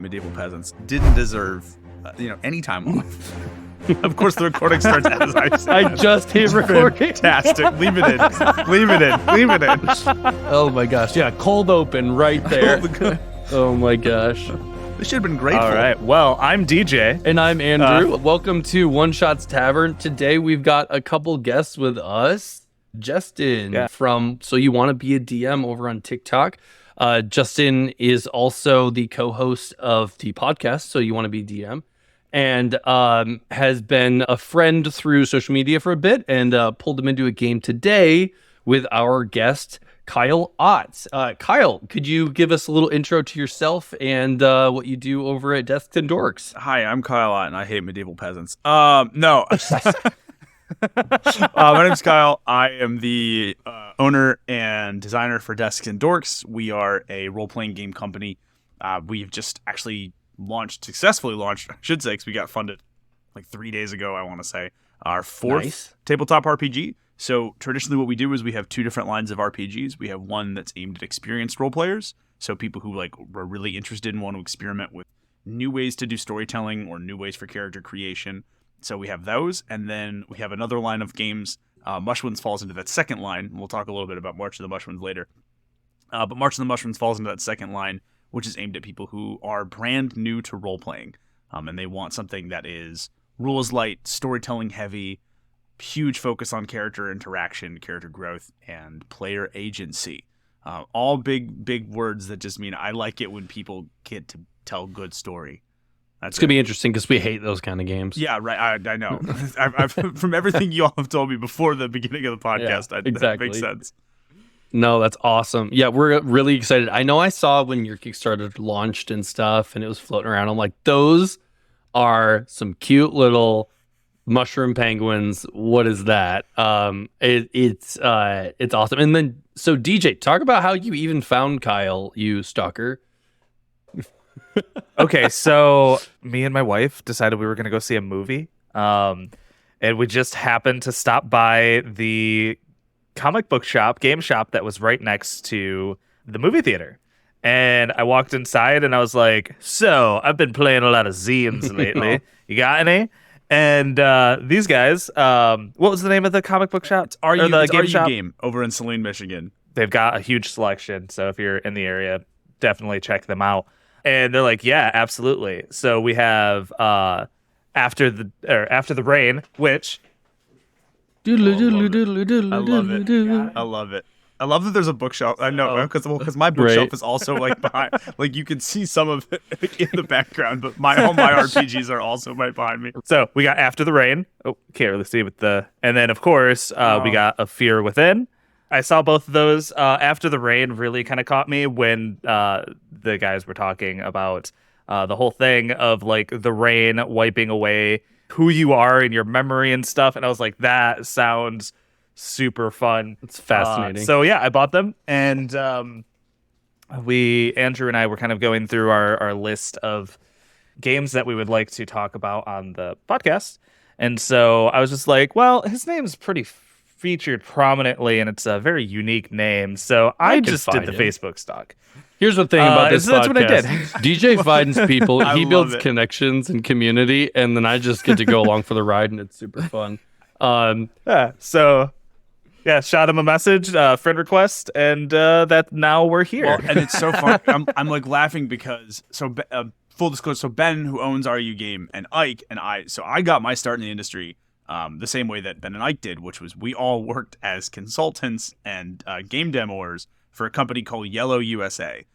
medieval peasants didn't deserve, any time off. Of course, the recording starts as I said. I just hit recording. Fantastic. Leave it in. Leave it in. Leave it in. Oh my gosh. Yeah, cold open right there. Oh my gosh. This should have been grateful. All right. Well, I'm DJ. And I'm Andrew. Welcome to One Shots Tavern. Today we've got a couple guests with us. Justin from So You Want to Be a DM over on TikTok. Justin is also the co-host of the podcast, So You Want to Be DM. And has been a friend through social media for a bit and pulled him into a game today with our guest, Kyle Ott. Kyle, could you give us a little intro to yourself and what you do over at Desks and Dorks? Hi, I'm Kyle Ott, and I hate medieval peasants. No. My name's Kyle. I am the owner and designer for Desks and Dorks. We are a role-playing game company. We've just actually successfully launched, I should say, because we got funded like 3 days ago, I want to say, our fourth tabletop RPG. So traditionally what we do is we have two different lines of RPGs. We have one that's aimed at experienced role players, so people who are really interested and want to experiment with new ways to do storytelling or new ways for character creation. So we have those, and then we have another line of games. Mushuins falls into that second line. We'll talk a little bit about March of the Mushuins later. But March of the Mushuins falls into that second line, which is aimed at people who are brand new to role-playing, and they want something that is rules light, storytelling heavy, huge focus on character interaction, character growth, and player agency. All big words that just mean I like it when people get to tell good story. It's going to be interesting because we hate those kind of games. Yeah, right. I know. I've from everything you all have told me before the beginning of the podcast, exactly. That makes sense. No, that's awesome. Yeah, we're really excited. I know I saw when your Kickstarter launched and stuff, and it was floating around. I'm like, those are some cute little mushroom penguins. What is that? It's awesome. And then, so DJ, talk about how you even found Kyle, you stalker. Okay, so me and my wife decided we were going to go see a movie. And we just happened to stop by the comic book game shop that was right next to the movie theater. And I walked inside and I was like, so I've been playing a lot of zines lately. You got any? And these guys, what was the name of the comic book shop? It's RU Game over in Saline, Michigan. They've got a huge selection. So if you're in the area, definitely check them out. And they're like, yeah, absolutely. So we have After the Rain, which I love it. I love it. I love that there's a bookshelf. I know because my bookshelf is also like behind. Like you can see some of it in the background, but all my RPGs are also right behind me. So we got After the Rain. Oh, can't really see with and then of course we got A Fear Within. I saw both of those. After the Rain really kind of caught me when the guys were talking about the whole thing of like the rain wiping away who you are in your memory and stuff. And I was like, that sounds super fun. It's fascinating. So yeah, I bought them. And Andrew and I were kind of going through our list of games that we would like to talk about on the podcast. And so I was just like, well, his name's pretty featured prominently and it's a very unique name. So I just did the Facebook stalk. Here's the thing about this podcast. That's what I did. DJ finds people, he builds connections and community, and then I just get to go along for the ride, and it's super fun. Shot him a message, friend request, and that now we're here. Well, and it's so fun. I'm like laughing because full disclosure. So Ben, who owns RU Game, and Ike and I got my start in the industry the same way that Ben and Ike did, which was we all worked as consultants and game demoers for a company called Yellow USA.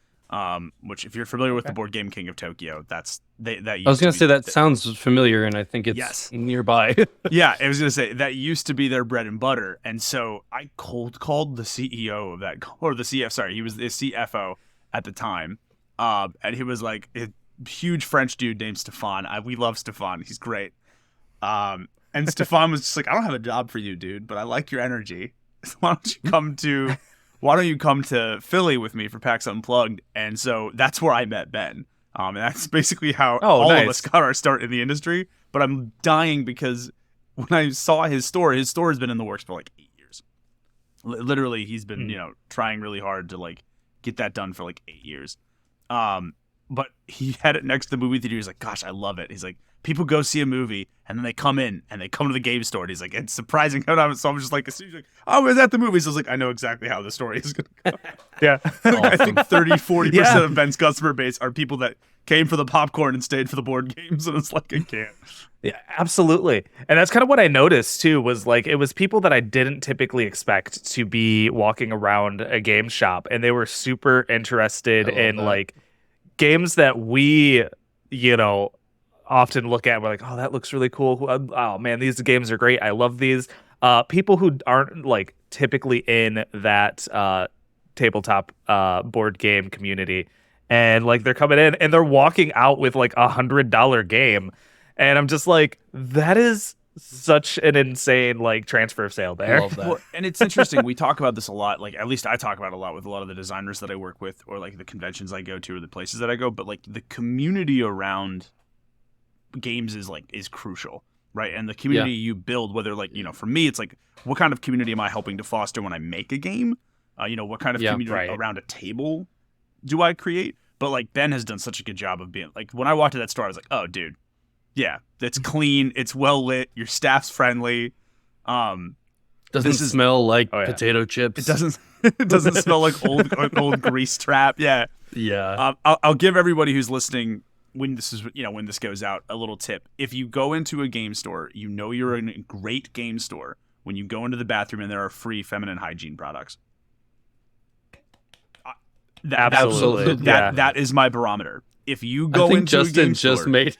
Which, if you're familiar with the Board Game King of Tokyo, that I was going to say that sounds familiar, and I think it's nearby. Yeah, I was going to say that used to be their bread and butter, and so I cold called the CEO of that, or the CF. Sorry, he was the CFO at the time, and he was like a huge French dude named Stefan. We love Stefan; he's great. And Stefan was just like, I don't have a job for you, dude, but I like your energy. Why don't you come to Philly with me for PAX Unplugged? And so that's where I met Ben. And that's basically how all of us got our start in the industry. But I'm dying because when I saw his store has been in the works for like 8 years. Literally, he's been, trying really hard to like get that done for like 8 years. but he had it next to the movie theater. He's like, gosh, I love it. He's like, people go see a movie and then they come in and they come to the game store. And he's like, it's surprising how I'm. So I'm just like, as soon as he's like, oh, was at the movies? I was like, I know exactly how the story is going to go. Yeah. I think 30-40% of Ben's customer base are people that came for the popcorn and stayed for the board games. And it's like, I can't. Yeah, absolutely. And that's kind of what I noticed too, was like, it was people that I didn't typically expect to be walking around a game shop, and they were super interested in like games that we, often look at. We're like, oh, that looks really cool. Oh man, these games are great. I love these. People who aren't like typically in that tabletop board game community, and like they're coming in and they're walking out with like $100 game. And I'm just like, that is such an insane like transfer of sale there. Love that. Well, and it's interesting. We talk about this a lot. Like, at least I talk about it a lot with a lot of the designers that I work with, or like the conventions I go to, or the places that I go. But like the community around games is crucial, right? And the community you build, whether like, for me, it's like, what kind of community am I helping to foster when I make a game? What kind of community around a table do I create? But like Ben has done such a good job of being like, when I walked to that store, I was like, oh, dude. Yeah, it's clean. It's well lit. Your staff's friendly. Doesn't smell like potato chips. It doesn't. It doesn't smell like old grease trap. Yeah. Yeah. I'll give everybody who's listening, when this goes out, a little tip. If you go into a game store, you're in a great game store when you go into the bathroom and there are free feminine hygiene products. Absolutely. That is my barometer. If you go into Justin a game store,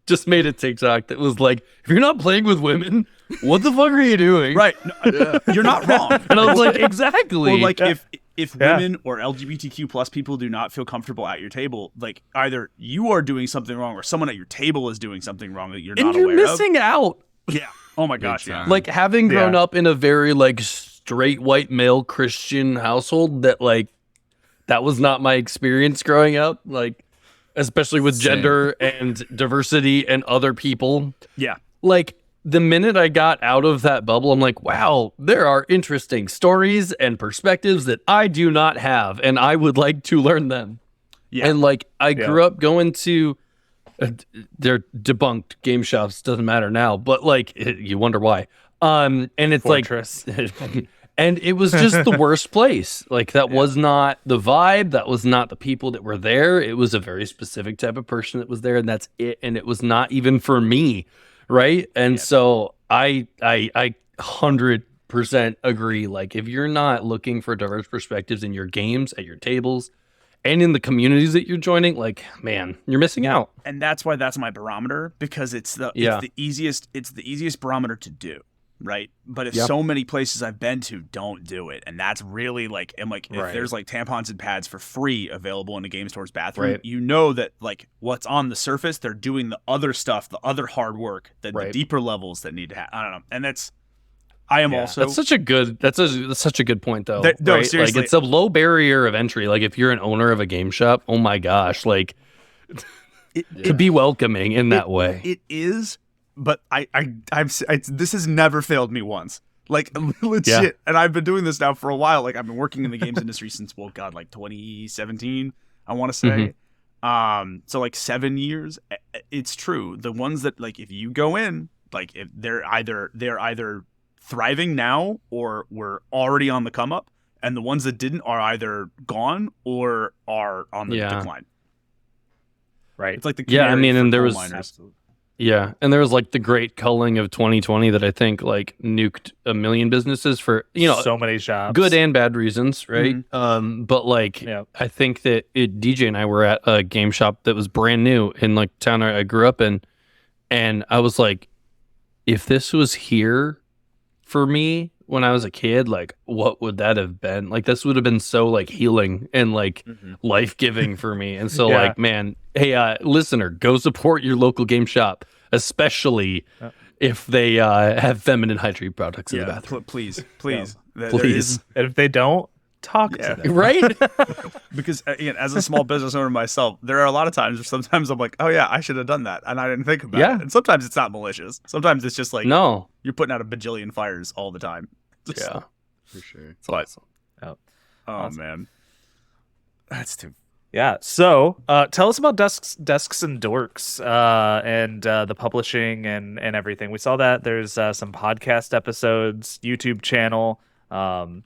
just made a TikTok that was like, if you're not playing with women, what the fuck are you doing? Right. No, you're not wrong. And I was like, exactly. Or like if women or LGBTQ plus people do not feel comfortable at your table, like either you are doing something wrong or someone at your table is doing something wrong that you're not aware of. And you're missing out. Yeah. Oh my gosh. Yeah. Like having grown up in a very like straight white male Christian household, that was not my experience growing up. Like, especially with gender and diversity and other people. Yeah. Like, the minute I got out of that bubble, I'm like, wow, there are interesting stories and perspectives that I do not have, and I would like to learn them. Yeah. And like, I grew up going to, they're debunked game shops, doesn't matter now, but like, you wonder why. And it's Fortress. like, and it was just the worst place. Like, that was not the vibe. That was not the people that were there. It was a very specific type of person that was there, and that's it. And it was not even for me, right? And so I 100% agree. Like, if you're not looking for diverse perspectives in your games, at your tables, and in the communities that you're joining, like, man, you're missing out. And that's why that's my barometer, because it's the easiest barometer to do. Right. But if so many places I've been to don't do it, and that's really like, if there's like tampons and pads for free available in a game store's bathroom, you know that like what's on the surface, they're doing the other stuff, the other hard work, the deeper levels that need to happen. I don't know. And that's such a good point though. No, seriously. Like, it's a low barrier of entry. Like, if you're an owner of a game shop, oh my gosh, like to be welcoming in that way. It is. But this has never failed me once. Like, legit. And I've been doing this now for a while. Like, I've been working in the games industry since, 2017, I want to say. So like 7 years. It's true. The ones that, like, if you go in, like, if they're either thriving now or were already on the come up, and the ones that didn't are either gone or are on the decline. Right. It's like the and there was miners. Yeah, and there was like the great culling of 2020 that I think like nuked a million businesses for, so many shops, good and bad reasons, right? Mm-hmm. But like, I think that DJ and I were at a game shop that was brand new in like town I grew up in, and I was like, if this was here for me when I was a kid, like, what would that have been? Like, this would have been so like healing and like life-giving for me. And so like, man, hey, listener, go support your local game shop, especially if they have feminine hygiene products in the bathroom. Please. Please. And if they don't, talk to them. Right? Because again, as a small business owner myself, there are a lot of times where sometimes I'm like, oh yeah, I should have done that, and I didn't think about it. And sometimes it's not malicious. Sometimes it's just like, no, you're putting out a bajillion fires all the time. For sure. But Awesome. oh man, that's too. Yeah. So, tell us about Desks and Dorks, and the publishing and everything. We saw that there's some podcast episodes, YouTube channel.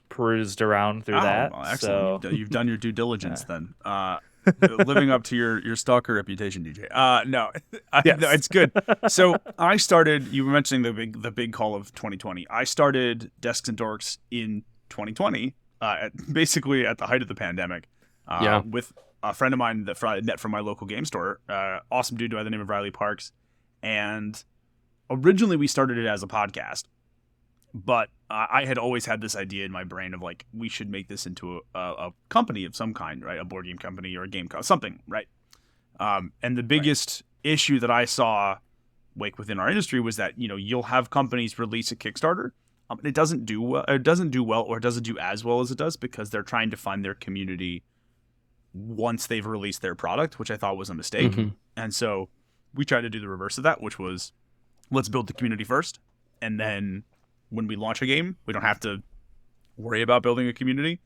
Perused around through that. Well, excellent. So, You've done your due diligence then. Living up to your stalker reputation, DJ. No, yes. no, it's good. So I started. You were mentioning the big call of 2020. I started Desks and Dorks in 2020, basically at the height of the pandemic. With a friend of mine that I met from my local game store, awesome dude by the name of Riley Parks, and originally we started it as a podcast, but I had always had this idea in my brain of like we should make this into a company of some kind, right? A board game company or a game something, right? And the biggest issue that I saw within our industry was that you'll have companies release a Kickstarter. It doesn't do well, or it doesn't do as well as it does because they're trying to find their community once they've released their product, which I thought was a mistake. Mm-hmm. And so we tried to do the reverse of that, which was let's build the community first. And then when we launch a game, we don't have to worry about building a community.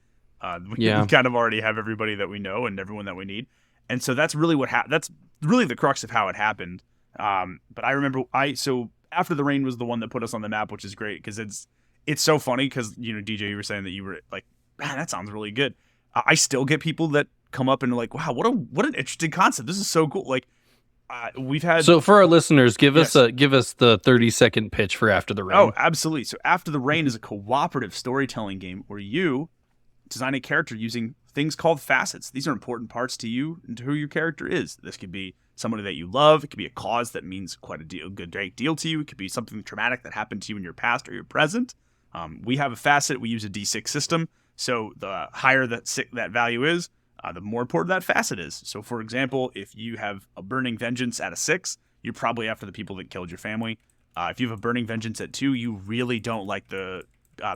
We kind of already have everybody that we know and everyone that we need. And so that's really that's really the crux of how it happened. But I remember so After the Rain was the one that put us on the map, which is great because it's so funny because, DJ, you were saying that you were like, man, that sounds really good. I still get people that come up and are like, wow, what an interesting concept. This is so cool. Like we've had. So for our listeners, give us the 30-second pitch for After the Rain. Oh, absolutely. So After the Rain is a cooperative storytelling game where you design a character using things called facets. These are important parts to you and to who your character is. This could be somebody that you love. It could be a cause that means quite a great deal to you. It could be something traumatic that happened to you in your past or your present. We have a facet. We use a D6 system. So the higher that value is, the more important that facet is. So, for example, if you have a Burning Vengeance at a 6, you're probably after the people that killed your family. If you have a Burning Vengeance at 2, you really don't like the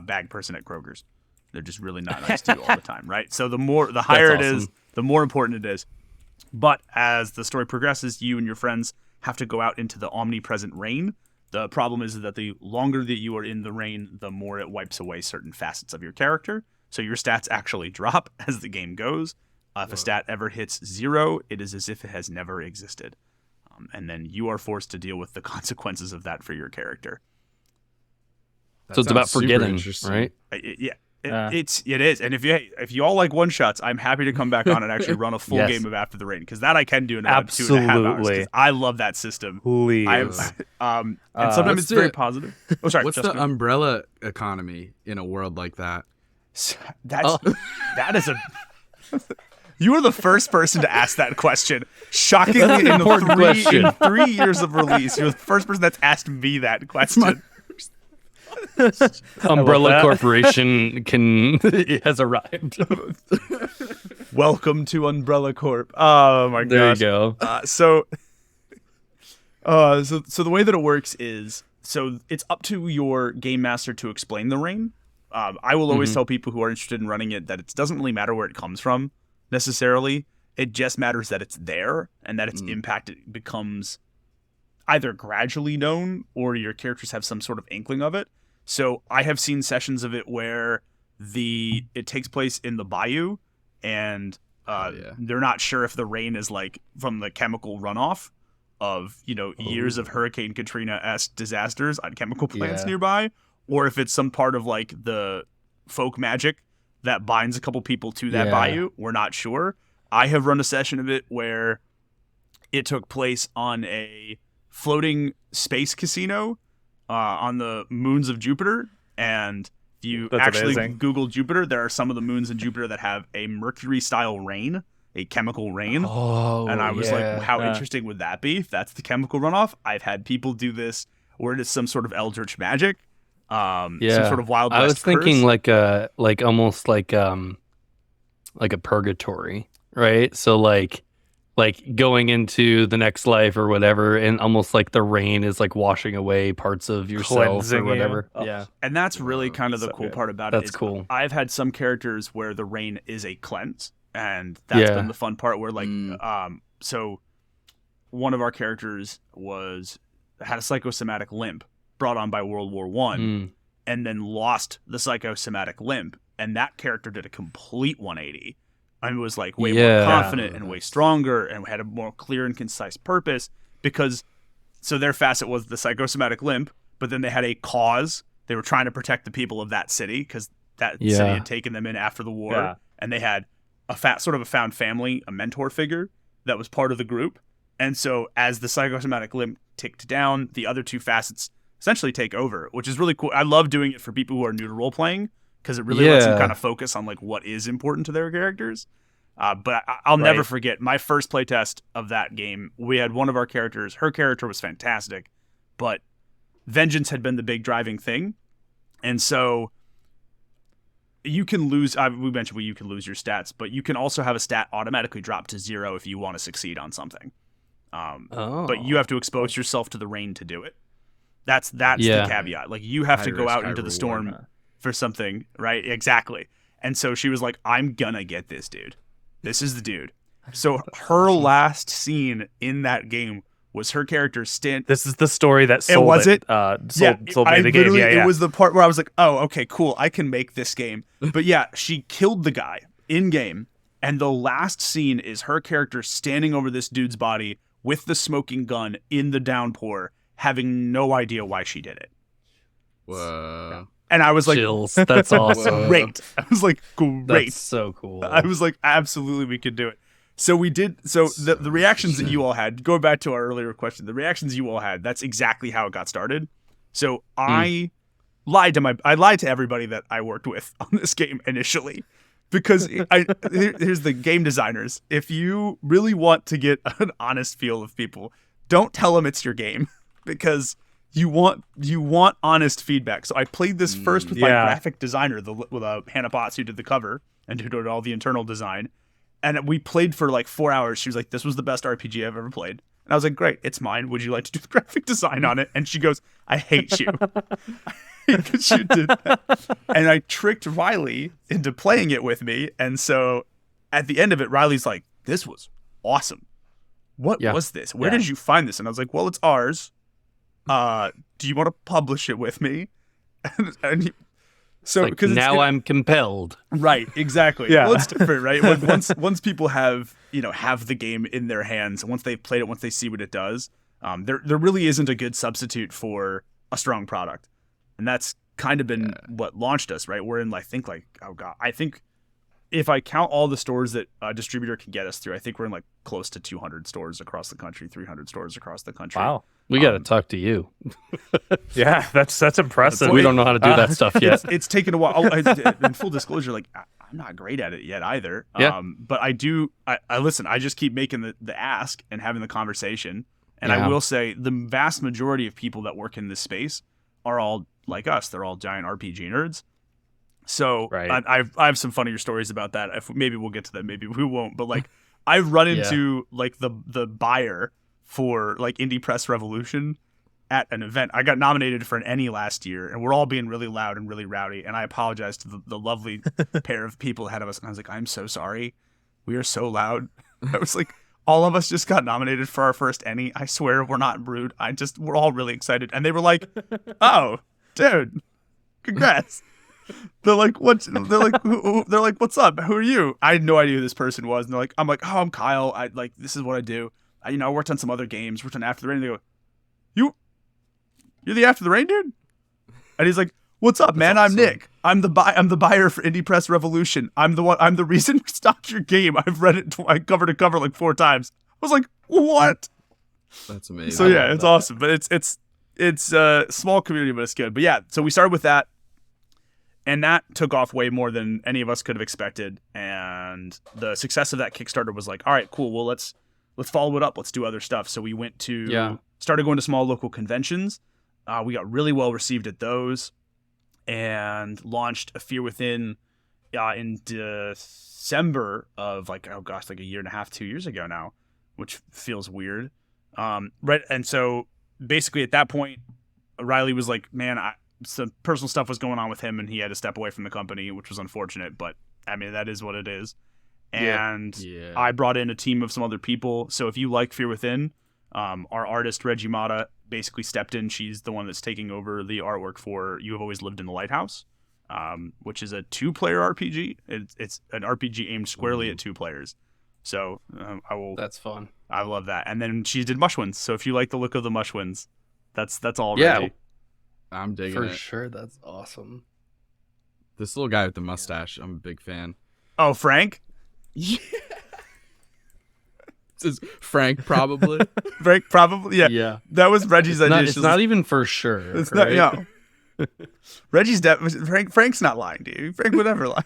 bag person at Kroger's. They're just really not nice to you all the time, right? So the higher it is, the more important it is. But as the story progresses, you and your friends have to go out into the omnipresent rain. The problem is that the longer that you are in the rain, the more it wipes away certain facets of your character. So your stats actually drop as the game goes. If a stat ever hits 0, it is as if it has never existed. And then you are forced to deal with the consequences of that for your character. So it's about forgetting, right? It is. And if you all like one shots, I'm happy to come back on and actually run a full game of After the Rain because that I can do in about 2.5 hours. 'Cause I love that system. Please. And sometimes it's very positive. Oh, sorry. What's the umbrella economy in a world like that? That is a. You were the first person to ask that question. Shockingly, in 3 years of release, you're the first person that's asked me that question. Umbrella Corporation has arrived. Welcome to Umbrella Corp. Oh my gosh. There you go. So the way that it works is, so it's up to your game master to explain the rain. I will always tell people who are interested in running it that it doesn't really matter where it comes from necessarily. It just matters that it's there and that its impact becomes either gradually known or your characters have some sort of inkling of it. So I have seen sessions of it where it takes place in the bayou and they're not sure if the rain is like from the chemical runoff of years of Hurricane Katrina-esque disasters on chemical plants nearby, or if it's some part of like the folk magic that binds a couple people to that bayou. We're not sure. I have run a session of it where it took place on a floating space casino on the moons of Jupiter. And if you Google Jupiter, there are some of the moons in Jupiter that have a Mercury-style rain, a chemical rain. Oh, and I was like, how interesting would that be if that's the chemical runoff? I've had people do this where it is some sort of eldritch magic. Some sort of Wild West I was thinking curse. almost like a purgatory, right? So like going into the next life or whatever, and almost like the rain is like washing away parts of yourself Cleansing or whatever. you. Oh. Yeah, And that's really kind of the cool part about it. That's cool. I've had some characters where the rain is a cleanse, and that's been the fun part where so one of our characters had a psychosomatic limp brought on by World War I, and then lost the psychosomatic limp, and that character did a complete 180. and was like way more Yeah. confident and way stronger and had a more clear and concise purpose because so their facet was the psychosomatic limp, but then they had a cause. They were trying to protect the people of that city because that city had taken them in after the war, and they had sort of a found family, a mentor figure that was part of the group. And so as the psychosomatic limp ticked down, the other two facets essentially take over, which is really cool. I love doing it for people who are new to role playing because it really lets them kind of focus on like what is important to their characters. But I'll never forget my first playtest of that game. We had one of our characters. Her character was fantastic, but vengeance had been the big driving thing. And so you can lose, we mentioned you can lose your stats, but you can also have a stat automatically drop to 0 if you want to succeed on something. But you have to expose yourself to the rain to do it. That's the caveat. Like you have to go out into the storm for something, right? Exactly. And so she was like, I'm gonna get this dude. This is the dude. So her last scene in that game was her character This is the story that sold was it? Sold me the game. Yeah. It was the part where I was like, oh, okay, cool. I can make this game. But yeah, she killed the guy in game. And the last scene is her character standing over this dude's body with the smoking gun in the downpour, having no idea why she did it. Whoa. And I was like, chills. That's awesome. Great. I was like, great. That's so cool. I was like, absolutely, we could do it. So we did. So the reactions that you all had, going back to our earlier question, the reactions you all had, that's exactly how it got started. So I lied to everybody that I worked with on this game initially. Because here's the game designers. If you really want to get an honest feel of people, don't tell them it's your game because you want honest feedback. So I played this first with my graphic designer, with Hannah Potts, who did the cover and who did all the internal design. And we played for like 4 hours. She was like, "This was the best RPG I've ever played." And I was like, "Great, it's mine. Would you like to do the graphic design on it?" And she goes, "I hate you." Because you did that. And I tricked Riley into playing it with me. And so at the end of it, Riley's like, "This was awesome. What was this? Where did you find this?" And I was like, "Well, it's ours. Do you want to publish it with me?" So because like, now I'm compelled. Right, exactly. Well, it's different, right? Once people have the game in their hands, once they've played it, once they see what it does, there really isn't a good substitute for a strong product. And that's kind of been what launched us, right? We're in, I think if I count all the stores that a distributor can get us through, I think we're in like close to 200 stores across the country, 300 stors across the country. Wow. We got to talk to you. Yeah, that's impressive. We don't know how to do that stuff yet. It's taken a while. In full disclosure, like I'm not great at it yet either. Yeah. But I do. I listen. I just keep making the ask and having the conversation. And I will say the vast majority of people that work in this space are all like us. They're all giant RPG nerds. So I have some funnier stories about that. Maybe we'll get to that. Maybe we won't. But like I've run into like the buyer for like Indie Press Revolution at an event. I got nominated for an Ennie last year, and we're all being really loud and really rowdy. And I apologize to the lovely pair of people ahead of us. And I was like, "I'm so sorry. We are so loud." I was like, all of us just got nominated for our first Ennie. I swear we're not rude. We're all really excited. And they were like, "Oh, dude, congrats." They're like, "What?" They're like, "What's up? Who are you?" I had no idea who this person was. And I'm like, "Oh, I'm Kyle. This is what I do. I worked on some other games. Worked on After the Rain." And they go, You're the After the Rain dude?" And he's like, "What's up, man? Awesome. I'm Nick. I'm the buyer for Indie Press Revolution. I'm the reason we stocked your game. I've read it cover to cover like 4 times." I was like, "What?" That's amazing. So yeah, it's awesome. But it's a small community, but it's good. But yeah, so we started with that. And that took off way more than any of us could have expected. And the success of that Kickstarter was like, all right, cool. Well, let's follow it up. Let's do other stuff. So we went to started going to small local conventions. We got really well received at those, and launched A Fear Within in December of like a year and a half, 2 years ago now, which feels weird. Right, and so basically at that point, Riley was like, "Man, some personal stuff was going on with him, and he had to step away from the company, which was unfortunate. But I mean, that is what it is." And I brought in a team of some other people. So if you like Fear Within, our artist Reggie Mata basically stepped in. She's the one that's taking over the artwork for You Have Always Lived in the Lighthouse. which is a 2-player RPG. It's an RPG aimed squarely at 2 players. So That's fun. I love that. And then she did Mushuins. So if you like the look of the Mushuins, that's all Yeah. ready. I'm digging For it. sure, that's awesome. This little guy with the mustache, I'm a big fan. Oh, Frank? Yeah. This is Frank, probably. Frank, probably. Yeah. Yeah. That was Reggie's idea. It's not even for sure. It's right? not. No. Reggie's Frank's not lying to you. Frank would never lie.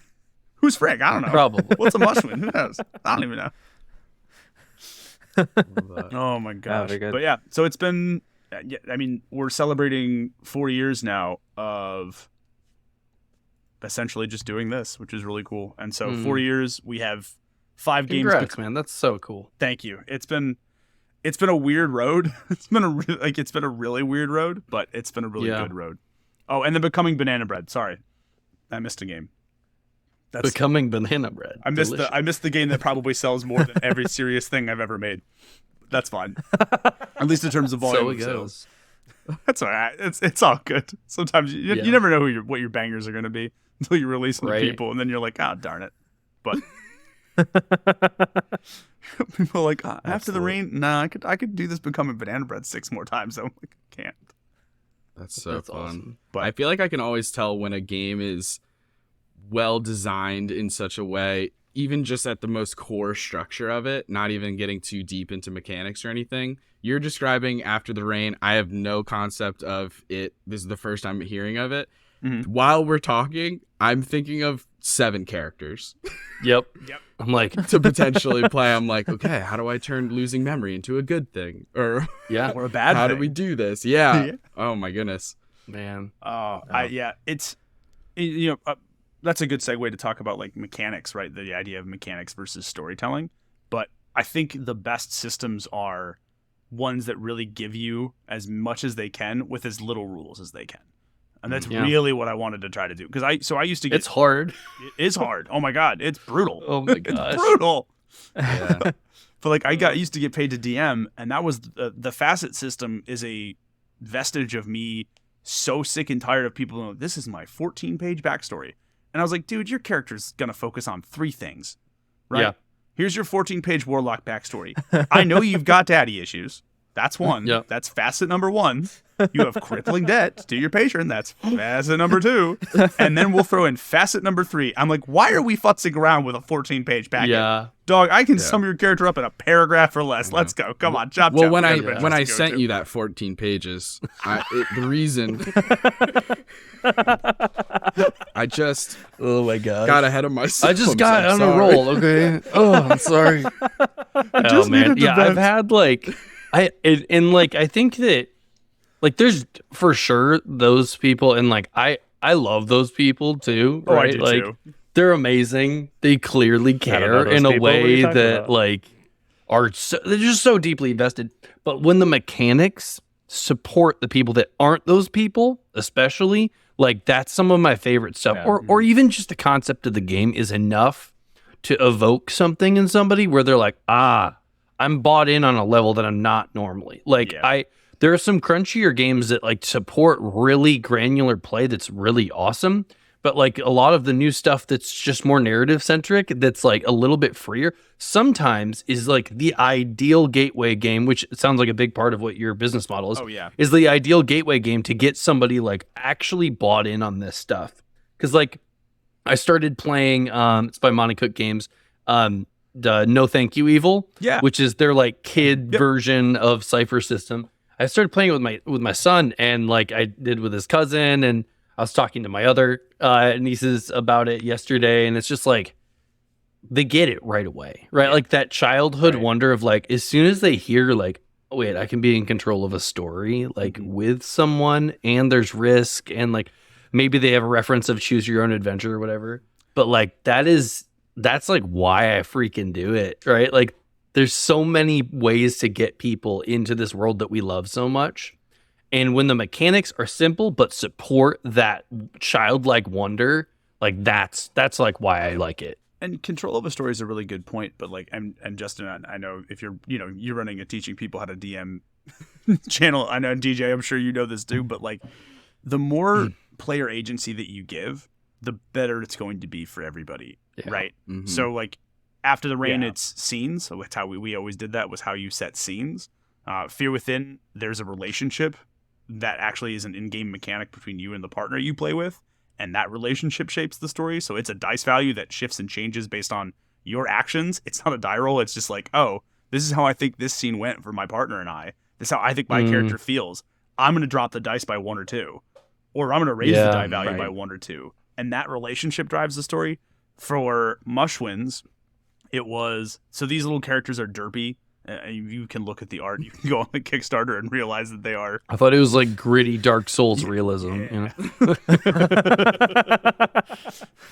Who's Frank? I don't know. Probably. What's a Mushwin? Who knows? I don't even know. Love that. Oh my gosh. very good. But yeah, so it's been. I mean, we're celebrating 4 years now of essentially just doing this, which is really cool. And so 4 years, we have 5 games. Congrats, man. That's so cool. Thank you. It's been a weird road. It's been a really weird road, but it's been a really good road. Oh, and then becoming Banana Bread. Sorry, I missed a game. That's Becoming Banana Bread. I missed the game that probably sells more than every serious thing I've ever made. That's fine. At least in terms of volume. So it goes. That's all right. It's all good. Sometimes you never know what your bangers are going to be until you release them to people, and then you're like, oh, darn it. But people are like, after the rain, nah, I could do this Becoming Banana Bread 6 more times. So I'm like, I can't. That's so fun. Awesome. But I feel like I can always tell when a game is well designed in such a way, even just at the most core structure of it, not even getting too deep into mechanics or anything. You're describing After the Rain. I have no concept of it. This is the first time hearing of it. Mm-hmm. While we're talking, I'm thinking of 7 characters Yep. I'm like, to potentially play. I'm like, okay, how do I turn losing memory into a good thing? Or yeah, Or a bad how thing. do we do this? Yeah. Yeah. Oh my goodness. man. That's a good segue to talk about like mechanics, right? The idea of mechanics versus storytelling. But I think the best systems are ones that really give you as much as they can with as little rules as they can. And that's really what I wanted to try to do. Because I used to get... It's hard. It is hard. Oh my God. It's brutal. Oh my gosh. It's brutal. Yeah. But like I used to get paid to DM, and that was the facet system is a vestige of me so sick and tired of people going, this is my 14-page backstory. And I was like, dude, your character's going to focus on 3 things, right? Yeah. Here's your 14-page warlock backstory. I know you've got daddy issues. That's one. Yep. That's facet number 1. You have crippling debt to your patron. That's facet number 2. And then we'll throw in facet number 3. I'm like, why are we futzing around with a 14-page packet? Yeah. Dog, I can sum your character up in a paragraph or less. Let's go. Come on, chop. Well, chop. when We got a I business to go sent to. you that 14 pages, the reason I just Oh my god. got ahead of myself. I just I'm got so on sorry. a roll. Okay. Oh, I'm sorry. just needed to Yeah, I've vent. had like, I think that like there's for sure those people, and like I love those people too. Oh, I Right? do like, too. they're amazing. They clearly don't know care those in a people. What are you way talking that about? like they're just so deeply invested. But when the mechanics support the people that aren't those people, especially, like that's some of my favorite stuff. Yeah. Or even just the concept of the game is enough to evoke something in somebody where they're like, I'm bought in on a level that I'm not normally. Like Yeah. there are some crunchier games that like support really granular play that's really awesome. But like a lot of the new stuff that's just more narrative centric, that's like a little bit freer, sometimes is like the ideal gateway game, which sounds like a big part of what your business model is. Oh, yeah. Is the ideal gateway game to get somebody like actually bought in on this stuff. Because like I started playing, it's by Monty Cook Games, the No Thank You Evil, Yeah. which is their like kid version of Cypher System. I started playing it with my son, and like I did with his cousin, and I was talking to my other nieces about it yesterday, and it's just like they get it right away, right? Like that childhood wonder of like as soon as they hear like, oh, wait, I can be in control of a story like with someone, and there's risk, and like maybe they have a reference of choose your own adventure or whatever, but like that's like why I freaking do it, right? Like there's so many ways to get people into this world that we love so much. And when the mechanics are simple but support that childlike wonder, like that's like why I like it. And control of a story is a really good point, but like, and Justin, I know if you're running a teaching people how to DM channel. I know DJ, I'm sure you know this too, but like the more player agency that you give, the better it's going to be for everybody, Yeah. right? Mhm. So like after the rain, Yeah. it's scenes. So that's how we always did that, was how you set scenes. Fear Within, there's a relationship that actually is an in-game mechanic between you and the partner you play with, and that relationship shapes the story. So it's a dice value that shifts and changes based on your actions. It's not a die roll. It's just like, oh, this is how I think this scene went for my partner and I. This is how I think my character feels. I'm going to drop the dice by 1 or 2. Or I'm going to raise the die value by 1 or 2. And that relationship drives the story. For Mushuins, it was... So these little characters are derpy. You can look at the art. You can go on the Kickstarter and realize that they are... I thought it was like gritty Dark Souls realism. Yeah.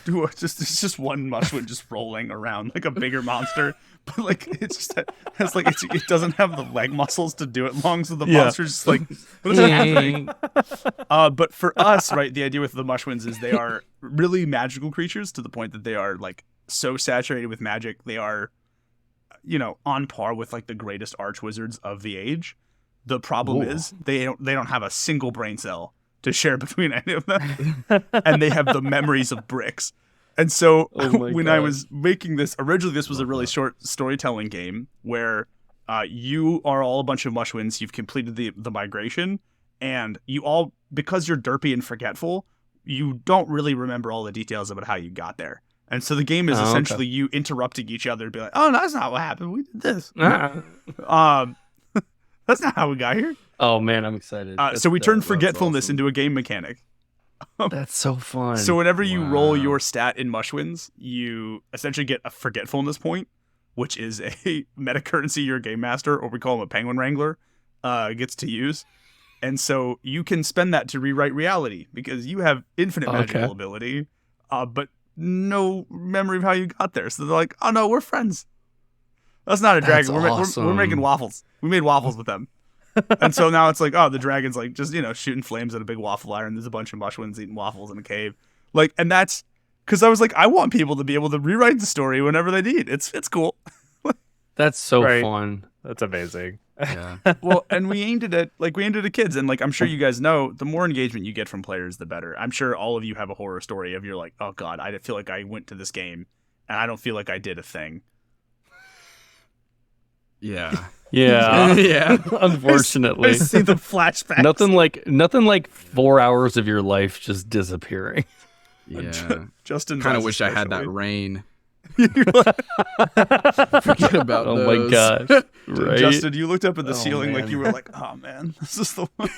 You know? It's just one Mushuin just rolling around like a bigger monster, but like it doesn't have the leg muscles to do it long, so the monster's just like, what is happening? But for us, right, the idea with the Mushuins is they are really magical creatures to the point that they are like so saturated with magic. They are, on par with like the greatest archwizards of the age. The problem is they don't have a single brain cell to share between any of them, and they have the memories of bricks. And so when I was making this, originally this was a really short storytelling game where you are all a bunch of Mushuins. You've completed the migration, and you all, because you're derpy and forgetful, you don't really remember all the details about how you got there. And so the game is essentially you interrupting each other and be like, oh, no, that's not what happened. We did this. That's not how we got here. Oh man, I'm excited. So we turned forgetfulness into a game mechanic. That's so fun. So whenever you roll your stat in Mushuins, you essentially get a forgetfulness point, which is a meta currency your game master, or we call him a penguin wrangler, gets to use. And so you can spend that to rewrite reality because you have infinite magical ability, but no memory of how you got there. So they're like, oh no, we're friends. That's not a dragon. We're making waffles. We made waffles with them. And so now it's like, oh, the dragon's like just, shooting flames at a big waffle iron. There's a bunch of Mushuins eating waffles in a cave. Like, and that's because I was like, I want people to be able to rewrite the story whenever they need. It's cool. That's so fun. That's amazing. Yeah. Well, and we aimed it at kids. And like, I'm sure you guys know, the more engagement you get from players, the better. I'm sure all of you have a horror story of you're like, oh God, I feel like I went to this game and I don't feel like I did a thing. Yeah. Yeah. Yeah. Unfortunately. I see the flashbacks. Nothing like 4 hours of your life just disappearing. Yeah. Justin kind of does wish I had that especially. rain. You're like, Forget about Oh those. my gosh. Right? Justin, you looked up at the Oh, ceiling like man. you were like, oh man, this is the one.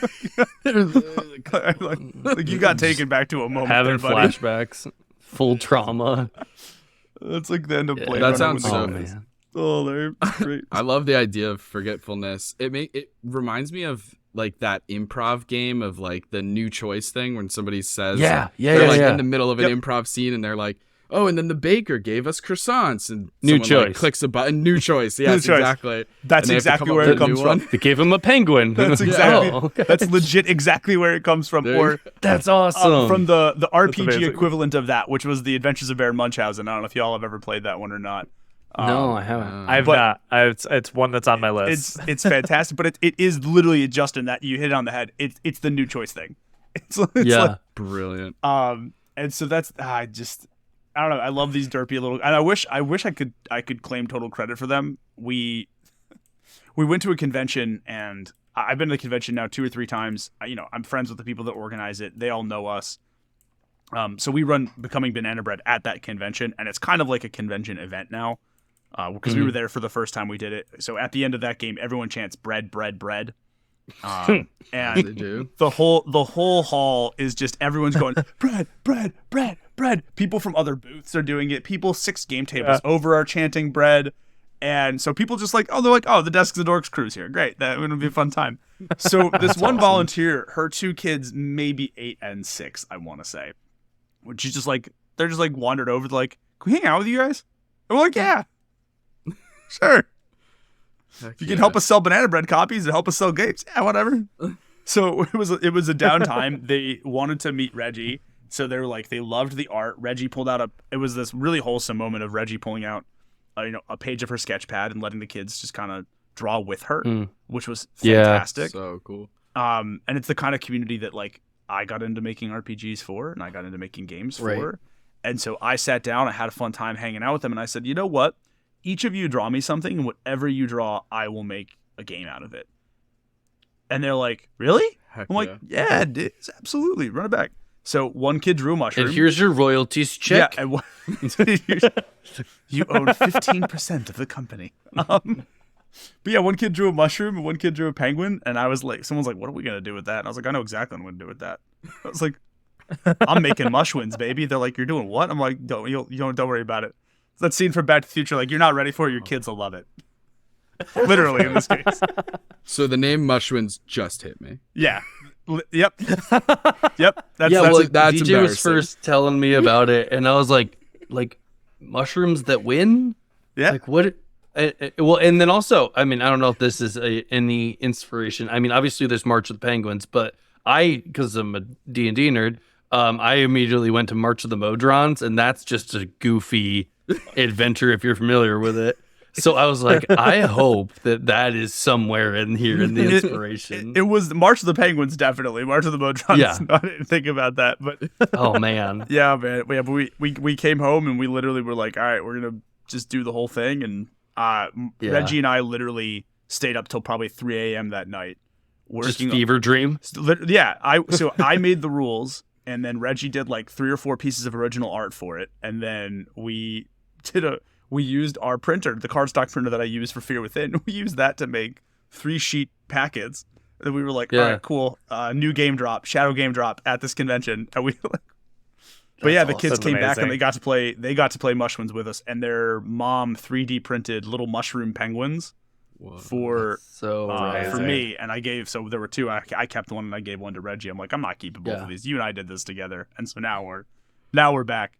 like you got taken back to a moment. Having there, buddy. flashbacks, full trauma. That's like the end of Yeah, Blade that Runner sounds when so- they- man. Oh, they're great. I love the idea of forgetfulness. It reminds me of like that improv game of like the new choice thing when somebody says they're like in the middle of an improv scene and they're like, oh, and then the baker gave us croissants and New someone, like, choice. clicks a button. New choice. Yes, New choice. exactly. That's And they have to exactly come up where with it a new comes from. one. They gave him a penguin. That's exactly. Oh, okay. That's legit exactly where it comes from. There Or you That's awesome. from the RPG amazing. equivalent of that, which was the Adventures of Baron Munchausen. I don't know if y'all have ever played that one or not. no, I haven't. I've But- not. It's one that's on my list. It's fantastic, but it is literally, Justin, that you hit it on the head. It's the new choice thing. It's Yeah. like, Brilliant. and so that's I don't know. I love these derpy little, and I wish I could claim total credit for them. We went to a convention, and I've been to the convention now 2 or 3 times. I'm friends with the people that organize it. They all know us. So we run Becoming Banana Bread at that convention, and it's kind of like a convention event now, because we were there for the first time we did it. So at the end of that game, everyone chants bread, bread, bread. They And do. the whole hall is just everyone's going bread, bread, bread, bread. People from other booths are doing it. People 6 game tables over are chanting bread. And so people just they're like, oh, the Desks and Dorks crew's here. Great. That would be a fun time. So this one volunteer, her 2 kids, maybe 8 and 6, I want to say. Which is just they're just wandered over, like, can we hang out with you guys? And we're like, yeah, sure. If you can help us sell banana bread copies and help us sell games, yeah, whatever. So it was a downtime. They wanted to meet Reggie, so they were like, they loved the art. Reggie pulled out it was this really wholesome moment of Reggie pulling out, a page of her sketch pad and letting the kids just kind of draw with her, which was fantastic. So cool. And it's the kind of community that I got into making RPGs for, and I got into making games for. Right. And so I sat down, I had a fun time hanging out with them, and I said, you know what? Each of you draw me something, and whatever you draw, I will make a game out of it. And they're like, really? Heck I'm like, yeah, dude, absolutely, run it back. So one kid drew a mushroom. And here's your royalties check. Yeah, you own 15% of the company. But yeah, one kid drew a mushroom and one kid drew a penguin, and I was like, someone's like, what are we gonna do with that? And I was like, I know exactly what I'm gonna do with that. I was like, I'm making Mushuins, baby. They're like, you're doing what? I'm like, don't worry about it. It's that scene from Back to the Future, like, you're not ready for it, your kids will love it. Literally in this case. So the name Mushuins just hit me. Yeah. Yep. Yep. That's DJ was first telling me about it, and I was like mushrooms that win? Yeah. Like what? Well, and then also, I mean, I don't know if this is any inspiration. I mean, obviously there's March of the Penguins, but because I'm a D&D nerd, I immediately went to March of the Modrons, and that's just a goofy adventure if you're familiar with it. So I was like, I hope that is somewhere in here in the inspiration. It was March of the Penguins, definitely. March of the Modrons. Yeah. I didn't think about that, but Oh man. yeah, man. Yeah, but we came home and we literally were like, all right, we're gonna just do the whole thing. And Reggie and I literally stayed up till probably 3 a.m. that night. Just fever dream. Yeah, I made the rules, and then Reggie did like 3 or 4 pieces of original art for it, and then we used our printer, the cardstock printer that I use for Fear Within. We used that to make 3-sheet packets. And we were like, all right, cool. New game drop, shadow game drop at this convention. And we but yeah, the kids came back and they got to play Mushuins with us, and their mom 3D printed little mushroom penguins for me. And I gave, so there were 2. I kept one and I gave one to Reggie. I'm like, I'm not keeping both of these. You and I did this together. And so now we're back.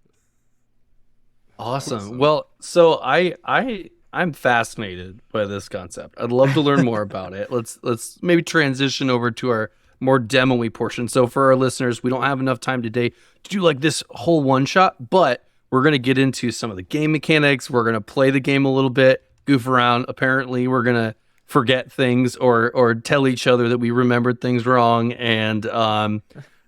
Awesome. Well, so I'm fascinated by this concept. I'd love to learn more about it. Let's maybe transition over to our more demo-y portion. So for our listeners, we don't have enough time today to do like this whole one shot, but we're going to get into some of the game mechanics. We're going to play the game a little bit, goof around. Apparently we're going to forget things or tell each other that we remembered things wrong. And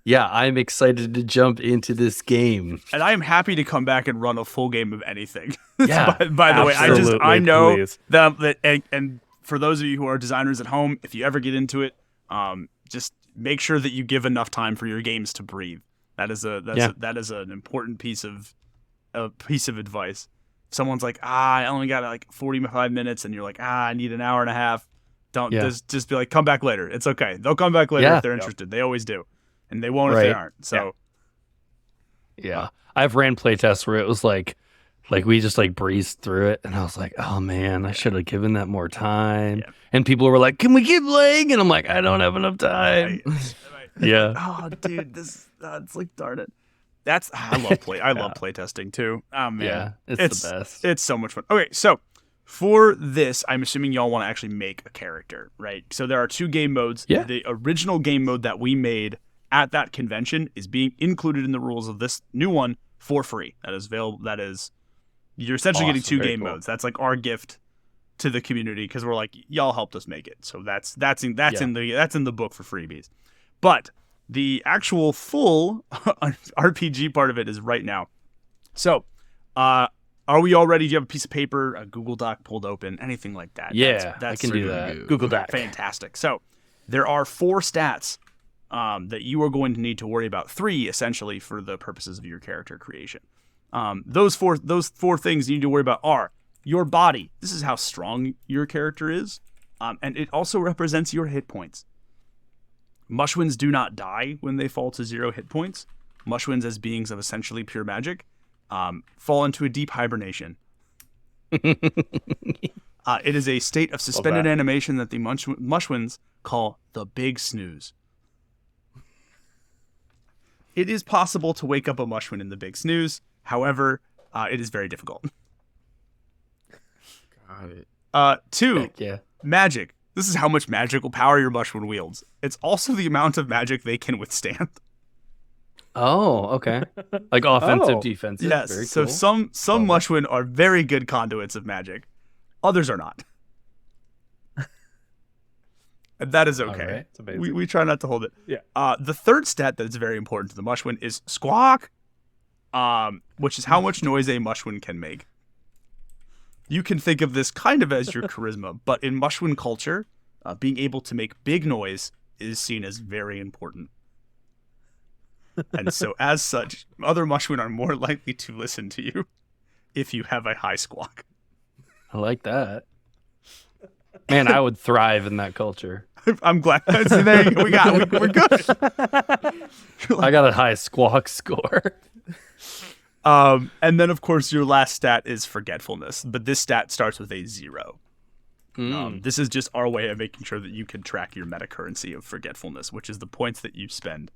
yeah, I'm excited to jump into this game. And I am happy to come back and run a full game of anything. Yeah. by the way, I know please. that and for those of you who are designers at home, if you ever get into it, just make sure that you give enough time for your games to breathe. That is an important piece of advice. If someone's like, I only got like 45 minutes, and you're like, I need an hour and a half. Don't just be like, come back later. It's okay. They'll come back later if they're interested. They always do. And they won't if they aren't. So, yeah. I've ran playtests where it was like we just like breezed through it, and I was like, oh man, I should have given that more time. Yeah. And people were like, can we keep playing? And I'm like, I don't have enough time. Yeah. Oh, dude, this it's like, darn it. I love playtesting too. Oh man, yeah, it's the best. It's so much fun. Okay, so for this, I'm assuming y'all want to actually make a character, right? So there are 2 game modes. Yeah. The original game mode that we made at that convention is being included in the rules of this new one for free. That is available. That is, you're essentially getting 2 game modes. That's like our gift to the community, because we're like, y'all helped us make it. So that's in the book for freebies. But the actual full RPG part of it is right now. So, are we all ready? Do you have a piece of paper, a Google Doc pulled open, anything like that? Yeah, I can do that. Google Doc. Fantastic. So there are 4 stats that you are going to need to worry about. 3 essentially for the purposes of your character creation. Those four things you need to worry about are your body. This is how strong your character is, and it also represents your hit points. Mushuins do not die when they fall to 0 hit points. Mushuins, as beings of essentially pure magic, fall into a deep hibernation. It is a state of suspended animation that the Mushuins call the Big Snooze. It is possible to wake up a Mushuin in the Big Snooze. However, it is very difficult. Got it. 2, magic. This is how much magical power your Mushuin wields. It's also the amount of magic they can withstand. Oh, okay. Like offensive, defensive. Yes. Very so cool. some Mushuin are very good conduits of magic. Others are not. That is okay. All right. It's amazing. We try not to hold it. Yeah. The third stat that is very important to the Mushwin is squawk, which is how much noise a Mushwin can make. You can think of this kind of as your charisma, but in Mushwin culture, being able to make big noise is seen as very important. And so, as such, other Mushwin are more likely to listen to you if you have a high squawk. I like that. Man, I would thrive in that culture. I'm glad. See, there you go. We're good. I got a high squawk score. And then, of course, your last stat is forgetfulness, but this stat starts with a 0. This is just our way of making sure that you can track your meta currency of forgetfulness, which is the points that you spend.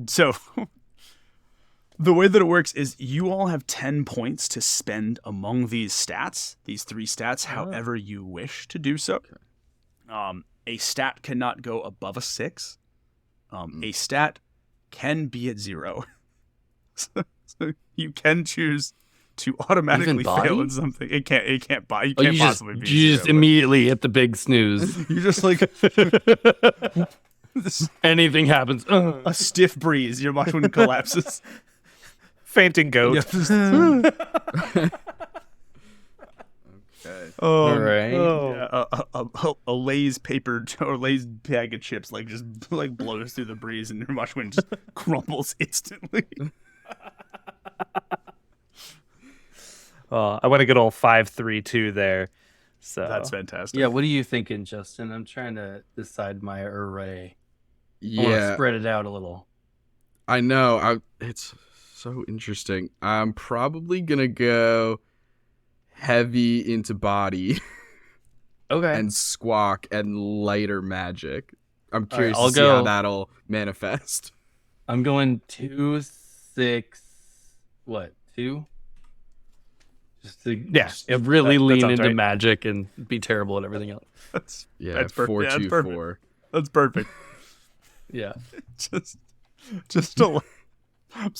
So the way that it works is you all have 10 points to spend among these stats, these 3 stats, however you wish to do so. A stat cannot go above a 6. A stat can be at 0. So you can choose to automatically fail in something. It can't you can't possibly be you 0, just immediately hit the big snooze. you're just like Anything happens. a stiff breeze, your Mushwin collapses. Fainting goat. Okay. All right. Yeah, a Lay's paper or Lay's bag of chips just blows through the breeze, and your Mushwin just crumbles instantly. I want a good old 5-3-2 there. So That's fantastic. Yeah, what are you thinking, Justin? I'm trying to decide my array. I want to Yeah, spread it out a little. I know. It's so interesting. I'm probably gonna go heavy into body Okay. and squawk and lighter magic. I'm All right, curious I'll to see how go- that'll manifest. I'm going 2, 6. What? 2? Just to really that lean sounds into right. magic and be terrible at everything else. That's Yeah, that's perfect. 4, Yeah, 2, that's perfect. 4. That's perfect. Yeah. just to.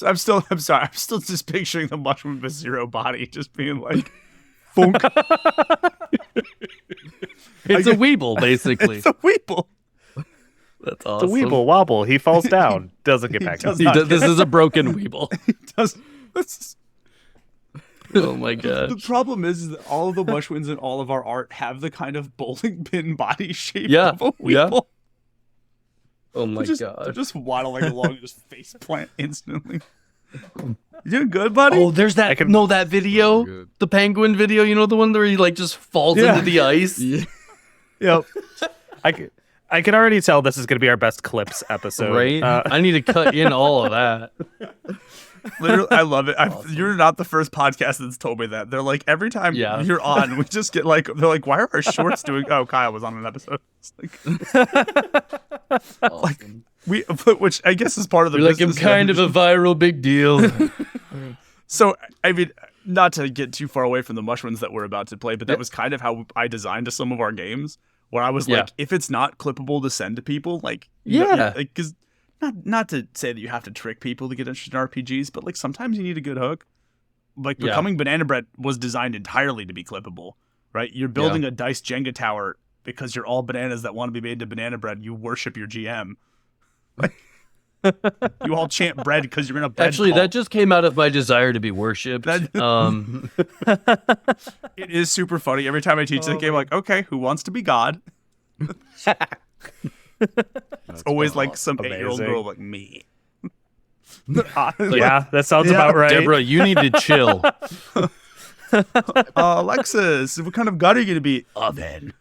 I'm sorry. I'm still just picturing the Mushwin with 0 body, just being like, funk. It's a weeble, basically. It's a weeple. That's it's awesome. a weeble wobble. He falls down. Doesn't get back up. This is a broken weeble. This Oh my The god. problem is that all of the Mushwins in all of our art have the kind of bowling pin body shape Yeah, of a yeah. weeple. Oh my They're god. just waddling along and just face plant instantly. You doing good, buddy? Oh, there's that that video, Good. the penguin video. You know the one where he just falls Yeah. into the ice. Yeah. Yep. I can already tell this is going to be our best clips episode. Right? I need to cut in all of that. Literally, I love it. You're not the first podcast that's told me that. They're like, every time Yeah. you're on, we just get like, they're like, why are our shorts doing? Oh, Kyle was on an episode. It's like, which I guess is part of the You're like, I'm business. kind of a viral big deal. So, I mean, not to get too far away from the Mushwins that we're about to play, but that was kind of how I designed some of our games, where I was Yeah. like, if it's not clippable to send to people, like, Yeah. because not to say that you have to trick people to get interested in RPGs, but like sometimes you need a good hook. Like Yeah. Becoming Banana Bread was designed entirely to be clippable, right? You're building a dice Jenga tower because you're all bananas that want to be made into banana bread. You worship your GM. You all chant bread because you're in a bread Actually, cult. that just came out of my desire to be worshipped. It is super funny. Every time I teach that game, I'm like, okay, who wants to be God? It's always like some 8-year-old Amazing. girl like me. Yeah, that sounds about right. Deborah, you need to chill. Alexis, what kind of God are you going to be? Oven.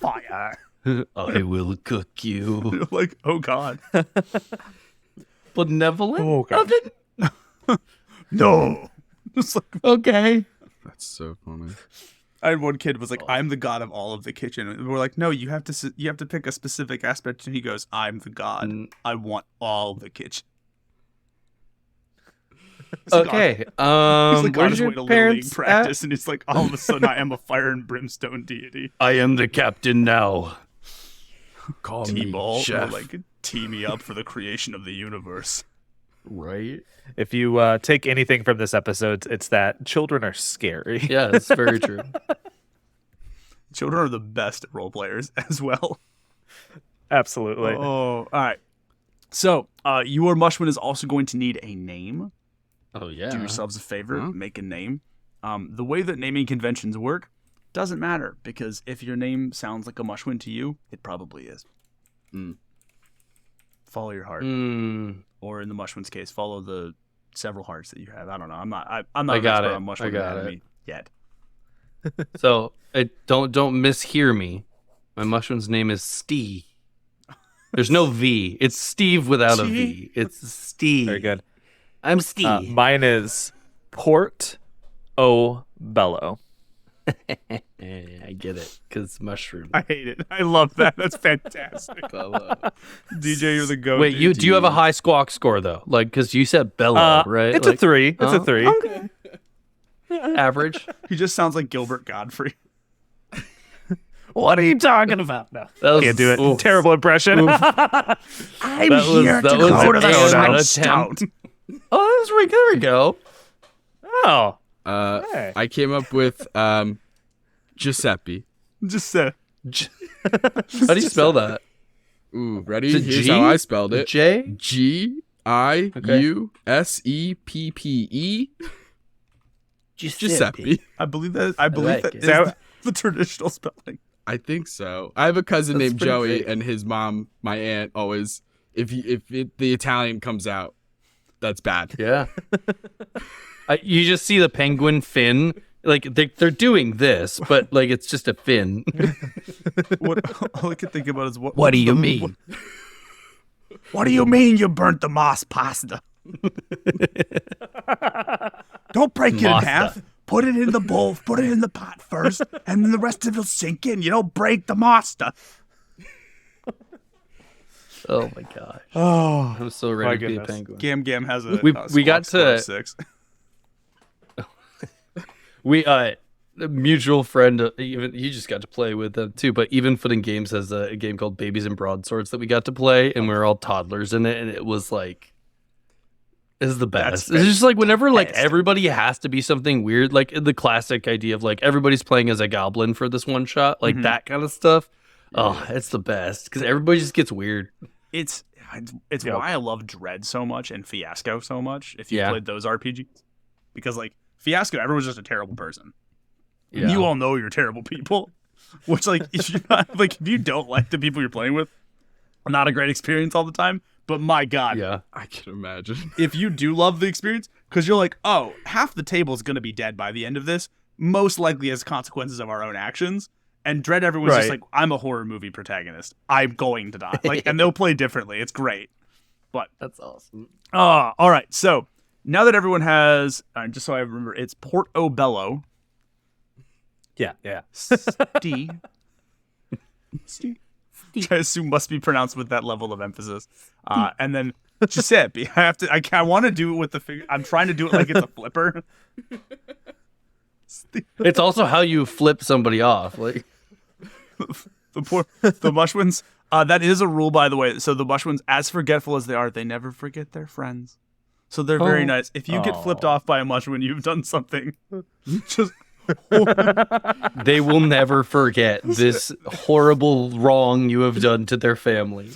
Fire. I will cook you. You're like, oh God. Benevolent? Oh, God. Oven? No. It's like, Okay. That's so funny. I had one kid was like, I'm the God of all of the kitchen. And we're like, no, you have to pick a specific aspect. And he goes, I'm the God. I want all the kitchen. Okay. He's like on Where's his way your to Little League parents practice, at? and he's like, all of a sudden, I am a fire and brimstone deity. I am the captain now. Call T-ball, chef. like, tee me up for the creation of the universe. Right? If you take anything from this episode, it's that children are scary. Yeah, that's very true. Children are the best role players as well. Absolutely. Oh, all right. So, your Mushwin is also going to need a name. Oh yeah. Do yourselves a favor, make a name. The way that naming conventions work doesn't matter, because if your name sounds like a Mushwin to you, it probably is. Follow your heart, or in the Mushwin's case, follow the several hearts that you have. I don't know. I'm not an expert on Mushwin anatomy yet. So don't mishear me. My Mushwin's name is Steve. There's no V. It's Steve without a V. It's Steve. Very good. I'm Steve. Mine is Port O Bello. I get it, because mushroom. I hate it. I love that. That's fantastic. DJ, you're the go. Wait, do you have a high squawk score though? Like, because you said bellow, right? It's a 3. It's a 3. Okay. Average. He just sounds like Gilbert Godfrey. What are you talking about? No, can't do it. Oof. Terrible impression. I'm here to go to the stout. Oh, that's right. There we go. Oh. I came up with Giuseppe. Just How do you spell that? Ooh, ready? Is it Here's G? how I spelled it. J? Giuseppe. Giuseppe. I believe that. I believe like that it. is the traditional spelling. I think so. I have a cousin That's named pretty Joey, great. and his mom, my aunt, always the Italian comes out, that's bad. Yeah. You just see the penguin fin. Like, they're doing this, but like it's just a fin. What all I can think about is What do you mean? What do you mean you burnt the moss pasta? Don't break it in Mosta. half. Put it in the bowl. Put it in the pot first, and then the rest of it will sink in. You don't break the mosta. Oh my gosh. Oh, I'm so ready to be a goodness. penguin. Gam has a We got score of to- 6. The mutual friend, even he just got to play with them too. But Even Footing Games has a game called Babies and Broadswords that we got to play, and we were all toddlers in it, and it was like, it's the best. It's just like whenever like everybody has to be something weird, like the classic idea of like everybody's playing as a goblin for this one shot, like that kind of stuff. Oh, it's the best because everybody just gets weird. It's why I love Dread so much and Fiasco so much. If you played those RPGs, because like Fiasco, everyone's just a terrible person. Yeah. You all know you're terrible people. Which like if you if you don't like the people you're playing with, not a great experience all the time. But my God, Yeah. I can imagine. if you do love the experience, because you're like, oh, half the table is going to be dead by the end of this, most likely as consequences of our own actions. And Dread, everyone's just Right. like, I'm a horror movie protagonist. I'm going to die. Like, and they'll play differently. It's great. But That's awesome. all right. So now that everyone has, just so I remember, it's Portobello. Yeah. Steve. Which I assume must be pronounced with that level of emphasis. And then Giuseppe. I want to do it with the figure. I'm trying to do it like it's a flipper. It's also how you flip somebody off. Like, The Mushwins. That is a rule, by the way. So the Mushwins, as forgetful as they are, they never forget their friends. So they're very nice. If you get flipped off by a Mushwin, you've done something. Just they will never forget this horrible wrong you have done to their family.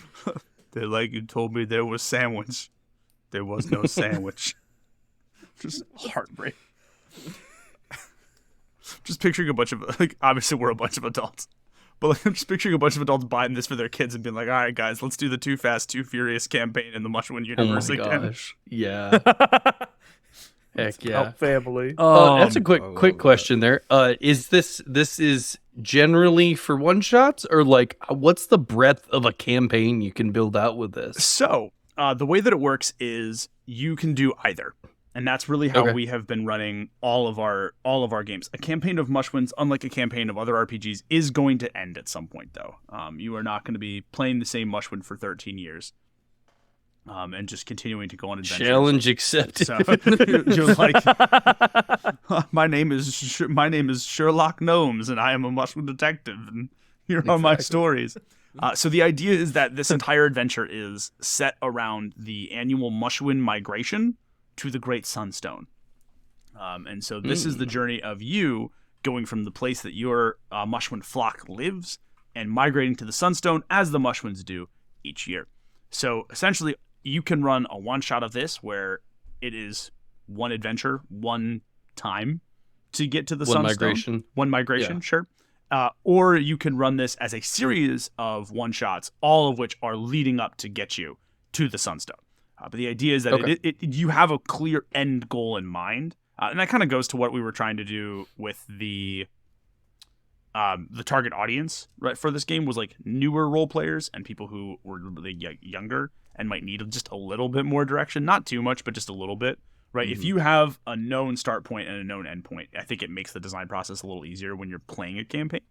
they're like, you told me there was sandwich. There was no sandwich. Just heartbreak. Just picturing a bunch of, like, obviously we're a bunch of adults. But like, I'm just picturing a bunch of adults buying this for their kids and being like, all right, guys, let's do the Too Fast, Too Furious campaign in the Mushwin universe again. Gosh. Yeah. Heck yeah. Help family. That's a quick question there. Is this is generally for one shots, or like what's the breadth of a campaign you can build out with this? So, the way that it works is you can do either. And that's really how Okay. we have been running all of our games. A campaign of Mushwins, unlike a campaign of other RPGs, is going to end at some point, though. You are not going to be playing the same Mushwin for 13 years. And just continuing to go on adventures. Challenge accepted. So you're like, my name is Sherlock Gnomes, and I am a Mushwin detective, and here are my stories. So the idea is that this entire adventure is set around the annual Mushwin migration to the Great Sunstone. And so this is the journey of you going from the place that your Mushwin flock lives and migrating to the Sunstone as the Mushwins do each year. So essentially, you can run a one-shot of this where it is one adventure, one time to get to the Sunstone. One migration, sure. Or you can run this as a series of one-shots, all of which are leading up to get you to the Sunstone. But the idea is that you have a clear end goal in mind. And that kind of goes to what we were trying to do with the target audience, right, for this game was like newer role players and people who were really younger and might need just a little bit more direction. Not too much, but just a little bit, right? If you have a known start point and a known end point, I think it makes the design process a little easier when you're playing a campaign.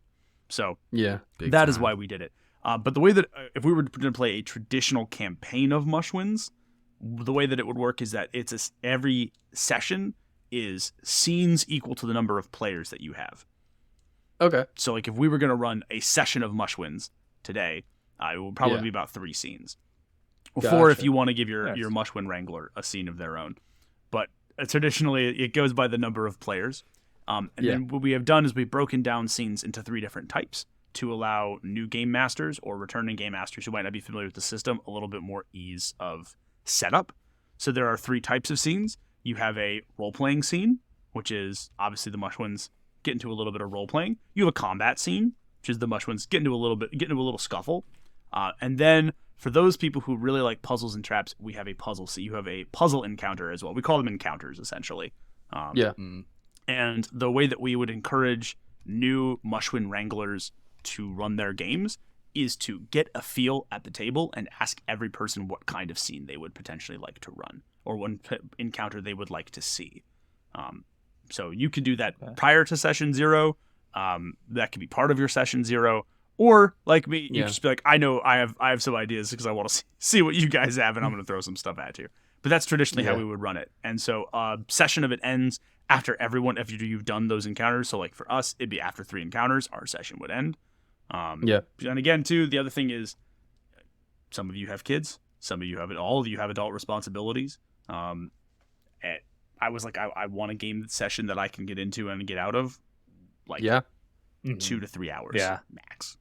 So that is why we did it. But the way that if we were to play a traditional campaign of Mushwins, the way that it would work is that every session is scenes equal to the number of players that you have. Okay. So like if we were going to run a session of Mushwins today, it would probably be about 3 scenes. Or 4 if you want to give your Mushwin Wrangler a scene of their own. But traditionally it goes by the number of players. Then what we have done is we've broken down scenes into 3 different types to allow new game masters or returning game masters who might not be familiar with the system a little bit more ease of setup. So there are 3 types of scenes. You have a role-playing scene, which is obviously the Mushwins get into a little bit of role-playing. You have a combat scene, which is the Mushwins get into a little scuffle. And then for those people who really like puzzles and traps, we have a puzzle. So you have a puzzle encounter as well. We call them encounters, essentially. And the way that we would encourage new Mushwin Wranglers to run their games is to get a feel at the table and ask every person what kind of scene they would potentially like to run or what encounter they would like to see. So you can do that prior to session 0. That could be part of your session 0. Or like me, you just be like, I know I have some ideas because I want to see what you guys have and I'm going to throw some stuff at you. But that's traditionally how we would run it. And so session of it ends after you've done those encounters. So like for us, it'd be after 3 encounters, our session would end. And again, too, the other thing is some of you have kids, some of you have all of you have adult responsibilities. I was like, I want a game session that I can get into and get out of, like 2 to 3 hours max.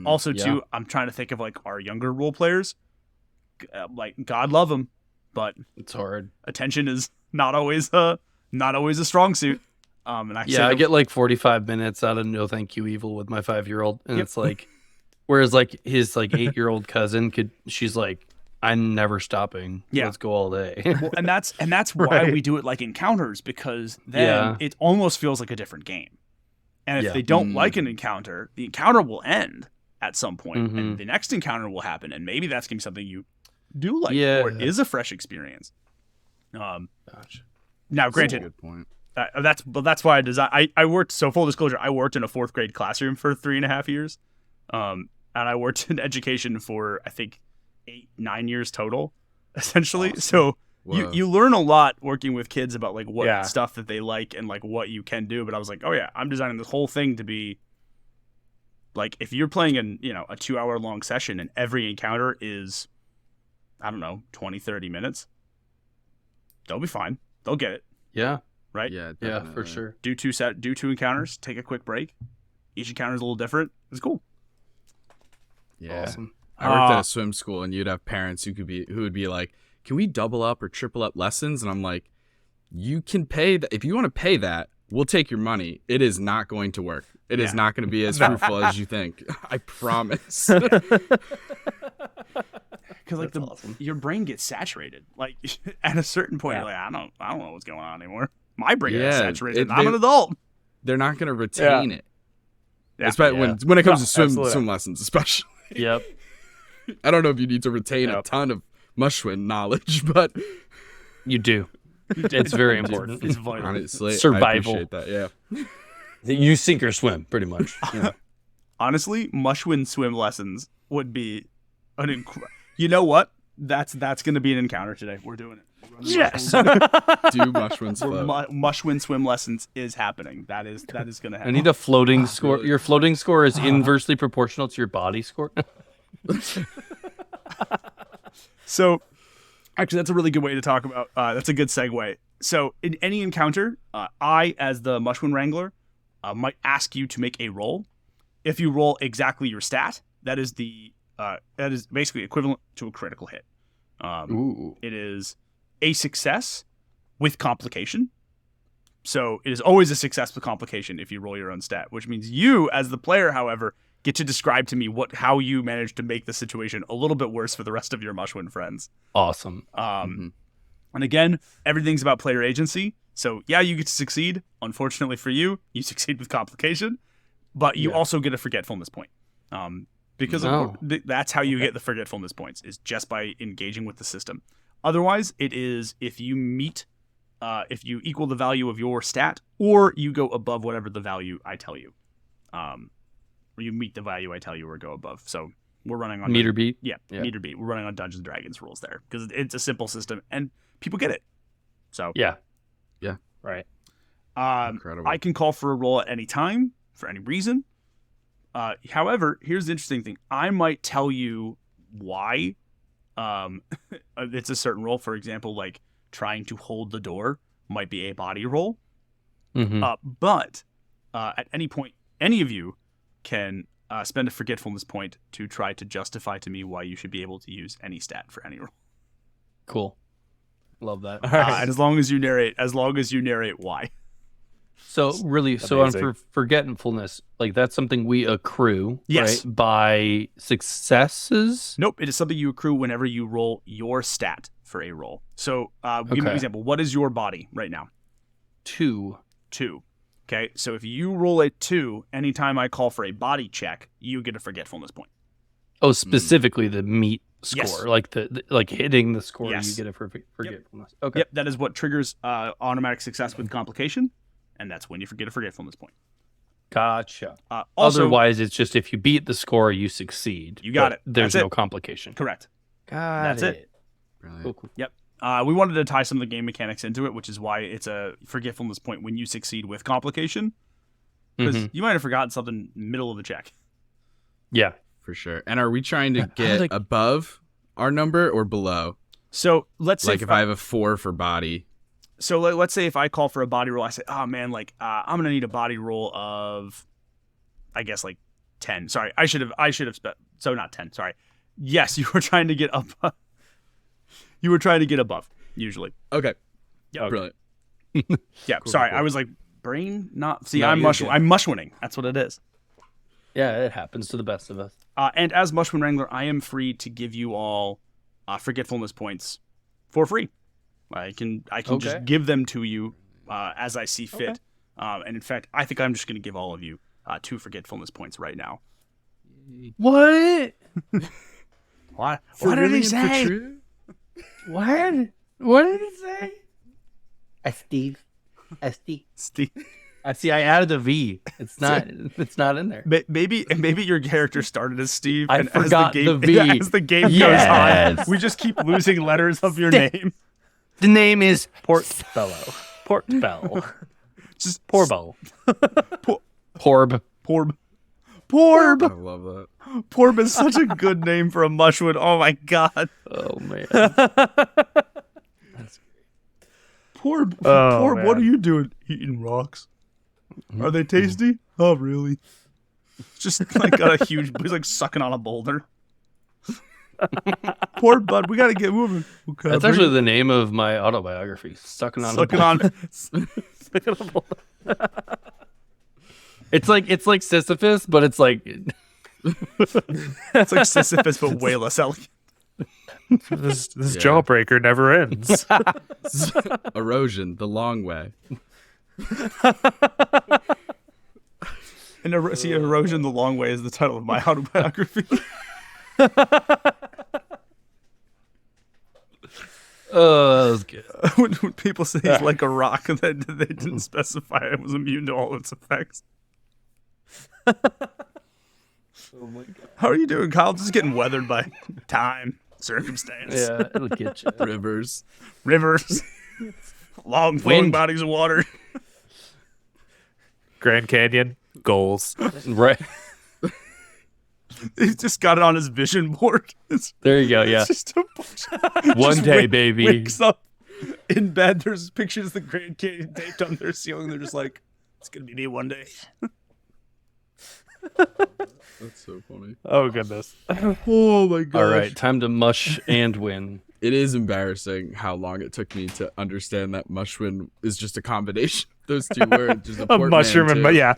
Also, too, I'm trying to think of like our younger role players. Like God love them, but it's hard. Attention is not always a strong suit. And I get like 45 minutes out of No Thank You Evil with my 5-year-old, and it's like, whereas like his like 8-year-old cousin she's like, I'm never stopping. Let's go all day. Well, and that's why we do it like encounters, because then it almost feels like a different game. And if they don't like an encounter, the encounter will end at some point, and the next encounter will happen, and maybe that's gonna be something you do like, or it is a fresh experience. Now, granted, good point. That's why I designed. I worked. So full disclosure, I worked in a 4th grade classroom for 3.5 years, and I worked in education for I think 8-9 years total, essentially. Awesome. So you learn a lot working with kids about like what stuff that they like and like what you can do. But I was like, oh yeah, I'm designing this whole thing to be like, if you're playing a 2-hour long session and every encounter is, I don't know, 20-30 minutes, they'll be fine. They'll get it. Yeah. Right? Yeah, for sure. Do 2 encounters, take a quick break. Each encounter is a little different. It's cool. Yeah. Awesome. I worked at a swim school, and you'd have parents who would be like, "Can we double up or triple up lessons?" And I'm like, "You can pay that. If you want to pay that, we'll take your money. It is not going to work. It is not going to be as fruitful as you think. I promise." Because like your brain gets saturated. Like at a certain point, you're like, I don't know what's going on anymore. My brain is saturated. I'm an adult. They're not going to retain it. Especially when it comes to swim lessons, especially. Yep. I don't know if you need to retain a ton of Mushwin knowledge, but you do. It's very important. It's vital. Honestly, survival. I appreciate that. You sink or swim, pretty much. Honestly, Mushwin swim lessons would be an You know what? That's going to be an encounter today. We're doing it. Yes. Do Mushwin swim. Mushwin swim lessons is happening. That is going to happen. I need a floating score. Really? Your floating score is inversely proportional to your body score. So, actually, that's a really good way to talk about. That's a good segue. So, in any encounter, I, as the Mushwin Wrangler, might ask you to make a roll. If you roll exactly your stat, that is basically equivalent to a critical hit. It is a success with complication. So it is always a success with complication if you roll your own stat, which means you, as the player, however, get to describe to me how you managed to make the situation a little bit worse for the rest of your Mushuin friends. Awesome. And again, everything's about player agency. So yeah, you get to succeed. Unfortunately for you, you succeed with complication, but you also get a forgetfulness point. Because that's how you get the forgetfulness points, is just by engaging with the system. Otherwise, it is if you equal the value of your stat, or you go above whatever the value I tell you. Or you meet the value I tell you or go above. So we're running on meter beat. Yeah, meter beat. We're running on Dungeons and Dragons rules there because it's a simple system and people get it. So yeah, right. Incredible. I can call for a roll at any time for any reason. However, here's the interesting thing. I might tell you why it's a certain roll. For example, like trying to hold the door might be a body roll. But at any point, any of you can spend a forgetfulness point to try to justify to me why you should be able to use any stat for any roll. Cool. Love that. All right. And as long as you narrate why. So really, so on for forgetfulness, like that's something we accrue, Yes. right? By successes. Nope, it is something you accrue whenever you roll your stat for a roll. So give me an example. What is your body right now? 2. 2. Okay, so if you roll a 2, anytime I call for a body check, you get a forgetfulness point. Oh, specifically the meat score, Yes. like the like hitting the score, Yes. you get a forgetfulness. Okay. Yep, that is what triggers automatic success with complication, and that's when you get a forgetfulness point. Gotcha. Also, Otherwise, it's just if you beat the score, you succeed. You got but it. There's That's no it. complication. correct. Got That's it. Cool, cool. Yep. We wanted to tie some of the game mechanics into it, which is why it's a forgetfulness point when you succeed with complication, because you might have forgotten something middle of the check. Yeah. For sure. And are we trying to get above our number or below? So let's say Like if I have a 4 for body. So let's say if I call for a body roll, I say, oh man, like I'm gonna need a body roll of, I guess like 10. Sorry, I should have so not 10. Sorry. Yes, you were trying to get up. You were trying to get above usually. Okay. Yeah. Okay. Brilliant. Yeah. Cool, sorry, cool. I was like brain not. See, No, I'm you're mush. good. I'm mushwinning. That's what it is. Yeah, it happens to the best of us. And as Mushwin Wrangler, I am free to give you all forgetfulness points for free. I can just give them to you as I see fit. And in fact, I think I'm just going to give all of you 2 forgetfulness points right now. What? What? For What did really he and for say? true? What did he say? Steve. Steve. I see. I added a V. It's not. It's not in there. Maybe your character started as Steve. I and forgot as the game, the V. As the game goes Yes. on, we just keep losing letters of your name. The name is Portbello. Portbell. Just Porbell. Por- Porb. Porb. I Porb. love that. Porb is such a good name for a mushwood. Oh my god. Oh man. Porb. Oh, Porb, what man. are you doing? Eating rocks. Are they tasty? Oh really? Just like got a huge. He's like sucking on a boulder. Poor bud, we gotta get moving. Okay, That's actually the name of my autobiography. Sucking on. sucking on. It's like Sisyphus, but it's like It's like Sisyphus, but way less elegant. This Yeah. jawbreaker never ends. Erosion, the long way. And Erosion the Long Way is the title of my autobiography. oh, that was good. when people say he's like a rock, they didn't specify it was immune to all its effects. Oh my god. How are you doing, Kyle? Just getting weathered by time, circumstance, Yeah, it'll get you. Rivers. rivers, long flowing Wind. bodies of water. Grand Canyon goals. Right. He's just got it on his vision board. It's There you go. Yeah. just a bunch One just day, baby. wakes up in bed. There's pictures of the Grand Canyon taped on their ceiling. They're just like, It's gonna be me one day. That's so funny. Oh goodness. Oh my gosh. All right, time to mush and win. It is embarrassing how long it took me to understand that mushwin is just a combination of those two words. Just A mushroom and yeah.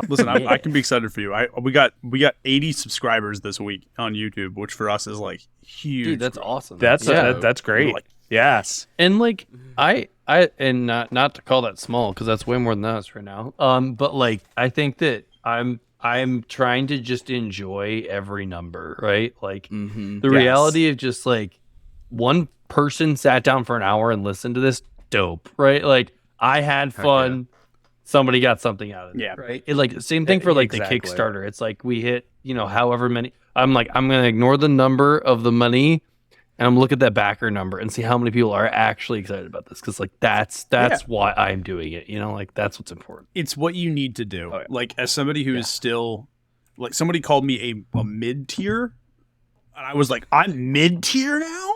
Listen, I can be excited for you. We got 80 subscribers this week on YouTube, which for us is like huge. Dude, that's awesome. That's great. Like, yes. And like I and not to call that small because that's way more than us right now. But like I think that I'm trying to just enjoy every number, right? Like the reality of just like one person sat down for an hour and listened to this, dope, right? Like I had fun. Somebody got something out of it, right? It, like same thing for like Exactly. the Kickstarter. It's like we hit, however many. I'm like I'm gonna ignore the number of the money, and I'm gonna look at that backer number and see how many people are actually excited about this. Because like that's why I'm doing it. Like that's what's important. it's what you need to do. Like as somebody who is still, like somebody called me a mid tier, and I was like, I'm mid tier now.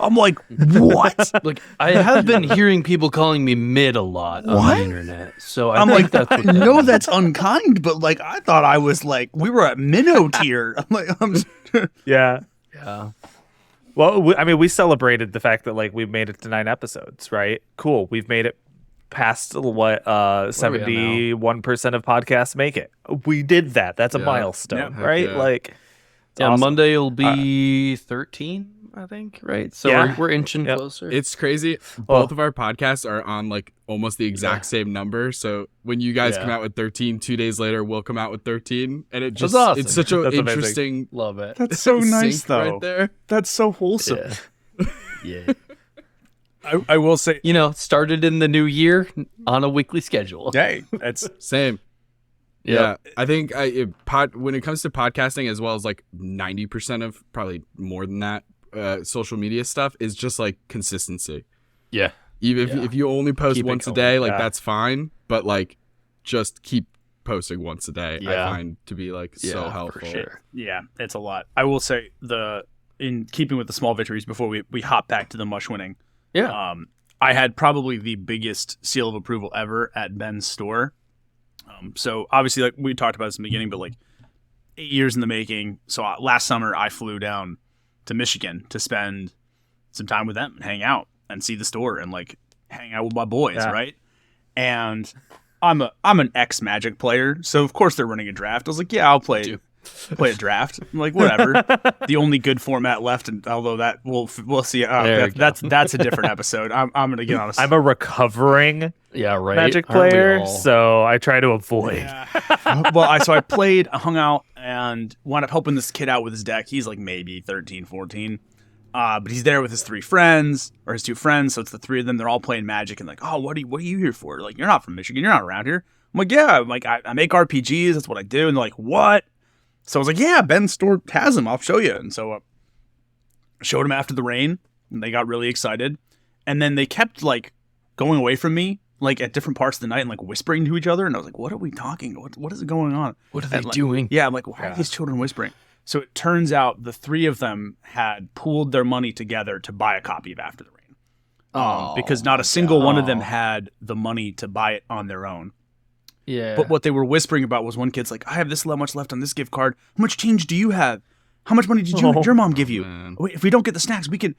I'm like, what? Like I have been hearing people calling me mid a lot on the internet. So I'm think like, that's I what that know is. that's unkind, but like I thought I was like we were at minnow tier. I'm like, Yeah. Yeah. Well, we celebrated the fact that like we made it to 9 episodes, right? Cool. We've made it past what 71% of podcasts make it. We did that. That's a milestone, right? Yeah. Like it's Yeah, awesome. Monday will be 13, I think, right? So Yeah. we're inching closer. It's crazy. Both of our podcasts are on like almost the exact same number. So when you guys come out with 13, 2 days later we'll come out with 13, and it just awesome. it's such an That's amazing. interesting. Love it. that's so nice sync though. right there. That's so wholesome. Yeah. I will say, Started in the new year on a weekly schedule. hey, that's Same. Yeah. I think when it comes to podcasting, as well as like 90% of, probably more than that, social media stuff is just like consistency. Yeah. Even if you only post Keep it once a going. day, like Yeah. that's fine. But like, just keep posting once a day. Yeah. I find to be like so helpful. For sure. yeah, it's a lot. I will say in keeping with the small victories before we hop back to the mush winning. Yeah. I had probably the biggest seal of approval ever at Ben's store. So obviously, like we talked about this in the beginning, but like 8 years in the making. So last summer, I flew down to Michigan to spend some time with them and hang out and see the store and like hang out with my boys, right? And I'm an ex Magic player, so of course they're running a draft. I was like, yeah, I'll play a draft. I'm like, whatever. The only good format left, and although that we'll see. That's a different episode. I'm gonna get on. I'm a recovering Yeah, right. Magic Aren't we player, all? so I try to avoid. Well, I played, I hung out, and wound up helping this kid out with his deck. He's like maybe 13, 14. But he's there with his 3 friends, or his 2 friends, so it's the 3 of them. They're all playing Magic, and like, oh, what are you here for? Like, you're not from Michigan. You're not around here. I'm like, yeah. I'm like, I make RPGs. That's what I do. And they're like, what? So I was like, yeah, Ben's store has them. I'll show you. And so I showed them after the rain, and they got really excited. And then they kept like going away from me, like at different parts of the night, and like whispering to each other. And I was like, what are we talking? What is going on? What are they And, like, doing? Yeah, I'm like, why are these children whispering? So it turns out the 3 of them had pooled their money together to buy a copy of After the Rain. Because not a single one of them had the money to buy it on their own. Yeah. But what they were whispering about was one kid's like, I have this much left on this gift card. How much change do you have? How much money did your mom give you? Man. Wait, if we don't get the snacks, we can.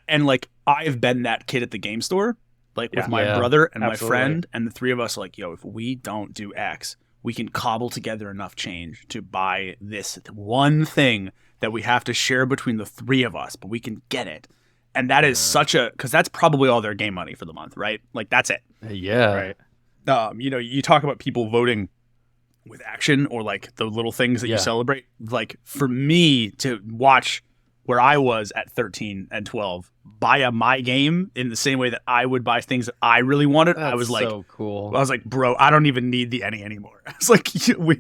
And like, I've been that kid at the game store, like with my brother and my friend, and the 3 of us are like, yo, if we don't do X, we can cobble together enough change to buy this one thing that we have to share between the 3 of us, but we can get it. And that is because that's probably all their game money for the month, right? Like, that's it. Yeah. Right. You talk about people voting with action or like the little things that you celebrate. Like for me to watch where I was at 13 and 12 buy my game in the same way that I would buy things that I really wanted. That's I was like, so cool. I was like, bro, I don't even need the any anymore. It's like,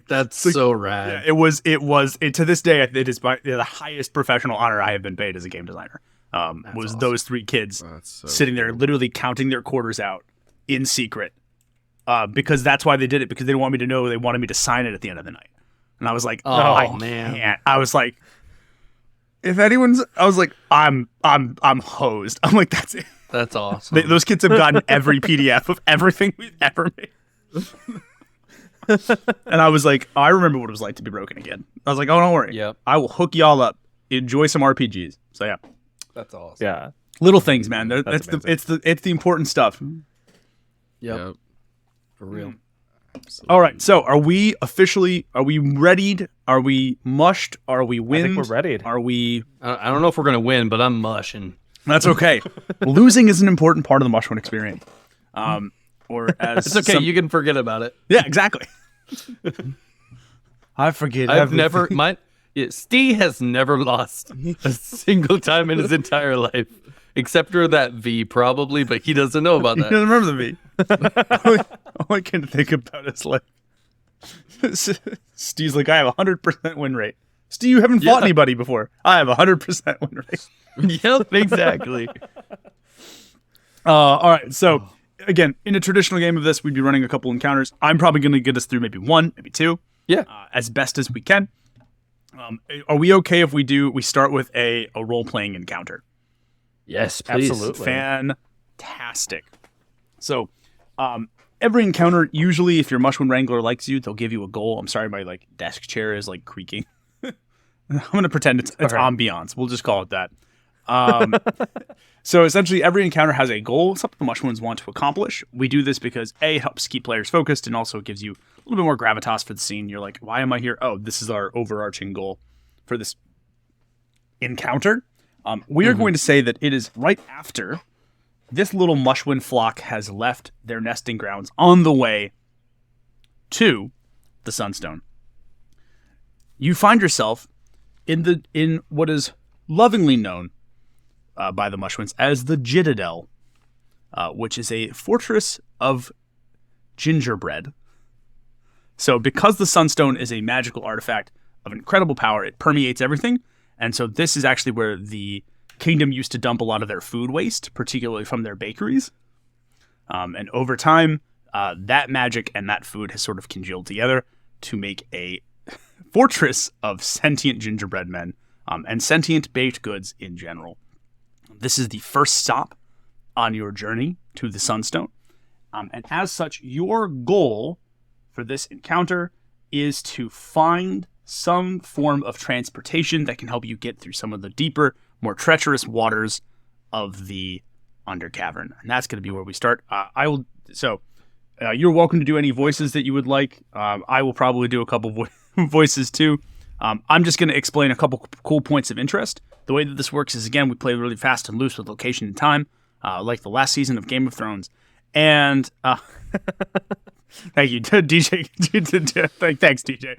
That's like, so rad. yeah, it was to this day, it is the highest professional honor I have been paid as a game designer. Was awesome. those 3 kids That's so sitting there literally counting their quarters out in secret. Because that's why they did it, because they didn't want me to know, they wanted me to sign it at the end of the night. And I was like, man. can't. I was like, if anyone's, I was like, I'm hosed. I'm like, that's it. That's awesome. Those kids have gotten every PDF of everything we've ever made. And I was like, I remember what it was like to be broken again. I was like, oh, don't worry. Yep. I will hook y'all up. Enjoy some RPGs. So yeah, That's awesome. Yeah. little things, man. That's It's the important stuff. Yep. For real. Absolutely. All right. So are we readied? Are we mushed? Are we I wind? think we're ready. Are we? I don't know if we're gonna win, but I'm mushing. That's okay. Losing is an important part of the mushroom experience. Or as It's okay. some- You can forget about it. yeah, exactly. I forget. I've never. Steve has never lost a single time in his entire life, except for that V, probably, but he doesn't know about He that. doesn't remember the V. All I can think about is like, Steve's like, I have 100% win rate. Steve, you haven't fought Yeah. anybody before. I have 100% win rate. Yep, exactly. All right. So again, in a traditional game of this, we'd be running a couple encounters. I'm probably going to get us through maybe one, maybe two. Yeah. As best as we can. Are we okay if we start with a role-playing encounter? Yes, please. Absolutely. Fantastic. So, every encounter, usually if your Mushroom Wrangler likes you, they'll give you a goal. I'm sorry, my desk chair is creaking. I'm gonna pretend it's Okay. ambiance. We'll just call it that. So essentially, every encounter has a goal, something the Mushrooms want to accomplish. We do this because it helps keep players focused, and also gives you a little bit more gravitas for the scene. You're like, why am I here? Oh, this is our overarching goal for this encounter. We are going to say that it is right after this little Mushwin flock has left their nesting grounds on the way to the Sunstone. You find yourself in what is lovingly known by the Mushwins as the Citadel, which is a fortress of gingerbread. So because the Sunstone is a magical artifact of incredible power, it permeates everything. And so this is actually where the kingdom used to dump a lot of their food waste, particularly from their bakeries. And over time, that magic and that food has sort of congealed together to make a fortress of sentient gingerbread men and sentient baked goods in general. This is the first stop on your journey to the Sunstone. And as such, your goal for this encounter is to find some form of transportation that can help you get through some of the deeper, more treacherous waters of the Undercavern. And that's going to be where we start. You're welcome to do any voices that you would like. I will probably do a couple voices too. I'm just going to explain a couple cool points of interest. The way that this works is, again, we play really fast and loose with location and time, like the last season of Game of Thrones. And thank you, DJ. Thanks, DJ.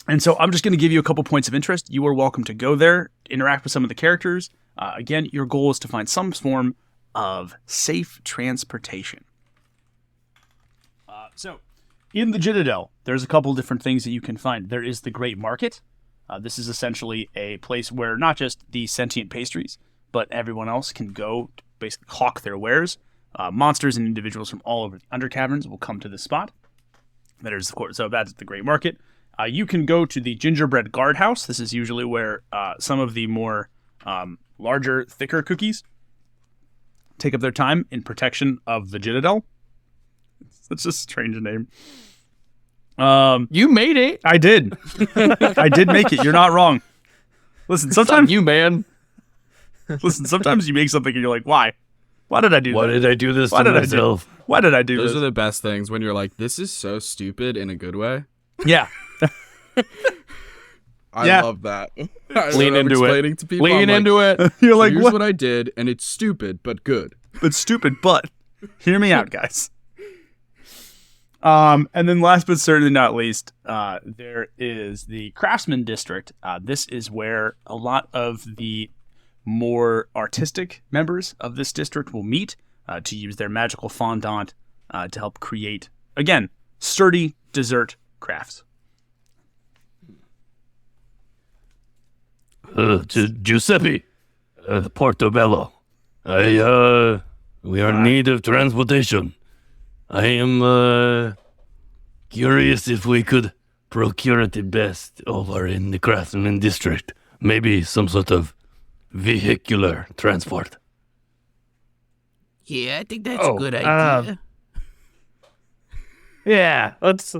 And so I'm just going to give you a couple points of interest. You are welcome to go there, interact with some of the characters. Again, your goal is to find some form of safe transportation. So in the Citadel, there's a couple different things that you can find. There is the Great Market. This is essentially a place where not just the sentient pastries, but everyone else can go to basically hawk their wares. Monsters and individuals from all over the Undercaverns will come to this spot. So that's the Great Market. You can go to the Gingerbread Guardhouse. This is usually where some of the more larger, thicker cookies take up their time in protection of the Citadel. That's just a strange name. You made it. I did. I did make it. You're not wrong. Listen, sometimes you, man. sometimes you make something and you're like, why? Why did I do Why that? did I do this Why to did I do- myself? Why did I do Those this? are the best things when you're like, this is so stupid in a good way. Yeah. I Yeah. love that. Lean into it. Explaining to people, Lean I'm into it. You're So like, here's what? what I did, and it's stupid but good. It's stupid, but hear me out, guys. And then last but certainly not least, there is the Craftsman District. This is where a lot of the more artistic members of this district will meet to use their magical fondant to help create, again, sturdy dessert crafts. Giuseppe, Portobello. We are in need of transportation. I am curious if we could procure it the best over in the Craftsman District. Maybe some sort of vehicular transport. Yeah, I think that's Oh, a good idea. Yeah, let's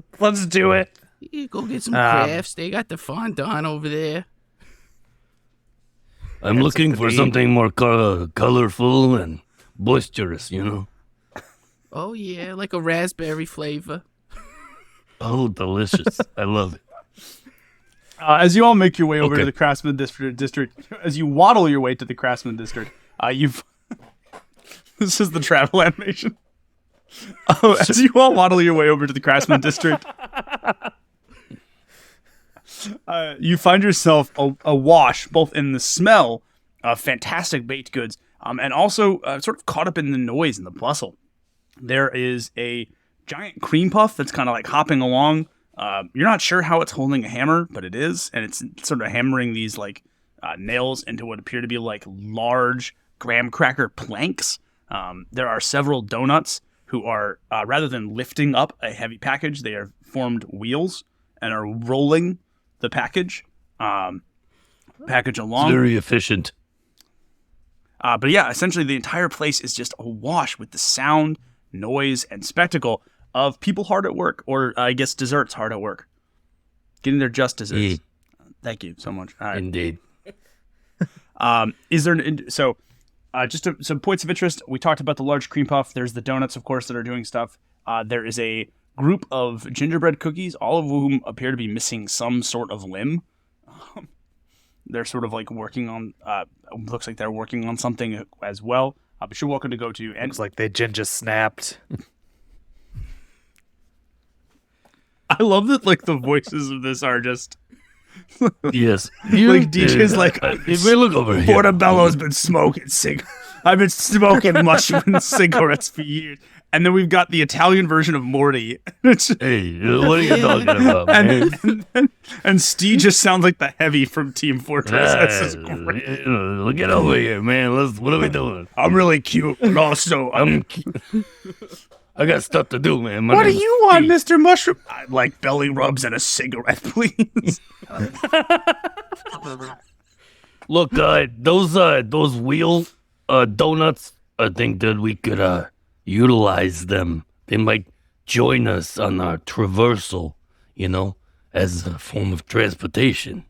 do it. You go get some crafts. They got the fondant over there. I'm That's looking the for beat. something more colorful and boisterous, you know? Oh, yeah, like a raspberry flavor. Oh, delicious. I love it. As you all make your way over Okay. to the Craftsman District, as you waddle your way to the Craftsman District, you've. This is the travel animation. As you all waddle your way over to the Craftsman District, you find yourself awash both in the smell of fantastic baked goods and also sort of caught up in the noise and the bustle. There is a giant cream puff that's kind of like hopping along. You're not sure how it's holding a hammer, but it is, and it's sort of hammering these like nails into what appear to be like large graham cracker planks. There are several donuts who are, rather than lifting up a heavy package, they are formed wheels and are rolling the package along. Very efficient. But yeah, essentially the entire place is just awash with the sound, noise, and spectacle of people hard at work, or I guess desserts hard at work. Getting their just desserts. Thank you so much. All right. Indeed. Is there some points of interest? We talked about the large cream puff. There's the donuts, of course, that are doing stuff. There is a group of gingerbread cookies, all of whom appear to be missing some sort of limb. They're sort of like working on. Looks like they're working on something as well. But you're welcome to go to. And Looks like they ginger snapped. I love that. Like the voices of this are just Yes. like DJ's like. If we look over here. Portobello's been smoking I've been smoking mushroom cigarettes for years. And then we've got the Italian version of Morty. It's- Hey, what are you talking about, man? and Steve just sounds like the heavy from Team Fortress. This is great. Get over here, man. What are we doing? I'm really cute, but also I got stuff to do, man. What do you want, Mr. Mushroom? I like belly rubs and a cigarette, please. Look, those wheel donuts. I think that we could utilize them. They might join us on our traversal, you know, as a form of transportation.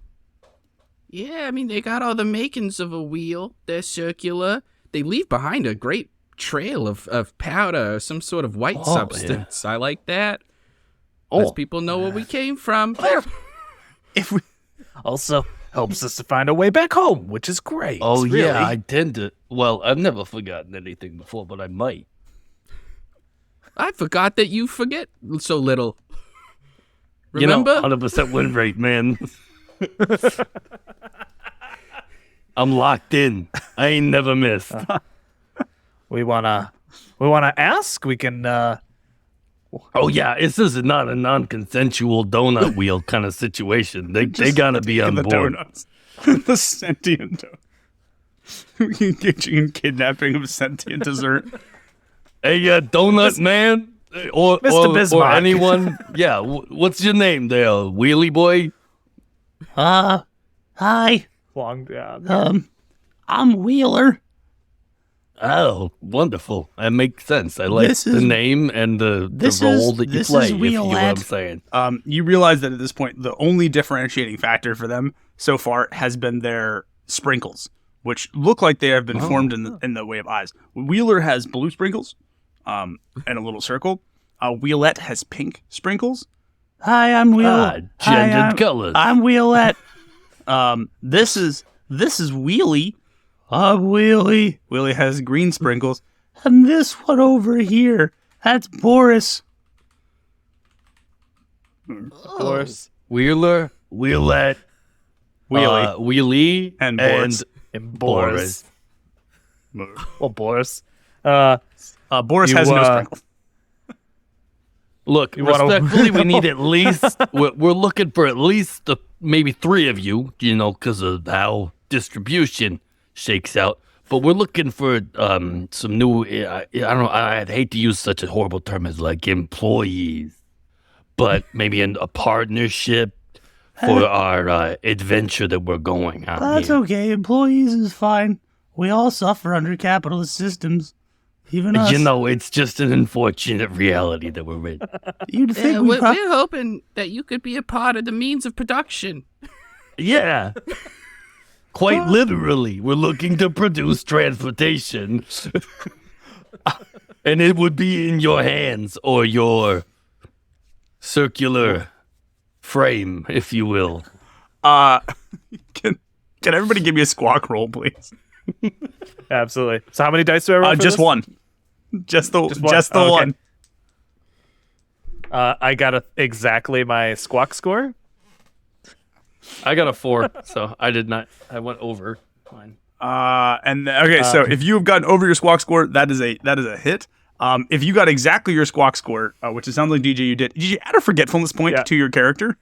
Yeah, I mean, they got all the makings of a wheel. They're circular. They leave behind a great trail of powder or some sort of white substance. I like that. Lets people know where we came from. If we Also helps us to find a way back home, which is great. Oh, really. yeah, I tend to. Well, I've never forgotten anything before, but I might. I forgot that you forget so little. Remember? You know, 100% win rate, man. I'm locked in. I ain't never missed. We wanna ask. We can. Oh yeah, this is not a non-consensual donut wheel kind of situation. They gotta be on the board. donuts, the sentient donut, engaging in kidnapping of sentient dessert. Hey, donut man, or Mr. Bismarck. anyone? Yeah, what's your name there, Wheelie Boy? Hi, Long down. I'm Wheeler. Oh, wonderful. That makes sense. I like This the is- name and the this role is- that you this play. is If you know what I'm Wheelette. saying. You realize that at this point, the only differentiating factor for them so far has been their sprinkles, which look like they have been formed in the way of eyes. Wheeler has blue sprinkles, and a little circle. Wheelette has pink sprinkles. Hi, I'm Gendered colors. I'm Wheelette. This is Wheelie. Wheelie. Wheelie has green sprinkles. And this one over here, that's Boris. Of course. Wheeler, Wheelette, Wheelie. Wheelie, And Boris. And Boris. Well, Boris. Boris You, has no sprinkles. Look, wanna- respectfully, we need at least, we're looking for at least maybe 3 of you, you know, because of how distribution shakes out. But we're looking for some new, I don't know, I'd hate to use such a horrible term as like employees, but maybe a partnership for our adventure that we're going on. That's here. okay. Employees is fine. We all suffer under capitalist systems. Even us. You know, it's just an unfortunate reality that we're in. You'd think Yeah, we're hoping that you could be a part of the means of production. Yeah. Quite literally, we're looking to produce transportation. And it would be in your hands or your circular frame, if you will. Can everybody give me a squawk roll, please? Absolutely. So how many dice do I roll for Just this? one. Just the one. Okay. one. I got exactly my squawk score. I got a 4, so I did not. I went over mine. So if you have gotten over your squawk score, that is a hit. If you got exactly your squawk score, which it sounds like DJ you did you add a forgetfulness point to your character?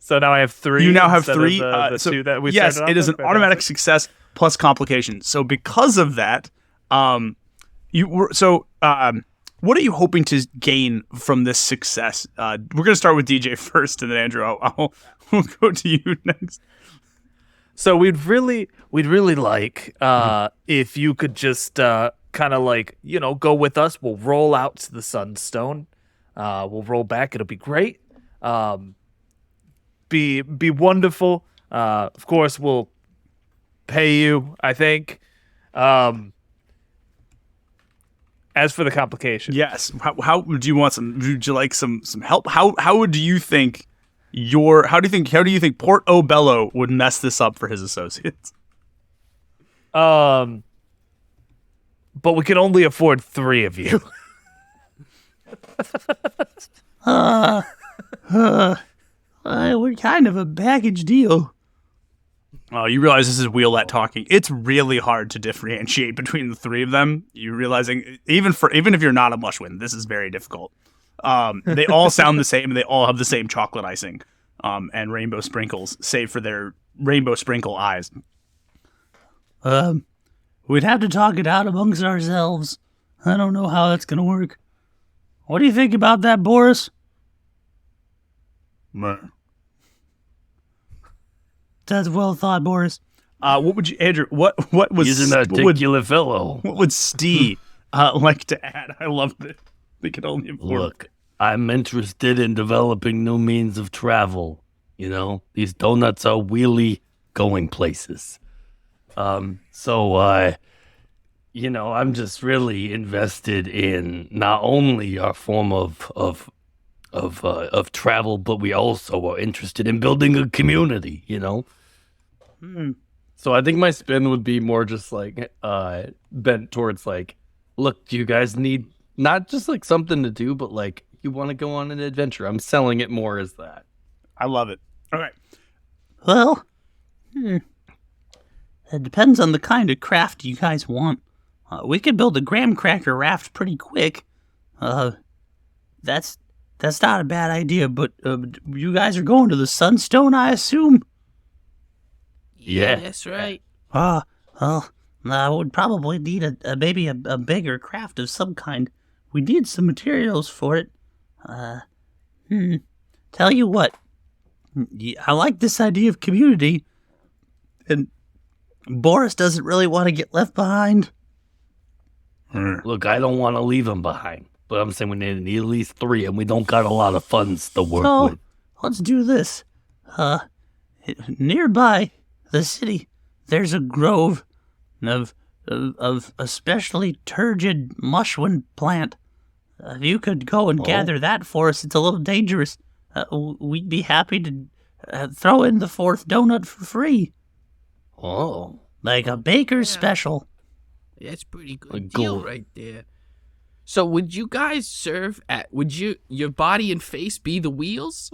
So now I have 3. You now have instead 3. Of the So 2 that we yes, started it off is an with? automatic success plus complication. So because of that, what are you hoping to gain from this success? We're gonna start with DJ first, and then Andrew, we'll go to you next. So we'd really like if you could just kind of like, go with us. We'll roll out to the Sunstone. We'll roll back. It'll be great. Be wonderful. Of course, we'll pay you, I think. As for the complication, Yes. How do you want some? Would you like some help? How do you think how do you think Portobello would mess this up for his associates? but we can only afford 3 of you. We're kind of a baggage deal. Oh, you realize this is Wheelette talking. It's really hard to differentiate between the 3 of them. You realizing even if you're not a Mushuin, this is very difficult. They all sound the same. They all have the same chocolate icing, and rainbow sprinkles, save for their rainbow sprinkle eyes. We'd have to talk it out amongst ourselves. I don't know how that's gonna work. What do you think about that, Boris? That's well thought, Boris. What would you, Andrew? What was He's an articulate fellow. What would Steve like to add? I love that they could only afford. Look, I'm interested in developing new means of travel. These donuts are really going places. I'm just really invested in not only our form of travel, but we also are interested in building a community. So I think my spin would be more just like bent towards like, look, do you guys need not just like something to do, but like you want to go on an adventure? I'm selling it more as that. I love it. All right. Well, it depends on the kind of craft you guys want. We could build a graham cracker raft pretty quick. That's not a bad idea, but you guys are going to the Sunstone, I assume? Yeah. That's right. Well, I would probably need maybe a bigger craft of some kind. We need some materials for it. Tell you what, I like this idea of community, and Boris doesn't really want to get left behind. Look, I don't want to leave him behind, but I'm saying we need at least 3, and we don't got a lot of funds to work So, with. let's do this. Nearby the city, there's a grove of especially turgid mushroom plant. If you could go and gather that for us, it's a little dangerous. We'd be happy to throw in the 4th donut for free. Oh. Like a baker's special. That's pretty A good deal goal. right there. So would you guys serve at, your body and face be the wheels?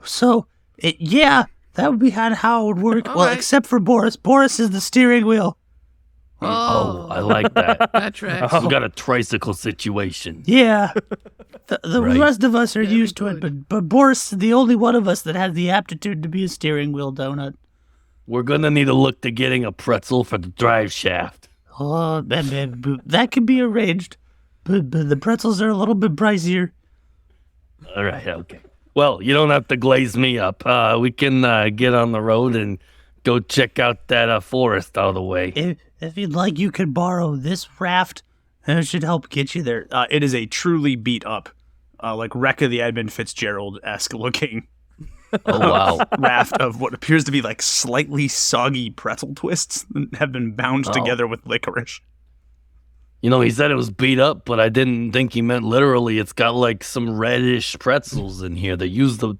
So, yeah, that would be how it would work. All Well, right. except for Boris. Boris is the steering wheel. Oh, I like that. That tracks. We got a tricycle situation. Yeah. The Right. rest of us are Very used to it, good. but Boris is the only one of us that has the aptitude to be a steering wheel donut. We're going to need to look to getting a pretzel for the drive shaft. Oh, that could be arranged. But the pretzels are a little bit pricier. All right, okay. Well, you don't have to glaze me up. We can get on the road and go check out that forest out of the way. If you'd like, you could borrow this raft. It should help get you there. It is a truly beat up, like Wreck of the Edmund Fitzgerald-esque looking Oh, wow. raft of what appears to be like slightly soggy pretzel twists that have been bound together with licorice. You know, he said it was beat up, but I didn't think he meant literally. It's got like some reddish pretzels in here. They use the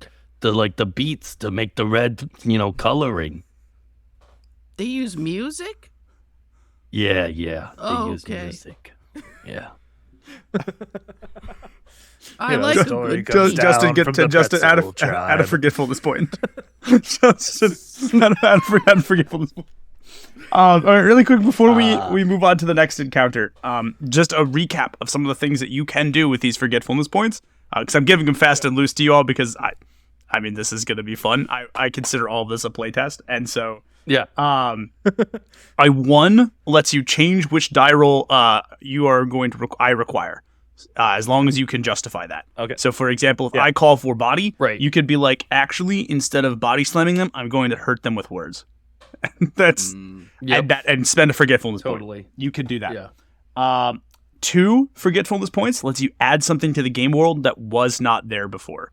beets to make the red, coloring. They use music? Yeah. They use Okay. music. Yeah. I like a good beat. Justin, get to Justin add a forgetfulness point. Justin, add a forgetfulness point. All right, really quick before we move on to the next encounter, just a recap of some of the things that you can do with these forgetfulness points, because I'm giving them fast and loose to you all because I mean this is going to be fun. I consider all of this a playtest, and so Yeah. I lets you change which die roll you are going to require, as long as you can justify that. Okay. So for example, if I call for body, Right. you could be like, actually, instead of body slamming them, I'm going to hurt them with words. That's and spend a forgetfulness point. Totally. You could do that. Yeah. 2 forgetfulness points lets you add something to the game world that was not there before,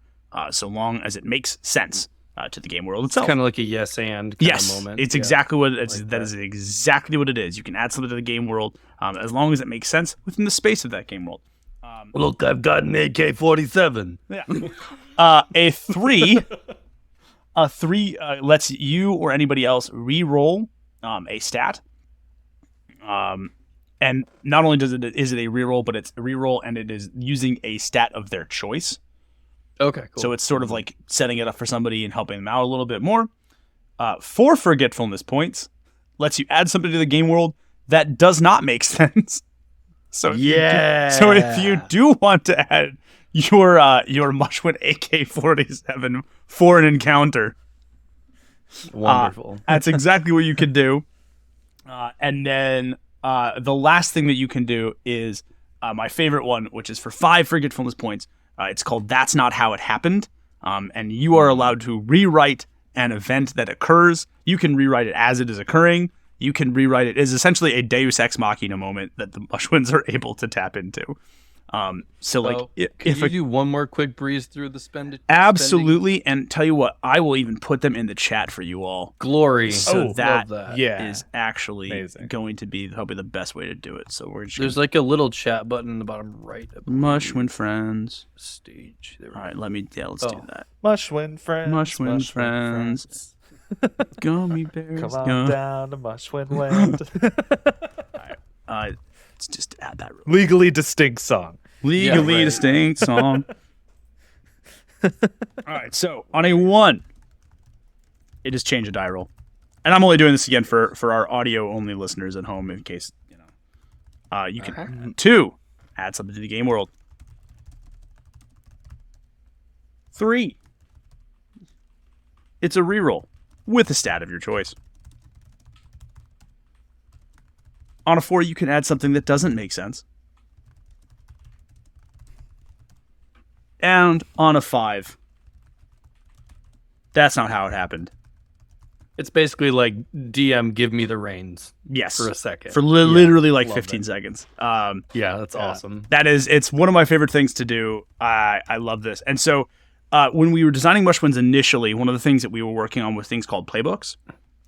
so long as it makes sense to the game world itself. Kind of like a yes and kind Yes, of moment. it's Yeah. exactly what it is. Like That is exactly what it is. You can add something to the game world as long as it makes sense within the space of that game world. Look, I've got an AK-47. Yeah. A 3 lets you or anybody else re-roll a stat. And not only is it a reroll, but it's a reroll and it is using a stat of their choice. Okay, cool. So it's sort of like setting it up for somebody and helping them out a little bit more. 4 forgetfulness points lets you add something to the game world that does not make sense. So if you do want to add your Mushuin AK-47 for an encounter, Wonderful. that's exactly what you could do. And then the last thing that you can do is my favorite one, which is for 5 forgetfulness points. It's called That's Not How It Happened. And you are allowed to rewrite an event that occurs. You can rewrite it as it is occurring. You can rewrite it as essentially a Deus Ex Machina moment that the Mushuins are able to tap into. So like, Can you do one more quick breeze through the spending? absolutely, and tell you what, I will even put them in the chat for you all. Glory. So Love that Yeah. is actually Amazing. going to be probably the best way to do it. So we're just There's like a little chat button in the bottom right of the Mushuin friends. stage. There we All right, go. let's do that. Mushwin friends. Mushwin friends. Gummy bears. Come on down to Mushwin land. Let's just add that Legally distinct song. legally right. distinct song. All right, so on a 1, it is change a die roll, and I'm only doing this again for our audio only listeners at home in case you can. 2, add something to the game world. 3, it's a reroll with a stat of your choice. On a 4, you can add something that doesn't make sense. And on a 5, that's not how it happened. It's basically like DM, give me the reins Yes. for a second. For literally like love 15 it. seconds. Yeah, that's awesome. It's one of my favorite things to do. I love this. And so when we were designing Mushuins initially, one of the things that we were working on was things called playbooks.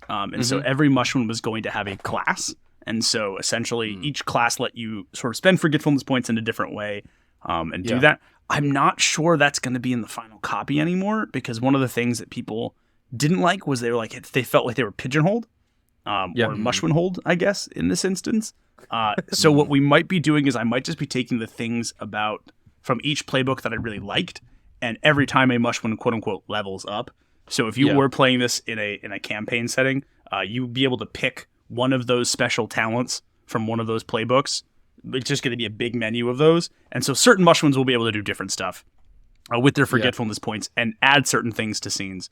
And so every Mushuin was going to have a class. And so essentially each class let you sort of spend forgetfulness points in a different way and do that. I'm not sure that's going to be in the final copy anymore, because one of the things that people didn't like was they felt like they were pigeonholed or Mushuin hold, I guess, in this instance. So what we might be doing is I might just be taking the things from each playbook that I really liked, and every time a Mushuin quote unquote levels up. So if you were playing this in a campaign setting, you'd be able to pick one of those special talents from one of those playbooks. It's just going to be a big menu of those, and so certain Mushuins will be able to do different stuff with their forgetfulness points and add certain things to scenes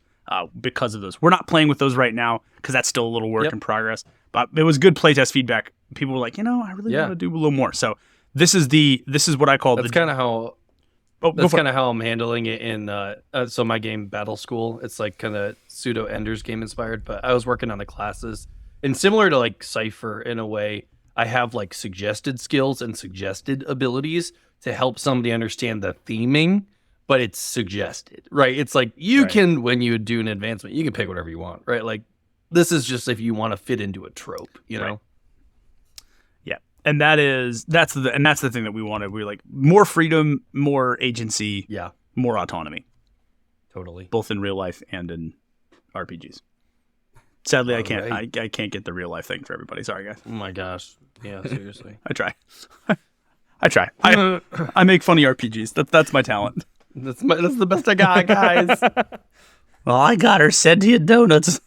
because of those. We're not playing with those right now because that's still a little work in progress. But it was good playtest feedback. People were like, I really want to do a little more. So this is what I call That's kind of how Oh, That's kind of how I'm handling it in so my game Battle School. It's like kind of pseudo Ender's Game inspired, but I was working on the classes, and similar to like Cypher in a way, I have like suggested skills and suggested abilities to help somebody understand the theming, but it's suggested, right? It's like you can, when you do an advancement, you can pick whatever you want, right? Like this is just if you want to fit into a trope, you know? Yeah. And that's the thing that we wanted. We were like more freedom, more agency, Yeah, more autonomy, totally. both in real life and in RPGs. Sadly, I can't get the real life thing for everybody. Sorry, guys. Oh my gosh. Yeah, seriously. I try. I try. I make funny RPGs. That's my talent. That's the best I got, guys. Well, I got her. Send you donuts.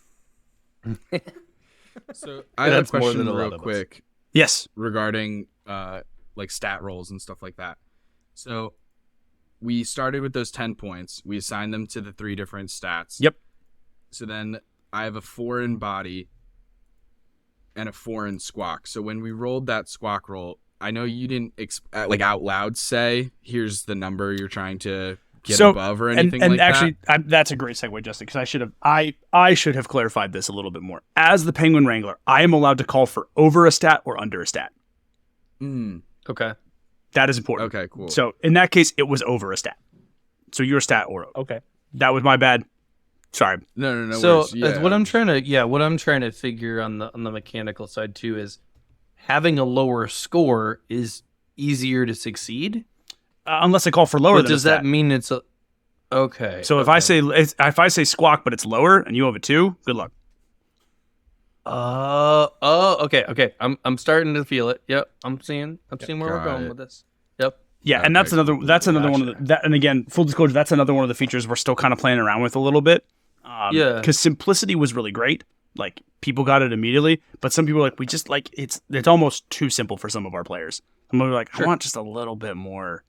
So I have a That's more question than a lot real of us. quick Yes. regarding like stat rolls and stuff like that. So we started with those 10 points. We assigned them to the 3 different stats. Yep. So then I have a 4 in body and a 4 in squawk. So when we rolled that squawk roll, I know you didn't like out loud say, here's the number you're trying to get above or anything and like actually, that. that's a great segue, Justin, because I should have clarified this a little bit more. As the Penguin Wrangler, I am allowed to call for over a stat or under a stat. Okay. That is important. Okay, cool. So in that case, it was over a stat. So you're a stat or over. Okay. That was my bad. Sorry. No So worries. Yeah. what I'm trying to figure on the mechanical side too is having a lower score is easier to succeed. Unless I call for lower But than does a stat. that mean it's a okay? So if I say squawk but it's lower and you have a 2, good luck. Okay. I'm starting to feel it. Yep. I'm seeing where we're got going it. with this. Yep. Yeah, and Okay, that's another one of gotcha. that. And again, full disclosure, that's another one of the features we're still kind of playing around with a little bit. Yeah. Because simplicity was really great. Like people got it immediately, but some people were like, we just like it's almost too simple for some of our players. And we were like, I want just a little bit more,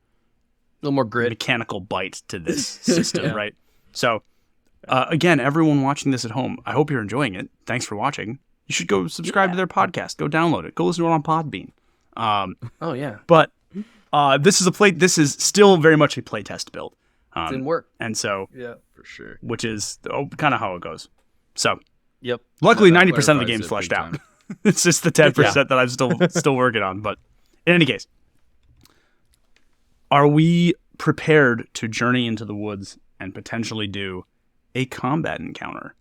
A little more grit. mechanical bite to this system, right? So, again, everyone watching this at home, I hope you're enjoying it. Thanks for watching. You should go subscribe to their podcast. Go download it. Go listen to it on Podbean. Oh yeah. But this is still very much a playtest build. It didn't work. And so, Yeah. for sure. which is kind of how it goes. So, Yep. luckily, That 90% of the clarifies game's it fleshed big out. time. It's just the 10% that I'm still working on. But in any case, are we prepared to journey into the woods and potentially do a combat encounter?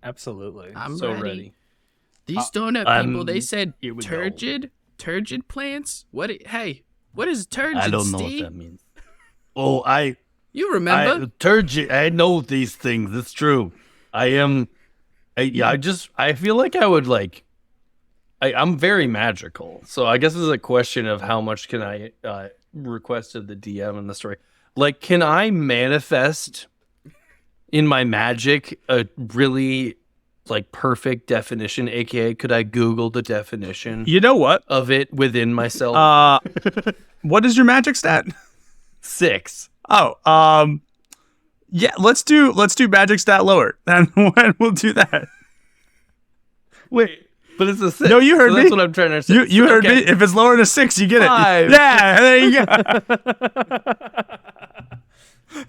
Absolutely. I'm So ready. ready. These donut people, they said here we go. turgid plants. What is turgid? I don't know Steve? what that means. Oh, You remember? turgid. I know these things. It's true. I feel like I would like. I'm very magical, so I guess it's a question of how much can I request of the DM in the story. Like, can I manifest in my magic a really like perfect definition? AKA, could I Google the definition You know what? of it within myself? What is your magic stat? 6. Oh, yeah. Let's do magic stat lower, and we'll do that. Wait, but it's a 6. No, you heard so me. That's what I'm trying to say. You heard Okay. me. If it's lower than a 6, you get 5. it. Yeah, there you go.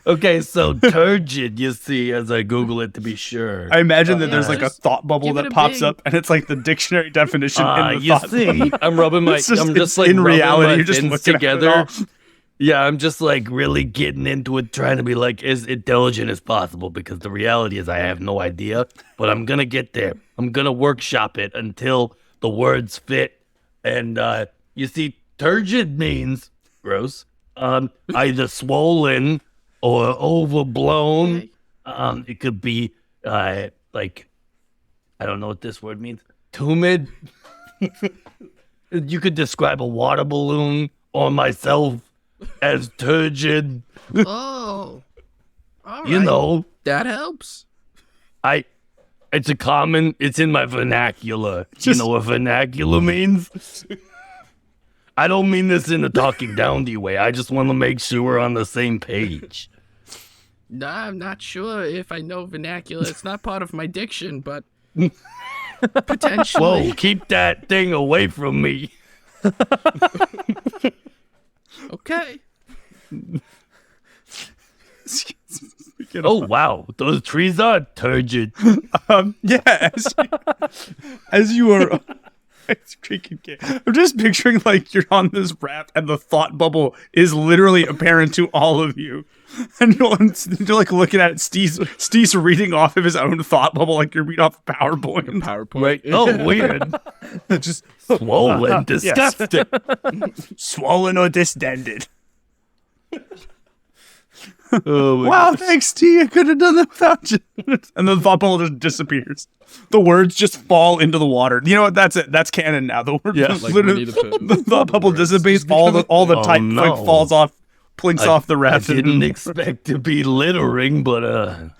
Okay, so turgid, you see, as I Google it to be sure. I imagine that there's yeah. like a thought bubble Give it that a pops big- up, and it's like the dictionary definition in the You thought see, bubble. I'm rubbing my. It's just- I'm it's just like in rubbing reality, my you're just fins looking at it together. all. yeah, I'm just like really getting into it, trying to be like as intelligent as possible because the reality is I have no idea, but I'm gonna get there. I'm gonna workshop it until the words fit. And you see, turgid means gross, either swollen or overblown. Okay. It could be like I don't know what this word means. Tumid. You could describe a water balloon or myself as turgid. Oh. All You right. know, That helps. it's in my vernacular. You know what vernacular means? I don't mean this in a talking down to you way. I just want to make sure we're on the same page. Nah, I'm not sure if I know vernacular. It's not part of my diction, but potentially. Whoa, keep that thing away from me. Okay. Oh wow, those trees are turgid. Yeah, as you are. It's freaking gay. I'm just picturing like you're on this raft and the thought bubble is literally apparent to all of you. And you're like looking at it. Steve's reading off of his own thought bubble like you read off a PowerPoint. Right. Oh, weird. Just Swollen, disgusting. swollen or distended. Oh, my Wow, thanks, Steve. I could have done that without you. And then the thought bubble just disappears. The words just fall into the water. You know what? That's it. That's canon now. The word, Yeah, like literally, Winnie the Pooh. the thought bubble dissipates. All the Oh, type no. like falls off, plinks off the I raft. didn't expect to be littering, but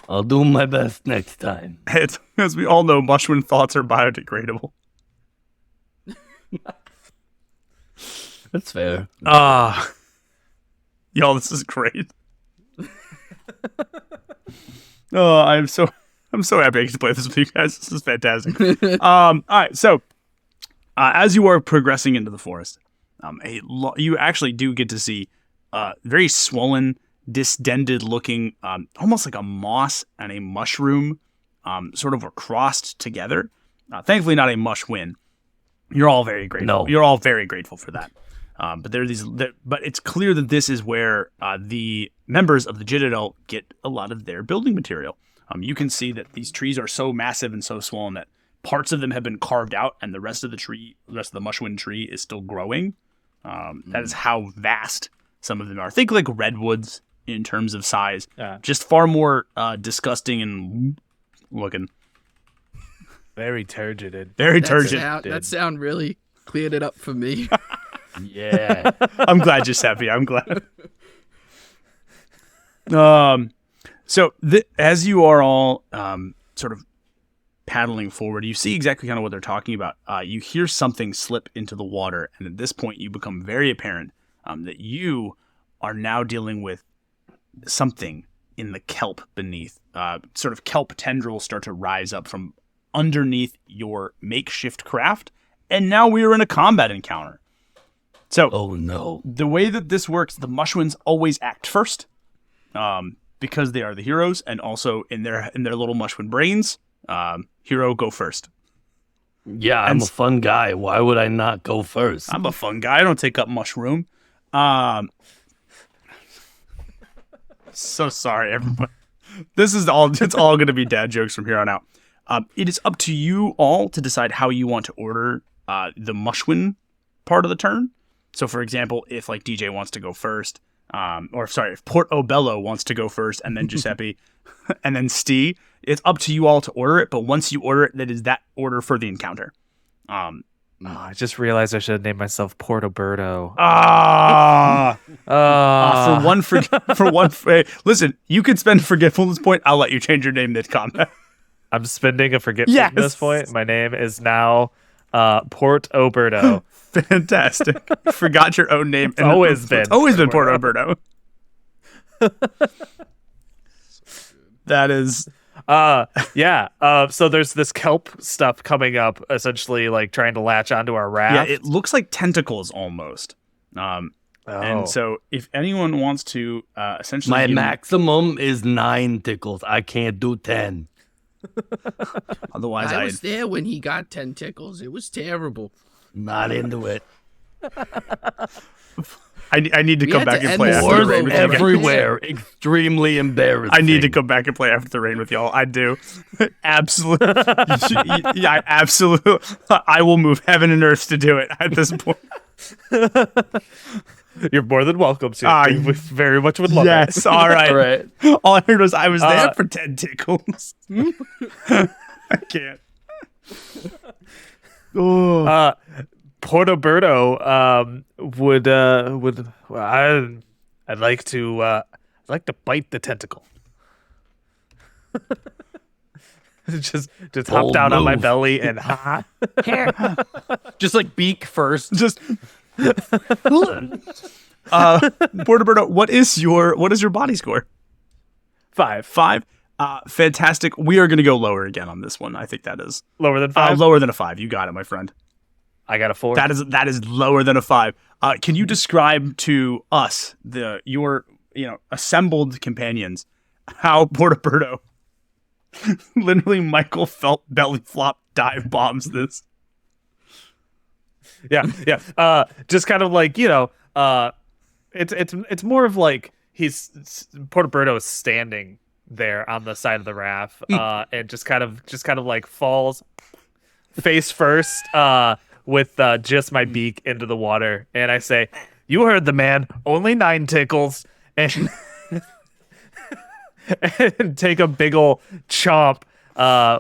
I'll do my best next time. As we all know, mushroom thoughts are biodegradable. That's fair. Y'all, this is great. Oh, I'm so happy I get to play this with you guys. This is fantastic. All right, so as you are progressing into the forest, you actually do get to see very swollen, distended looking, almost like a moss and a mushroom, sort of are crossed together. Thankfully, not a mushwin. You're all very grateful. No. You're all very grateful for that. But but it's clear that this is where the members of the Citadel get a lot of their building material. You can see that these trees are so massive and so swollen that parts of them have been carved out, and the rest of the mushwin tree is still growing. That is how vast some of them are. Think like redwoods in terms of size. Just far more disgusting and looking. Very turgid. Very turgid. That sound really cleared it up for me. Yeah. I'm glad, Giuseppe. I'm glad. So as you are all sort of paddling forward, you see exactly kind of what they're talking about. You hear something slip into the water, and at this point, you become very apparent that you are now dealing with something in the kelp beneath. Sort of kelp tendrils start to rise up from underneath your makeshift craft, and now we are in a combat encounter. So, Oh no. the way that this works, the Mushuins always act first, because they are the heroes, and also in their little Mushuin brains, hero go first. Yeah, I'm a fun guy. Why would I not go first? I'm a fun guy. I don't take up mushroom. So sorry, everyone. This is all. It's all going to be dad jokes from here on out. It is up to you all to decide how you want to order the Mushuin part of the turn. So, for example, if like DJ wants to go first, if Portobello wants to go first, and then Giuseppe, and then Steve, it's up to you all to order it. But once you order it, that is that order for the encounter. I just realized I should have named myself Portoberto. Listen, you can spend a forgetfulness point. I'll let you change your name mid-combat. I'm spending a forgetfulness Yes. point. My name is now Portoberto. Fantastic. Forgot your own name. It's always been Port Alberto. That is. So there's this kelp stuff coming up, essentially like trying to latch onto our raft. Yeah, it looks like tentacles almost. And so if anyone wants to essentially. My maximum is 9 tickles. I can't do 10. Otherwise, I was there when he got 10 tickles. It was terrible. Not into it. I need to We come had back to and end play the after the war rain with you guys. Everywhere. Extremely embarrassing. I need to come back and play after the rain with y'all. I do. Absolutely. Yeah, I absolutely. I will move heaven and earth to do it at this point. You're more than welcome to. We very much would love it. Yes, all right. All right. All I heard was I was there for 10 tickles. I can't. Oh. Portoberto I'd like to bite the tentacle. just hop Bold down on my move. belly and Just like beak first. Just Portoberto, what is your body score? 5. 5. Fantastic. We are going to go lower again on this one. I think that is Lower than 5. lower than a 5. You got it, my friend. I got a 4. That is lower than a 5. Can you describe to us your assembled companions how Portoberto literally Michael Phelps belly flop dive bombs this? Yeah. Just kind of like, it's more of like Portoberto is standing there on the side of the raft, and just kind of like falls face first, with just my beak into the water, and I say, "You heard the man. Only 9 tickles," and and take a big ol' chomp,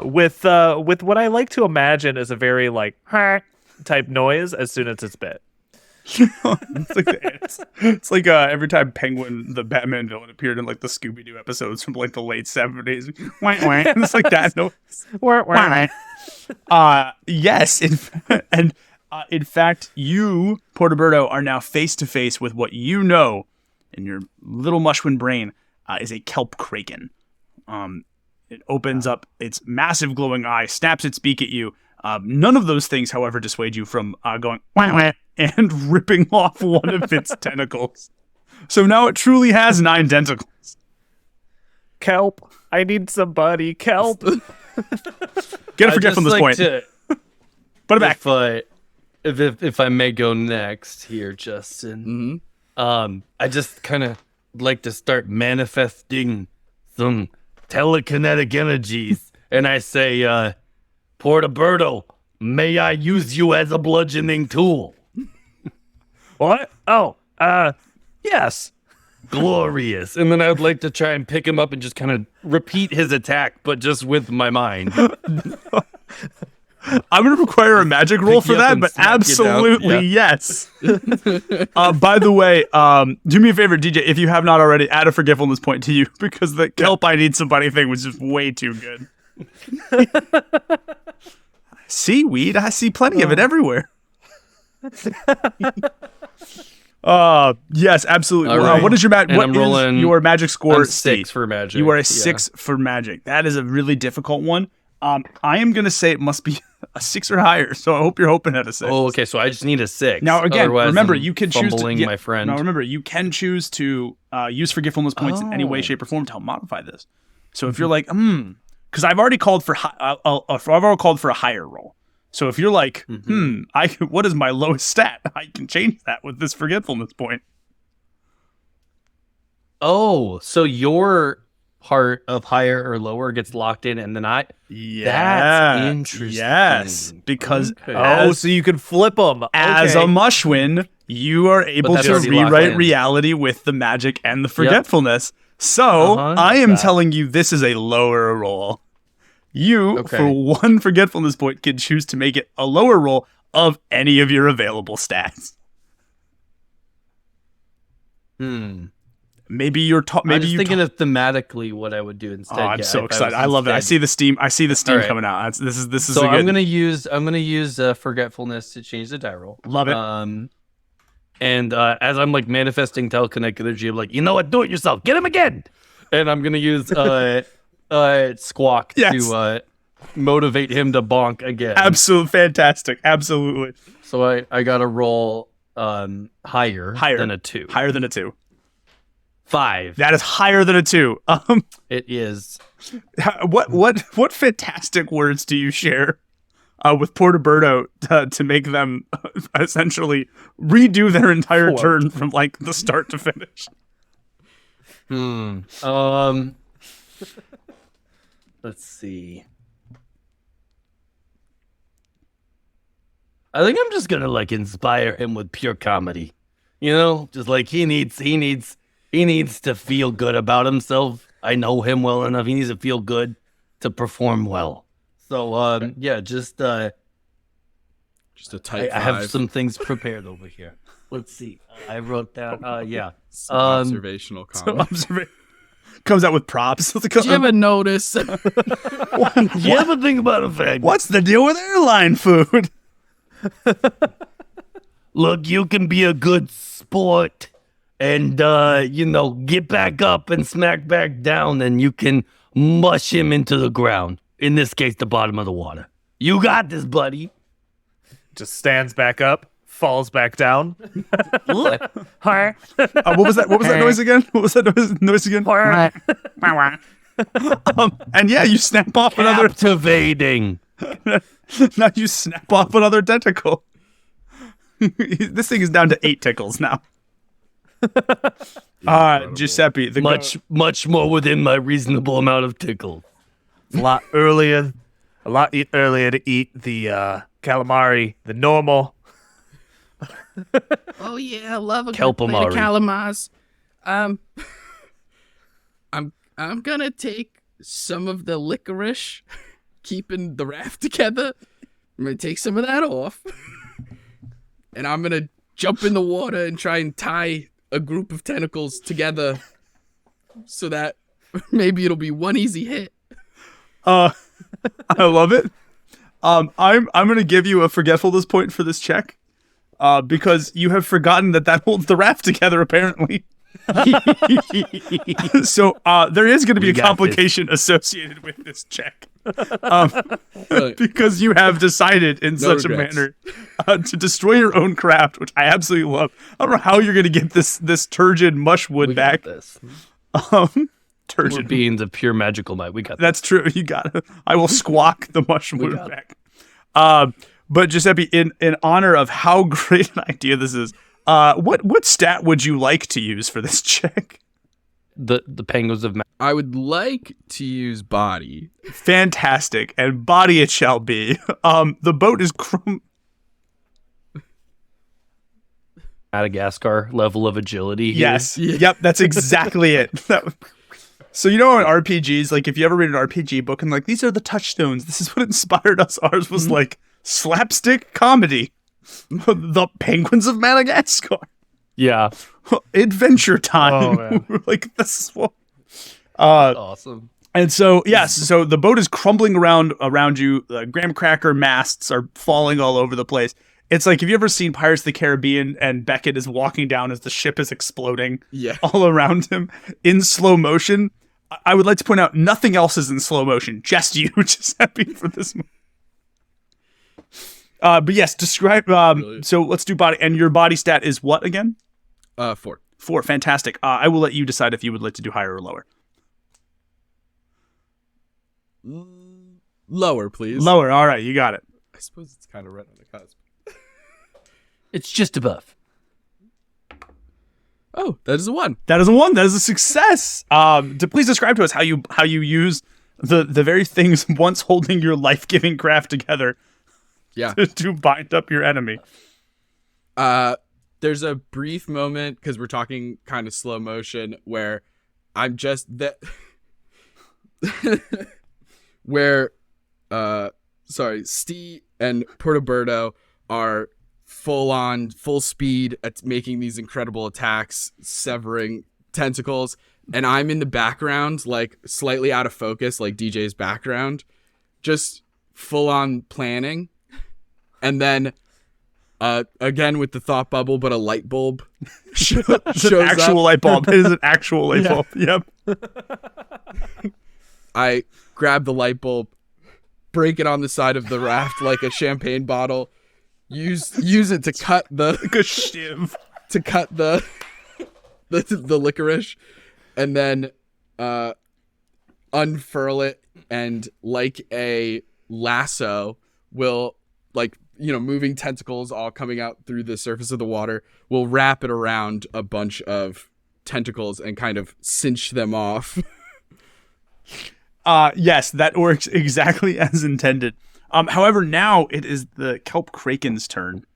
with what I like to imagine is a very like type noise as soon as it's bit. It's like every time Penguin, the Batman villain, appeared in like the Scooby-Doo episodes from like the late 70s. It's like that noise. Yes, in fact, you, Portoberto, are now face to face with what you know in your little Mushuin brain is a kelp kraken. It opens up its massive glowing eye, snaps its beak at you. None of those things, however, dissuade you from going and ripping off one of its tentacles. So now it truly has 9 tentacles. Kelp, I need somebody. Kelp. Get a forgetfulness point. Put it back. If I may go next here, Justin. I just kind of like to start manifesting some telekinetic energies, and I say, Portoberto, may I use you as a bludgeoning tool? What? Oh, yes. Glorious. And then I would like to try and pick him up and just kind of repeat his attack, but just with my mind. I'm going to require a magic roll for that, but absolutely yes. By the way, do me a favor, DJ, if you have not already, add a forgetfulness point to you, because the kelp I need somebody thing was just way too good. Seaweed, I see plenty of it everywhere. Yes, absolutely. Right. What is your your magic score? I'm 6 for magic. You are a 6 for magic. That is a really difficult one. I am gonna say it must be a 6 or higher. So I hope you're hoping at a 6. Oh, okay. So I just need a 6. Now again, Otherwise, remember I'm you can choose to. my friend. Now remember you can choose to use forgetfulness points in any way, shape, or form to help modify this. So if you're like, because I've already called for I've already called for a higher roll. So if you're like, what is my lowest stat? I can change that with this forgetfulness point. Oh, so your part of higher or lower gets locked in, and then that's interesting. Yes, because so you can flip them. As a Mushuin, you are able to rewrite reality with the magic and the forgetfulness. So I am telling you, this is a lower roll. You, for 1 forgetfulness point, can choose to make it a lower roll of any of your available stats. Maybe you're I'm just thinking of thematically what I would do instead. Oh, I'm so excited! I love it. I see the steam. Coming out. This is. So I'm gonna use forgetfulness to change the die roll. Love it. And as I'm like manifesting telekinetic energy, I'm like, you know what? Do it yourself. Get him again. And I'm gonna use Squawk to motivate him to bonk again. Absolutely fantastic. Absolutely. So I got to roll higher than a 2. Higher than a 2. 5. That is higher than a 2. It is. What fantastic words do you share with Portoberto to make them essentially redo their entire turn from like the start to finish? Let's see. I think I'm just gonna like inspire him with pure comedy. You know, just like he needs to feel good about himself. I know him well enough. He needs to feel good to perform well. So just a type 5. I have some things prepared over here. Let's see. I wrote that. Observational comment. Comes out with props. Did you ever notice? You ever think about a fact? What's the deal with airline food? Look, you can be a good sport and, get back up and smack back down, and you can mush him into the ground. In this case, the bottom of the water. You got this, buddy. just stands back up, falls back down. What was that? What was that noise again? What was that noise again? And yeah, you snap off another. Captivating. Now you snap off another tentacle. This thing is down to 8 tickles now. Giuseppe, the Much more within my reasonable amount of tickle. A lot earlier to eat the calamari, the normal. Oh yeah, I love a good Kelpamari. plate of calamars. I'm gonna take some of the licorice, keeping the raft together. I'm gonna take some of that off, and I'm gonna jump in the water and try and tie a group of tentacles together, so that maybe it'll be one easy hit. I love it. I'm gonna give you a forgetfulness point for this check, because you have forgotten that holds the raft together apparently. So there is going to be a complication associated with this check, because you have decided in such regrets. a manner to destroy your own craft, which I absolutely love. I don't know how you're going to get this turgid mushwood back. This. Turgid. We're beings of pure magical might. We got this. That's true. You got it. I will squawk the mushroom got back. But Giuseppe, in honor of how great an idea this is, what stat would you like to use for this check? The penguins of I would like to use body. Fantastic, and body it shall be. The boat is Madagascar level of agility. Here. Yes. Yep. That's exactly it. So in RPGs, like if you ever read an RPG book and like these are the touchstones, this is what inspired us. Ours was like slapstick comedy, the Penguins of Madagascar, Yeah. Adventure Time. Oh, man. We're like this is what. Awesome. And so yes, so the boat is crumbling around you. The graham cracker masts are falling all over the place. It's like, have you ever seen Pirates of the Caribbean and Beckett is walking down as the ship is exploding all around him in slow motion? I would like to point out nothing else is in slow motion, just you, Giuseppe, for this movie. But yes, describe, so let's do body, and your body stat is what again? 4. 4, fantastic. I will let you decide if you would like to do higher or lower. Lower, please. Lower, all right, you got it. I suppose it's kind of right on the cusp. It's just above. Oh, that is a 1. That is a 1. That is a success. Please describe to us how you use the very things once holding your life-giving craft together. Yeah. To bind up your enemy. There's a brief moment, because we're talking kind of slow motion, where I'm just that where Steve and Portoberto are full speed at making these incredible attacks, severing tentacles, and I'm in the background, like slightly out of focus, like DJ's background, just full on planning. And then again with the thought bubble, but a light bulb shows It's an actual up. light bulb. It is an actual light bulb. Yep. I grab the light bulb, break it on the side of the raft like a champagne bottle, use it to cut the Like a shiv. to cut the licorice, and then unfurl it, and like a lasso will, like, moving tentacles all coming out through the surface of the water, will wrap it around a bunch of tentacles and kind of cinch them off. Yes, that works exactly as intended. However, now it is the Kelp Kraken's turn.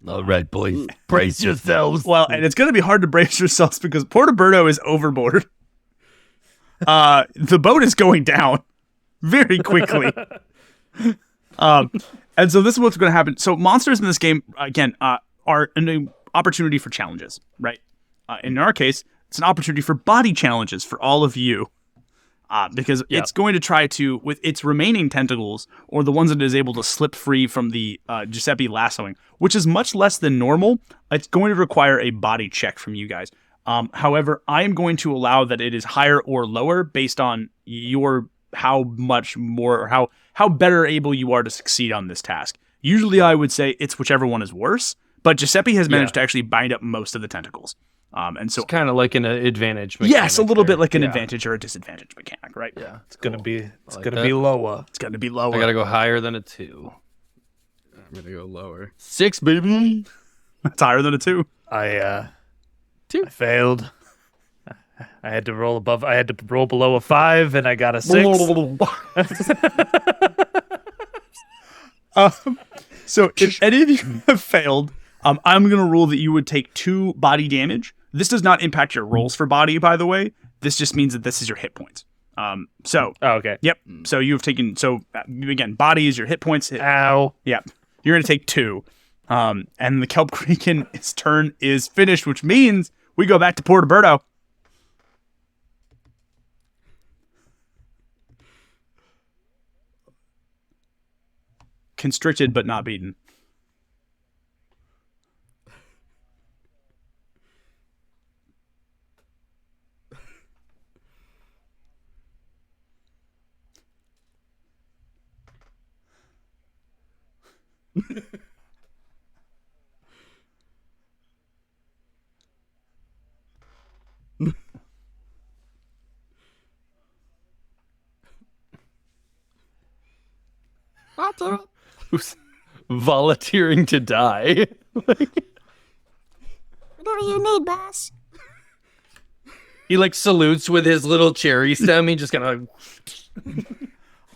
All right, boys, brace yourselves. Well, and it's going to be hard to brace yourselves because Portoberto is overboard. The boat is going down very quickly. And so this is what's going to happen. So monsters in this game, again, are an opportunity for challenges, right? In our case, it's an opportunity for body challenges for all of you. Because it's going to try to, with its remaining tentacles, or the ones that it is able to slip free from the Giuseppe lassoing, which is much less than normal, it's going to require a body check from you guys. However, I am going to allow that it is higher or lower based on your how much more, or how better able you are to succeed on this task. Usually I would say it's whichever one is worse, but Giuseppe has managed to actually bind up most of the tentacles. And so It's kind of like an advantage mechanic. yes, a little bit there. like an Yeah. advantage or a disadvantage mechanic, right? Yeah. It's gonna be that. lower. It's going to be lower. I gotta go higher than a 2. I'm gonna go lower. 6, baby. It's higher than a 2. I 2. I failed. I had to roll above. I had to roll below a 5, and I got a 6. So if any of you have failed, I'm going to rule that you would take 2 body damage. This does not impact your rolls for body, by the way. This just means that this is your hit points. Oh, okay. Yep. So you have taken. So again, body is your hit points. Ow. Yep. You're going to take 2. And the Kelp Creakin's turn is finished, which means we go back to Portoberto. Constricted but not beaten. Who's volunteering to die? Whatever you need, boss. He like salutes with his little cherry stem. He just kind of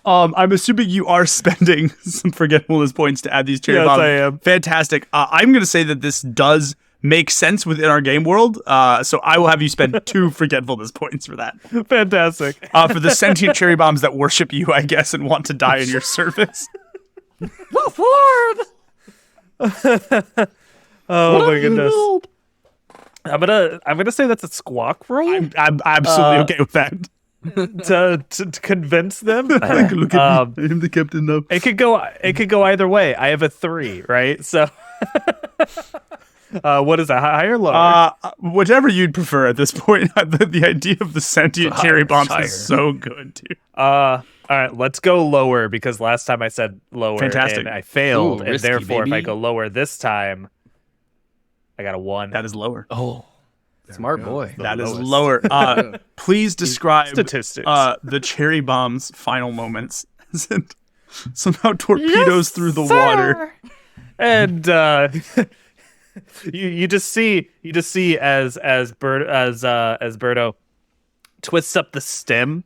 I'm assuming you are spending some forgetfulness points to add these cherry Yes, bombs. I am. Fantastic. I'm going to say that this does make sense within our game world. So I will have you spend 2 forgetfulness points for that. Fantastic. For the sentient cherry bombs that worship you, I guess, and want to die in your service. Oh my goodness. I'm gonna say that's a squawk roll I'm absolutely okay with that. to convince them. Look at me. I'm the captain now. It could go either way. I have a 3, right? So what is that? Higher or lower? Whichever you'd prefer at this point. The idea of the sentient cherry bombs higher. is so good, dude. All right, let's go lower because last time I said lower Fantastic. and I failed, Ooh, and risky, therefore if I baby. go lower this time, I got a 1. That is lower. oh, smart boy. That is lowest. lower. Please describe Statistics. the cherry bomb's final moments. Somehow torpedoes through the water. And you just see as Berto twists up the stem,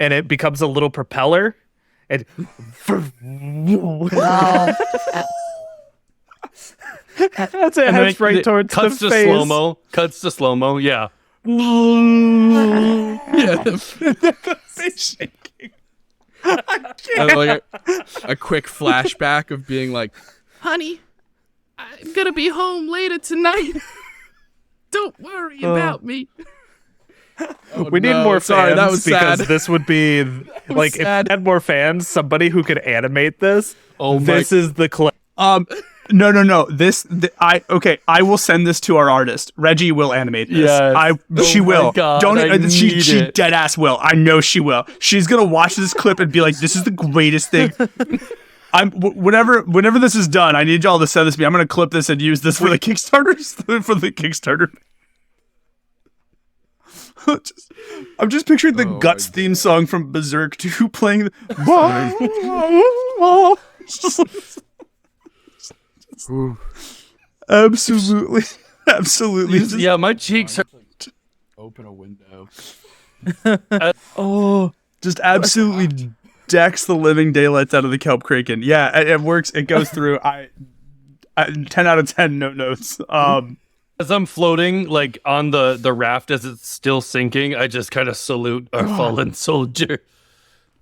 and it becomes a little propeller, and that's it. And Heads then right it towards cuts the to face. slow mo. Cuts to slow mo. Yeah. Face shaking. And like a quick flashback of being like, Honey, I'm gonna be home later tonight. Don't worry about me. We need no, more fans sorry, that was because sad. this would be like if we sad. had more fans, somebody who could animate this. Oh my- this is the clip. No. I will send this to our artist. Reggie will animate this. Yes. She Oh my will. God, Don't I she need she it. dead ass will. I know she will. She's gonna watch this clip and be like, "This is the greatest thing." Whenever this is done, I need y'all to send this to me. I'm gonna clip this and use this for the Kickstarter. For the Kickstarter. I'm just picturing the Guts theme song from Berserk 2 playing. Absolutely. Yeah, my cheeks are. open a window. Just absolutely decks the living daylights out of the Kelp Kraken. Yeah, it works. It goes through. I 10 out of 10. No notes. As I'm floating, like on the raft as it's still sinking, I just kind of salute our fallen soldier.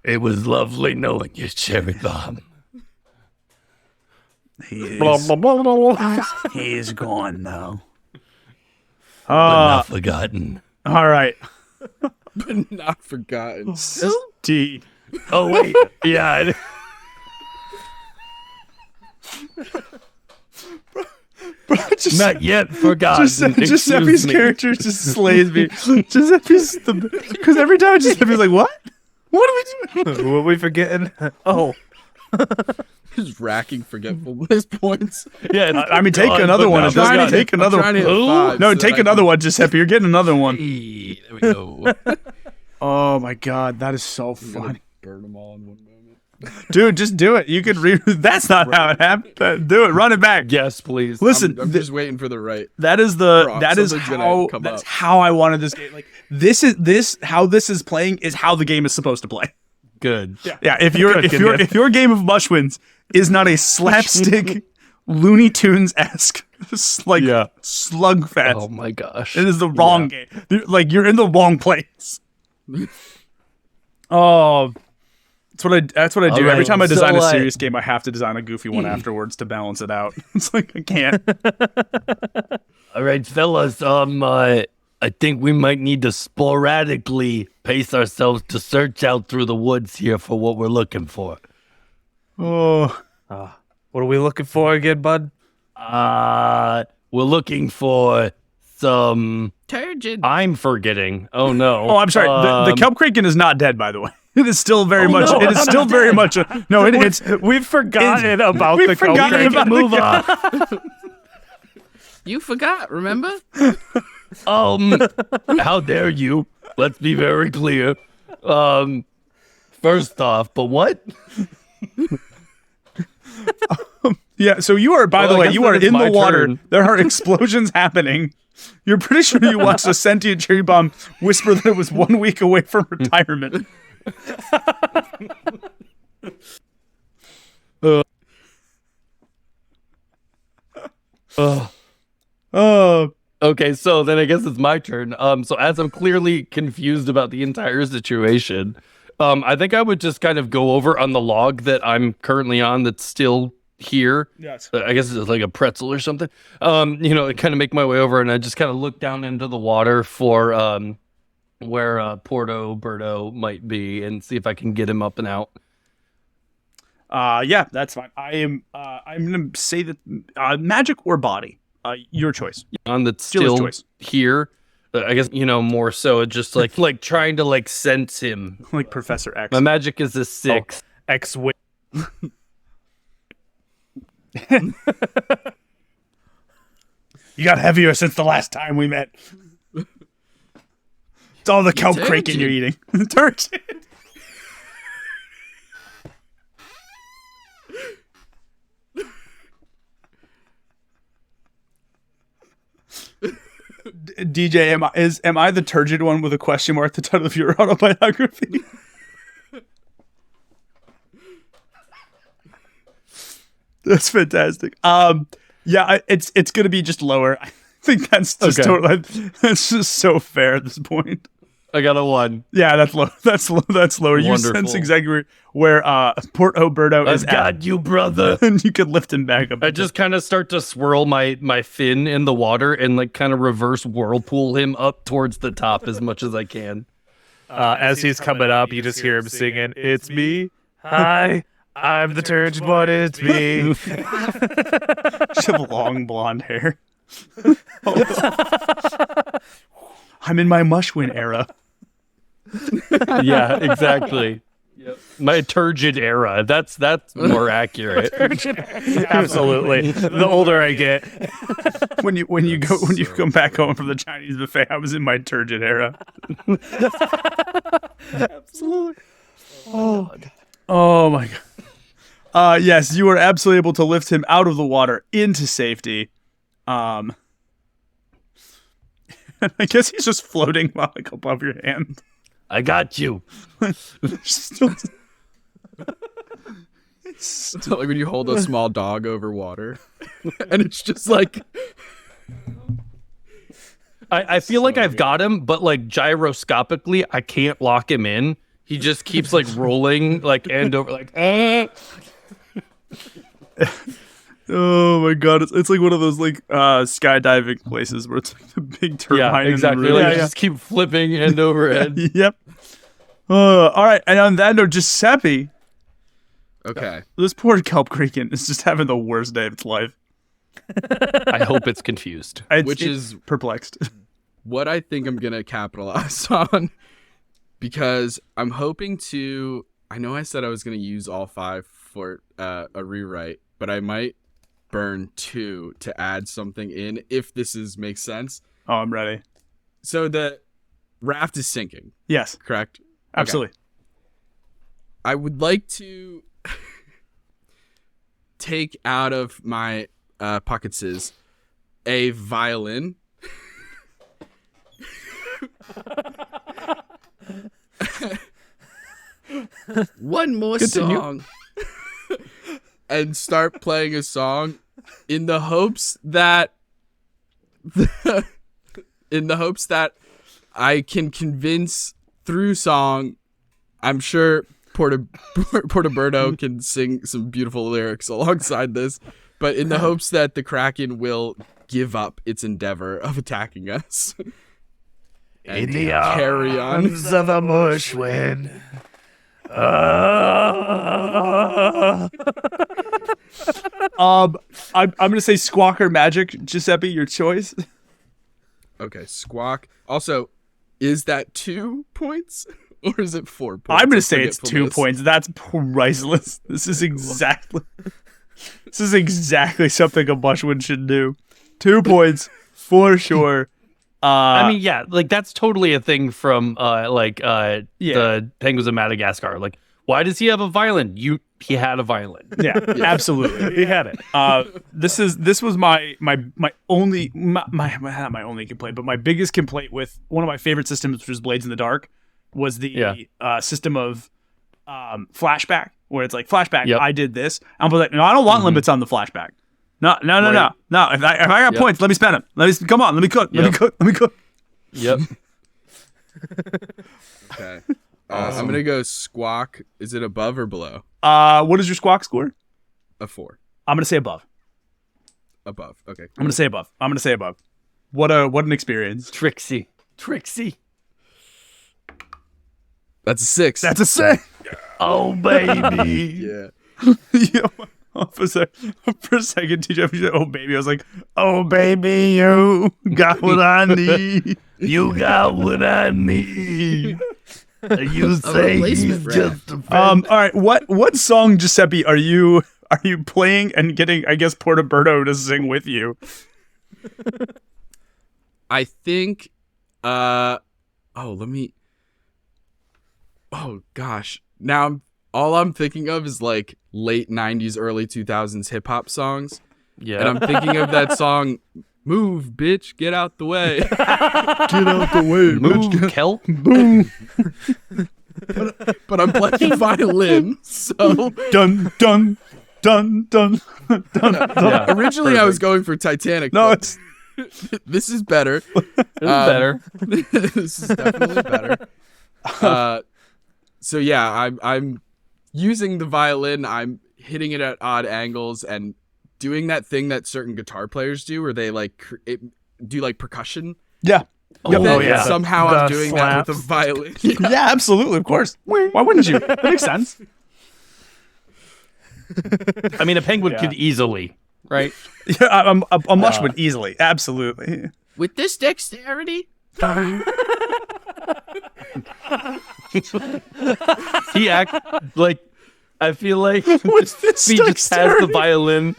It was lovely knowing you, Cherry Bomb. He Blah, is, blah, blah, blah, blah. he is gone now. But not forgotten. All right. But not forgotten. D. Oh, wait. Yeah. Not yet forgotten. Giuseppe's Excuse me. character just slays me. Giuseppe's because every time Giuseppe's like, "What? What are we doing?" What are we forgetting? Oh, Just racking forgetfulness points. Yeah, I mean, take another one. It doesn't take another one. No, take another one, Giuseppe. You're getting another one. Hey, there we go. Oh my god, that is so funny. Burn them all in one moment. Dude, just do it. You could read. That's not how it happened. Do it. Run it back. Yes, please. Listen, I'm just waiting for the right. that is how I wanted this game. Like this is how this is playing is how the game is supposed to play. Good. Yeah, if your game of Mushuins is not a slapstick Looney Tunes esque like slugfest, Oh my gosh. it is the wrong game. Like you're in the wrong place. Oh, that's what I do. All Every right, time I design so, a serious game, I have to design a goofy one afterwards to balance it out. It's like I can't. All right, fellas. I think we might need to sporadically pace ourselves to search out through the woods here for what we're looking for. Oh, What are we looking for again, bud? We're looking for some. Turgid. I'm forgetting. Oh no. I'm sorry. The kelp kraken is not dead, by the way. It is still very much. no, it is still very much. It's. We've forgotten about We've the forgotten Kelp about Move on. You forgot, remember? How dare you? Let's be very clear. First off, but what? Yeah. So you are. By the Well, I way, guess you then are it's in the my water. turn. There are explosions happening. You're pretty sure you watched a sentient cherry bomb whisper that it was 1 week away from retirement. Okay, so then I guess it's my turn. So as I'm clearly confused about the entire situation, I think I would just kind of go over on the log that I'm currently on that's still here. Yes. I guess it's like a pretzel or something. Kind of make my way over and I just kind of look down into the water for where Porto Berto might be and see if I can get him up and out. Yeah, that's fine. I'm gonna say that magic or body. Your choice. On that's Steel's still choice. here. I guess, more so just like trying to like sense him. Like Professor X. My magic is a 6. X-Wing. You got heavier since the last time we met. It's all the kelp kraken you're eating. Turgid. DJ, am I the turgid one with a question mark at the title of your autobiography? That's fantastic. Yeah, it's gonna be just lower. I think that's just that's just so fair at this point. I got a 1. Yeah, that's low. That's low. That's lower. You Wonderful. sense exactly where Porto Berto is I've at, got you, brother. and you could lift him back up. I just kind of start to swirl my fin in the water and like kind of reverse whirlpool him up towards the top as much as I can. As he's coming up, you just hear him singing, "It's me. Hi, I'm the turgid one. It's me." Just have long blonde hair. I'm in my Mushuin era. Yeah, exactly. Yep. My turgid era. That's more accurate. Absolutely. The older I get, When you come back home from the Chinese buffet, I was in my turgid era. absolutely. Oh my god. Yes, you were absolutely able to lift him out of the water into safety. I guess he's just floating like above your hand. I got you. Still- It's like when you hold a small dog over water, and it's just like I feel like I've got him, but like gyroscopically, I can't lock him in. He just keeps like rolling like end over like. Oh my god, it's like one of those like skydiving places where it's like the big turbine. Yeah, in the exactly. roof. Like, just keep flipping end over end. Yep. All right, and on that note, Giuseppe, okay. this poor kelp kraken is just having the worst day of its life. I hope it's confused. Which is perplexed. what I think I'm gonna capitalize on, because I'm hoping to. I know I said I was gonna use all 5 for a rewrite, but I might burn 2 to add something in if makes sense. Oh, I'm ready. So the raft is sinking, Yes, correct? absolutely. Okay. I would like to take out of my pockets a violin. One more song. And start playing a song in the hopes that I can convince through song. I'm sure Portoberto can sing some beautiful lyrics alongside this, but in the hopes that the Kraken will give up its endeavor of attacking us. In And the carry on. arms of a Mushuin. I'm gonna say Squawk or Magic, Giuseppe, your choice. Okay, Squawk. Also, is that 2 points or is it 4 points? I'm gonna say it's 2 points. That's priceless. This is exactly something a Mushuin should do. 2 points for sure. I mean, yeah, like that's totally a thing from the Penguins of Madagascar. Like, why does he have a violin? He had a violin. Yeah, absolutely. He had it. This was my only not my only complaint, but my biggest complaint with one of my favorite systems, which was Blades in the Dark, was the system of flashback, where it's like flashback. Yep. I did this. I'm like, no, I don't want limits on the flashback. No. If I got points, let me spend them. Come on, let me cook. Let me cook. Yep. Okay. I'm gonna go Squawk. Is it above or below? What is your Squawk score? A 4. I'm gonna say above. Above. Okay. I'm gonna say above. What an experience. Trixie. That's a 6. That's a 6. Oh, baby. Yeah. Yeah. For a second, TJ said, "Oh baby," I was like, "Oh baby, you got what I need." You got what I need. You say he's replacement just a All right, what song, Giuseppe, are you playing and getting? I guess Portoberto to sing with you. I think. Oh gosh. Now all I'm thinking of is like late 90s, early 2000s hip hop songs. Yeah. And I'm thinking of that song, "Move, bitch, get out the way." Get out the way, Move, Kel. Boom. But I'm playing violin, so Dun dun dun dun dun. Yeah. originally I was going for Titanic. No, but it's this is better. It's better. This is definitely better. So yeah, I'm using the violin. I'm hitting it at odd angles and doing that thing that certain guitar players do, where they like do like percussion. yeah. With Oh, it. yeah. Somehow The I'm doing that with a slaps. violin. Yeah, absolutely, of course. Why wouldn't you? That makes sense. I mean, a penguin could easily, right? Yeah, I'm a Mushuin easily, absolutely. With this dexterity? He like, I feel like What's this he just has the dexterity? violin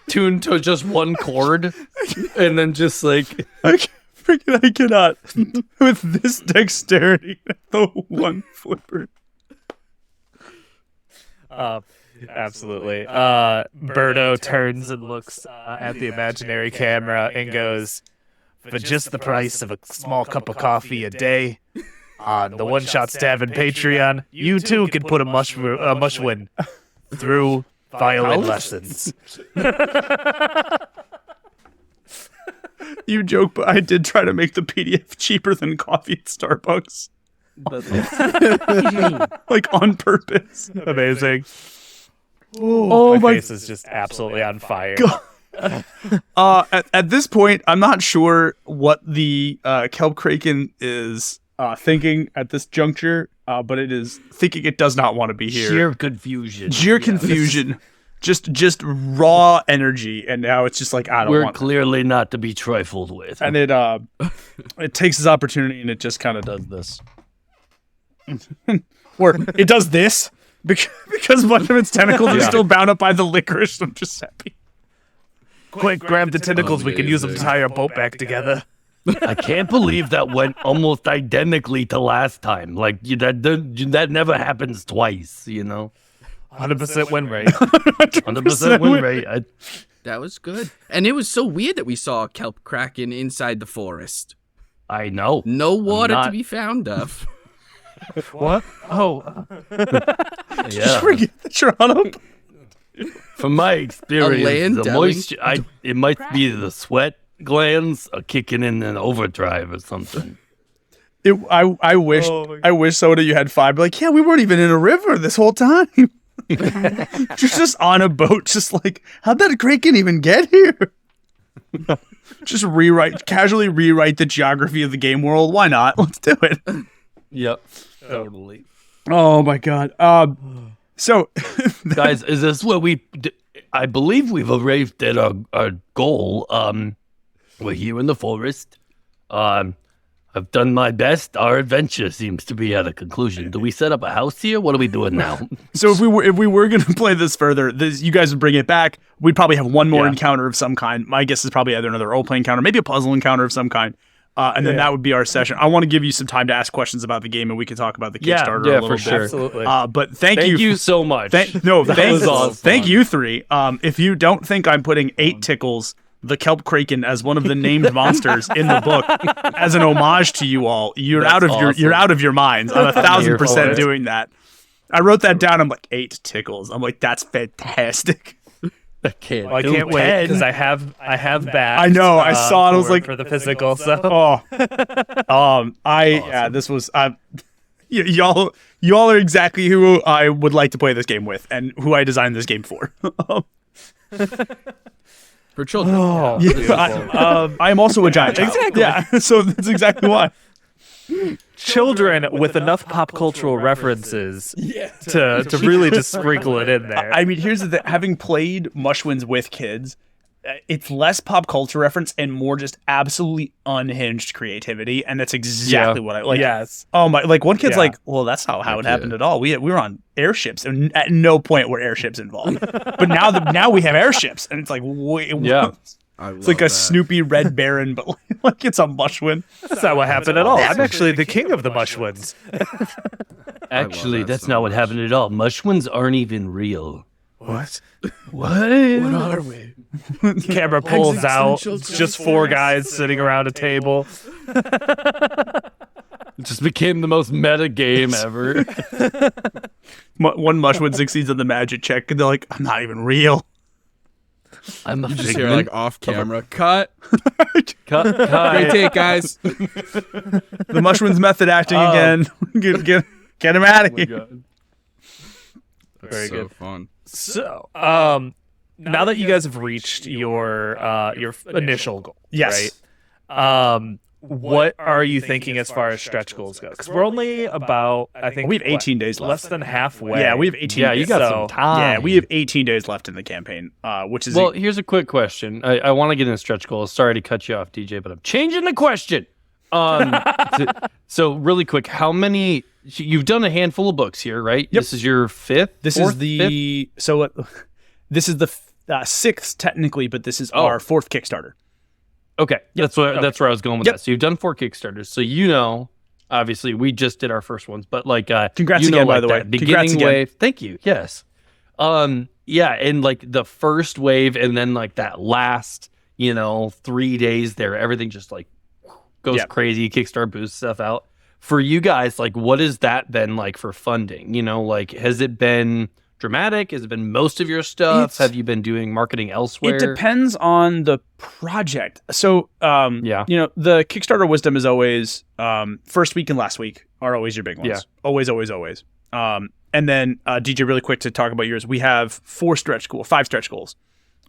tuned to just one chord, and then just like I cannot with this dexterity. The one flipper. Absolutely. Berto turns and looks at the imaginary camera and goes, "For just the price of a small cup of coffee a day on the One Shots Tavern Patreon, you too can put a Mushuin through violin lessons." You joke, but I did try to make the PDF cheaper than coffee at Starbucks, like on purpose. Amazing. Oh my my face is just absolutely on fire. At this point, I'm not sure what the Kelp Kraken is thinking at this juncture, but it is thinking it does not want to be here. Sheer confusion. Sheer confusion, just raw energy, and now it's just like I don't We're want. clearly not to be trifled with. And it takes its opportunity and it just kind of does this, or it does this. because one of its tentacles is still bound up by the licorice of Giuseppe. Quick, grab the tentacles. We can use them to tie our boat back together. I can't believe that went almost identically to last time. Like that never happens twice, 100% win rate. 100% win rate. That was good. And it was so weird that we saw a kelp kraken inside the forest. I know. No water to be found of. What? Oh. Yeah. Forget that you're on a... From my experience, land the dwelling. moisture, it might be the sweat glands are kicking in an overdrive or something. I wish some of you had five. Like, yeah, we weren't even in a river this whole time. just on a boat, just like, how'd that kraken even get here? Just casually rewrite the geography of the game world. Why not? Let's do it. Yep. Totally. Oh my god. So, Guys, is this where I believe we've arrived at our goal. We're here in the forest. I've done my best. Our adventure seems to be at a conclusion. Do we set up a house here? What are we doing now? so if we were going to play this further, you guys would bring it back. We'd probably have one more encounter of some kind. My guess is probably either another role-playing encounter, maybe a puzzle encounter of some kind. And then that would be our session. I want to give you some time to ask questions about the game, and we can talk about the Kickstarter a little for bit. sure. Absolutely. But thank Thank you. you so much. Thank was awesome. Thank you three. If you don't think I'm putting 8 Tickles, the Kelp Kraken, as one of the named monsters in the book as an homage to you all, you're out of your minds. I'm 1,000% doing that. I wrote that down. I'm like, 8 Tickles. I'm like, that's fantastic. I can't. Well, I can't wait because I have back. I know. I saw it. I was like, for the physical. So this was y'all are exactly who I would like to play this game with and who I designed this game for. For children. Oh, I am also a giant child. Exactly. Yeah, so that's exactly why. children with enough pop cultural references to really just sprinkle it in there. I mean, here's the thing. Having played Mushuins with kids, it's less pop culture reference and more just absolutely unhinged creativity, and that's exactly what I like. Yes. Oh my! Like one kid's like, "Well, that's not how it happened at all. We were on airships, and at no point were airships involved. But now we have airships, and it's like, wait, what? It's like a Snoopy Red Baron, but like it's a Mushuin. That's not what happened at all. I'm actually the king of the Mushuins. Actually, that's not what happened at all. Mushuins aren't even real. What? What? What are we? Camera pulls out. It's just 4 guys sitting around a table. It just became the most meta game ever. One Mushuin succeeds on the magic check, and they're like, "I'm not even real." I'm a You just figment. hear like off camera cut. Cut. Great take, guys. The Mushuin's method acting again. Get him out of here. Very so good. fun. So, now that you guys have reached your initial goal, Yes. right? What are you thinking as far as stretch goals go? Because we're only about, I think, We have 18 days left. less than halfway. Yeah, we have 18. Yeah, you got some time. Yeah, we have 18 days left in the campaign, which is Well, here's a quick question. I want to get into stretch goals. Sorry to cut you off, DJ, but I'm changing the question. So really quick, how many? You've done a handful of books here, right? Yep. This is your fifth. this fourth, is the fifth? so this is the 6th technically, but this is our 4th Kickstarter. Okay, that's where I was going with Yep. that. So you've done 4 Kickstarters. So obviously we just did our first ones, but like Congrats you know, again, by like the way. that Congrats beginning again. wave. Thank you. Yes. Yeah, and like the first wave, and then like that last 3 days there, everything just like goes crazy. Kickstarter boosts stuff out. For you guys, like, what has that been like for funding? Like, has it been dramatic? Has it been most of your stuff? Have you been doing marketing elsewhere? It depends on the project. So, the Kickstarter wisdom is always first week and last week are always your big ones. Yeah. Always, always, always. And then DJ, really quick to talk about yours. We have 5 stretch goals.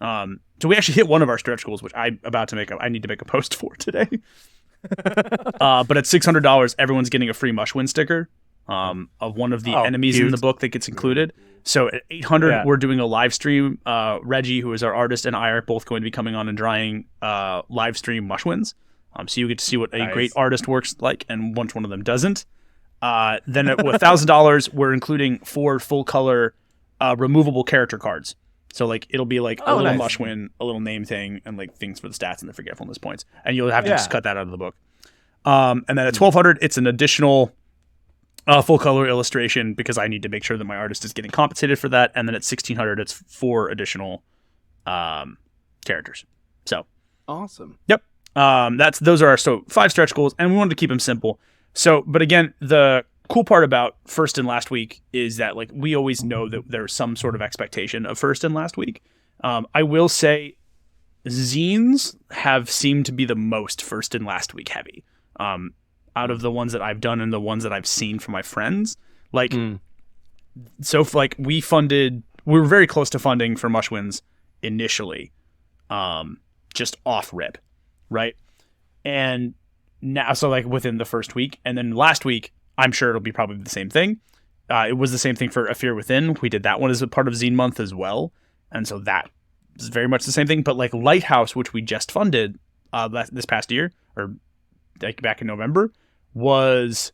So we actually hit one of our stretch goals, which I need to make a post for today. But at $600, everyone's getting a free Mushuin sticker of one of the enemies in the book that gets included. So at $800, we're doing a live stream. Reggie, who is our artist, and I are both going to be coming on and drawing live stream Mushuins. So you get to see what a great artist works like and which one of them doesn't. Then at $1,000, we're including 4 full color removable character cards. So like it'll be like a little Mushuin, a little name thing, and like things for the stats and the forgetfulness points, and you'll have to just cut that out of the book. And then at $1,200, it's an additional full color illustration because I need to make sure that my artist is getting compensated for that. And then at $1,600, it's 4 additional characters. So Awesome. yep, those are our 5 stretch goals, and we wanted to keep them simple. So, but again, the cool part about first and last week is that like we always know that there's some sort of expectation of first and last week. I will say zines have seemed to be the most first and last week heavy out of the ones that I've done and the ones that I've seen from my friends. Like, so like we were very close to funding for Mushuins initially, just off rip, right? And now, so like within the first week, and then last week, I'm sure it'll be probably the same thing. It was the same thing for A Fear Within. We did that one as a part of Zine Month as well. And so that is very much the same thing. But like Lighthouse, which we just funded this past year, or like back in November, was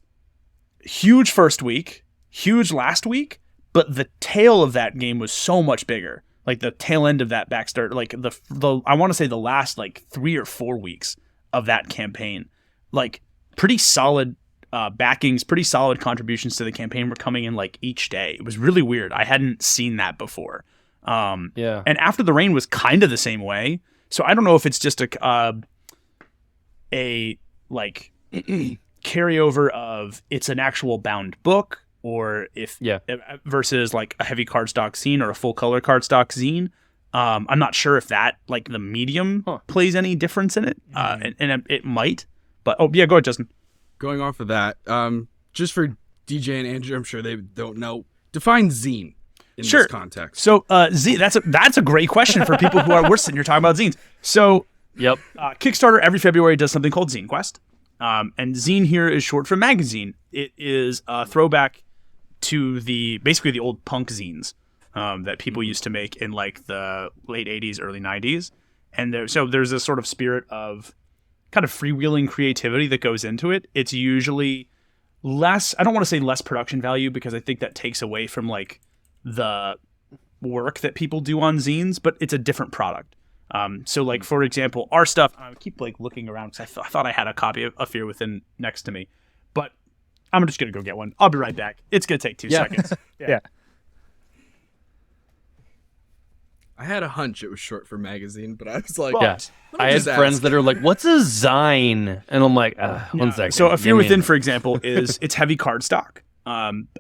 huge first week, huge last week, but the tail of that game was so much bigger. Like the tail end of that backstart, like the I want to say the last like 3 or 4 weeks of that campaign, like pretty solid backings, pretty solid contributions to the campaign were coming in like each day. It was really weird. I hadn't seen that before. Yeah. And After the Rain was kind of the same way. So I don't know if it's just a like carryover of it's an actual bound book, or if versus like a heavy cardstock zine or a full color cardstock zine. I'm not sure if that like the medium plays any difference in it, and it might. But go ahead, Justin. Going off of that, just for DJ and Andrew, I'm sure they don't know. Define zine in this context. So that's a great question for people who we're sitting here talking about zines. So Kickstarter every February does something called Zine Quest. And zine here is short for magazine. It is a throwback to basically the old punk zines that people used to make in like the late 80s, early 90s. And there's a sort of spirit of kind of freewheeling creativity that goes into it. It's usually less, I don't want to say less production value because I think that takes away from like the work that people do on zines, but it's a different product. So like, for example, our stuff, I keep like looking around because I thought I had a copy of A Fear Within next to me, but I'm just going to go get one. I'll be right back. It's going to take 2 seconds. Yeah. I had a hunch it was short for magazine, but I was like, I had friends that are like, "What's a zine?" And I'm like, "1 second." So A Fear Within, for example, it's heavy cardstock,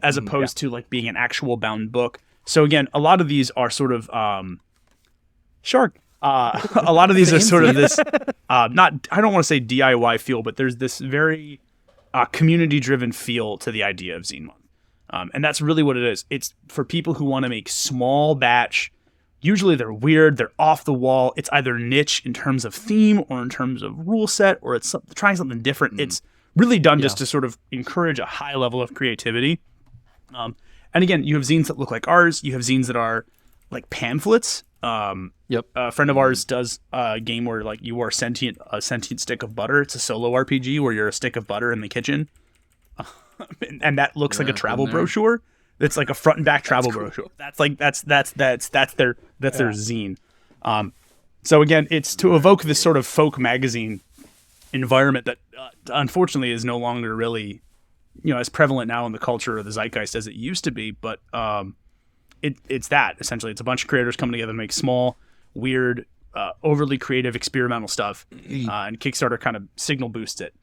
as opposed to like being an actual bound book. So again, a lot of these are sort of shark. A lot of these are sort of this I don't want to say DIY feel, but there's this very community-driven feel to the idea of Zine Month, and that's really what it is. It's for people who want to make small batch. Usually they're weird, they're off the wall. It's either niche in terms of theme or in terms of rule set, or it's trying something different. It's really done just to sort of encourage a high level of creativity. And again, you have zines that look like ours. You have zines that are like pamphlets. A friend of ours does a game where like you are a sentient stick of butter. It's a solo RPG where you're a stick of butter in the kitchen, and that looks like a travel brochure. It's like a front and back travel brochure. That's their zine. So again, it's to evoke this sort of folk magazine environment that unfortunately is no longer really, as prevalent now in the culture or the zeitgeist as it used to be. But it's that essentially. It's a bunch of creators coming together to make small, weird, overly creative, experimental stuff, and Kickstarter kind of signal boosts it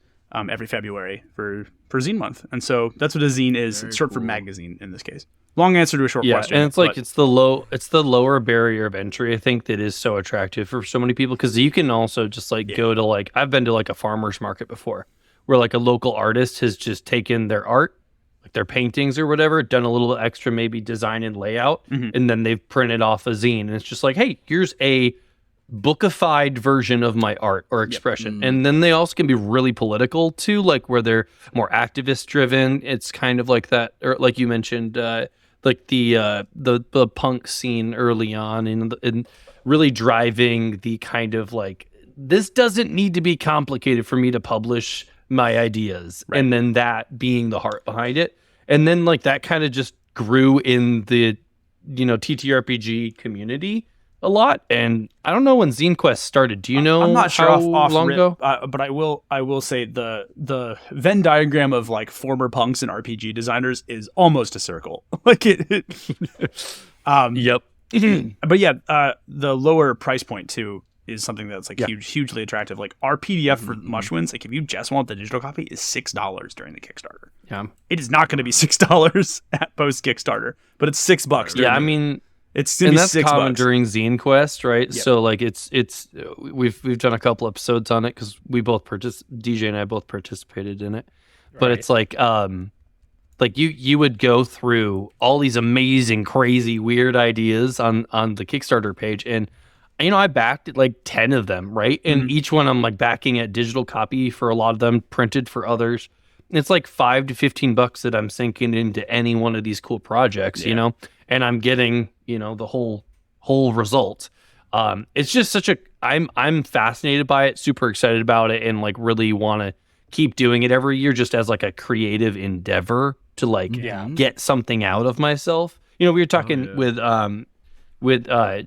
every February for Zine Month. And so that's what a zine is. It's short for magazine in this case. Long answer to a short question. And it's like it's the lower barrier of entry, I think, that is so attractive for so many people, because you can also just like go to like, I've been to like a farmer's market before where like a local artist has just taken their art, like their paintings or whatever, done a little extra maybe design and layout, and then they've printed off a zine, and it's just like, hey, here's a bookified version of my art or expression. And then they also can be really political too, like where they're more activist driven. It's kind of like that, or like you mentioned, like the punk scene early on, and really driving the kind of like, this doesn't need to be complicated for me to publish my ideas, and then that being the heart behind it. And then like that kind of just grew in the, TTRPG community a lot. And I don't know when Zine Quest started. Do you know? I'm not sure how off long rip, ago? but I will say the Venn diagram of like former punks and RPG designers is almost a circle. Like it. Yep. But yeah, the lower price point too is something that's like hugely attractive. Like our PDF for Mushuins, like if you just want the digital copy, is $6 during the Kickstarter. Yeah. It is not going to be $6 at post Kickstarter, but it's $6. Yeah, I mean, it's gonna be that's common $6 during Zine Quest, right? Yep. So like it's we've done a couple episodes on it because we both DJ and I both participated in it. But it's like you would go through all these amazing, crazy, weird ideas on the Kickstarter page, and I backed like 10 of them, right? And each one I'm like backing a digital copy for a lot of them, printed for others. It's like $5 to $15 that I'm sinking into any one of these cool projects, and I'm getting, the whole result. It's just such a I'm fascinated by it, super excited about it, and like really want to keep doing it every year just as like a creative endeavor to like get something out of myself. We were talking with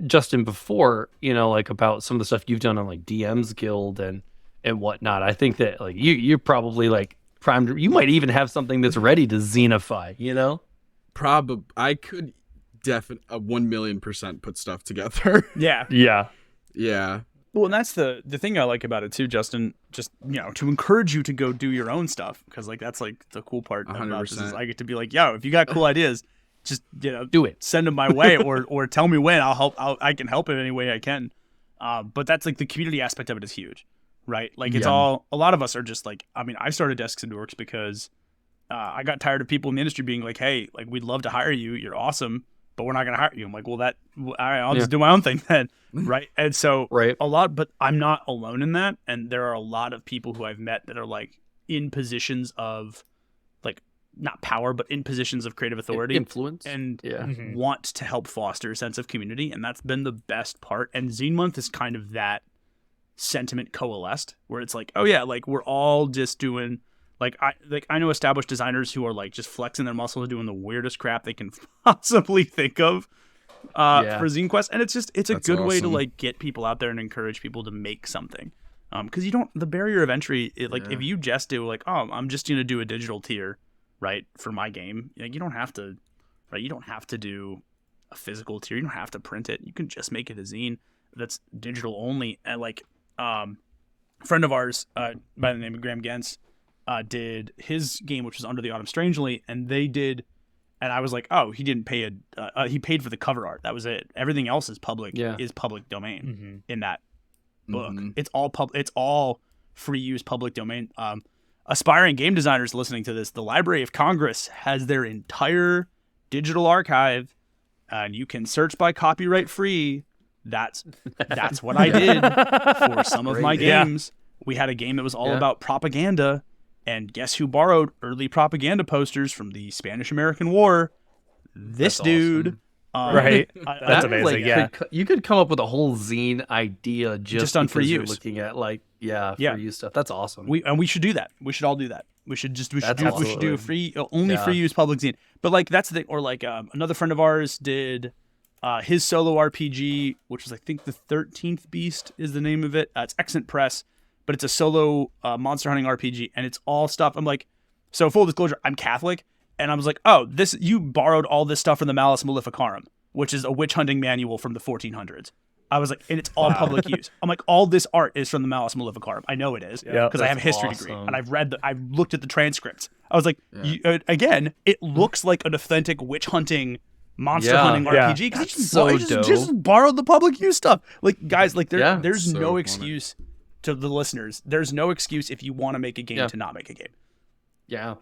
Justin before, like about some of the stuff you've done on like DM's Guild and whatnot. I think that like you're probably like primed. You might even have something that's ready to zenify, Probably, I could definitely 1,000,000% put stuff together. Yeah. Yeah. Well, and that's the thing I like about it too, Justin. Just to encourage you to go do your own stuff, because like that's like the cool part about this is I get to be like, yo, if you got cool ideas, just do it, send them my way, or tell me when. I'll help. I can help in any way I can. But that's like the community aspect of it is huge, right? Like it's all a lot of us are just like, I mean, I started Desks and Dorks because I got tired of people in the industry being like, hey, like we'd love to hire you, you're awesome, but we're not going to hire you. I'm like, well, I'll just do my own thing then. Right. And so but I'm not alone in that. And there are a lot of people who I've met that are like in positions of like, not power, but in positions of creative authority, influence, and want to help foster a sense of community. And that's been the best part. And Zine Month is kind of that sentiment coalesced where it's like, oh yeah, like we're all just doing I know established designers who are like just flexing their muscles, doing the weirdest crap they can possibly think of for Zine Quest. And it's a good way to like get people out there and encourage people to make something. Because the barrier of entry, if you just do like, oh, I'm just going to do a digital tier, right, for my game, like you don't have to, right? You don't have to do a physical tier. You don't have to print it. You can just make it a zine that's digital only. And like, a friend of ours by the name of Graham Gens did his game, which was Under the Autumn Strangely, and they did, and I was like, oh, he didn't pay he paid for the cover art. That was it. Everything else is public domain in that book. It's all free use public domain. Aspiring game designers listening to this, the Library of Congress has their entire digital archive, and you can search by copyright free. That's what I did for some of my games. We had a game that was all about propaganda, and guess who borrowed early propaganda posters from the Spanish-American War? This dude. Awesome. Right. That's amazing. You could come up with a whole zine idea just on free use. You're looking at free use stuff. That's awesome. We should do that. We should all do that. We should do a free use public zine. But like that's the or like another friend of ours did his solo RPG, which was I think the 13th Beast is the name of it. It's Excellent Press, but it's a solo monster hunting RPG, and it's all stuff. I'm like, so full disclosure, I'm Catholic. And I was like, oh, you borrowed all this stuff from the Malleus Maleficarum, which is a witch hunting manual from the 1400s. I was like, and it's all public use. I'm like, all this art is from the Malleus Maleficarum. I know it is because I have a history degree and I've looked at the transcripts. I was like, again, it looks like an authentic witch hunting, monster hunting RPG because he just borrowed the public use stuff. Like guys, like there's no excuse to the listeners. There's no excuse if you want to make a game to not make a game. Yeah,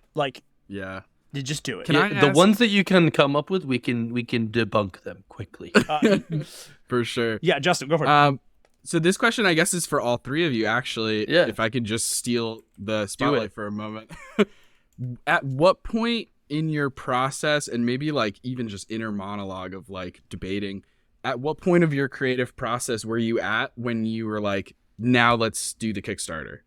You just do it. The ones that you can come up with, we can debunk them quickly. For sure. Yeah, Justin, go for it. So this question, I guess, is for all three of you, actually. Yeah. If I could just steal the spotlight for a moment. At what point in your process, and maybe like even just inner monologue of like debating, at what point of your creative process were you at when you were like, now let's do the Kickstarter?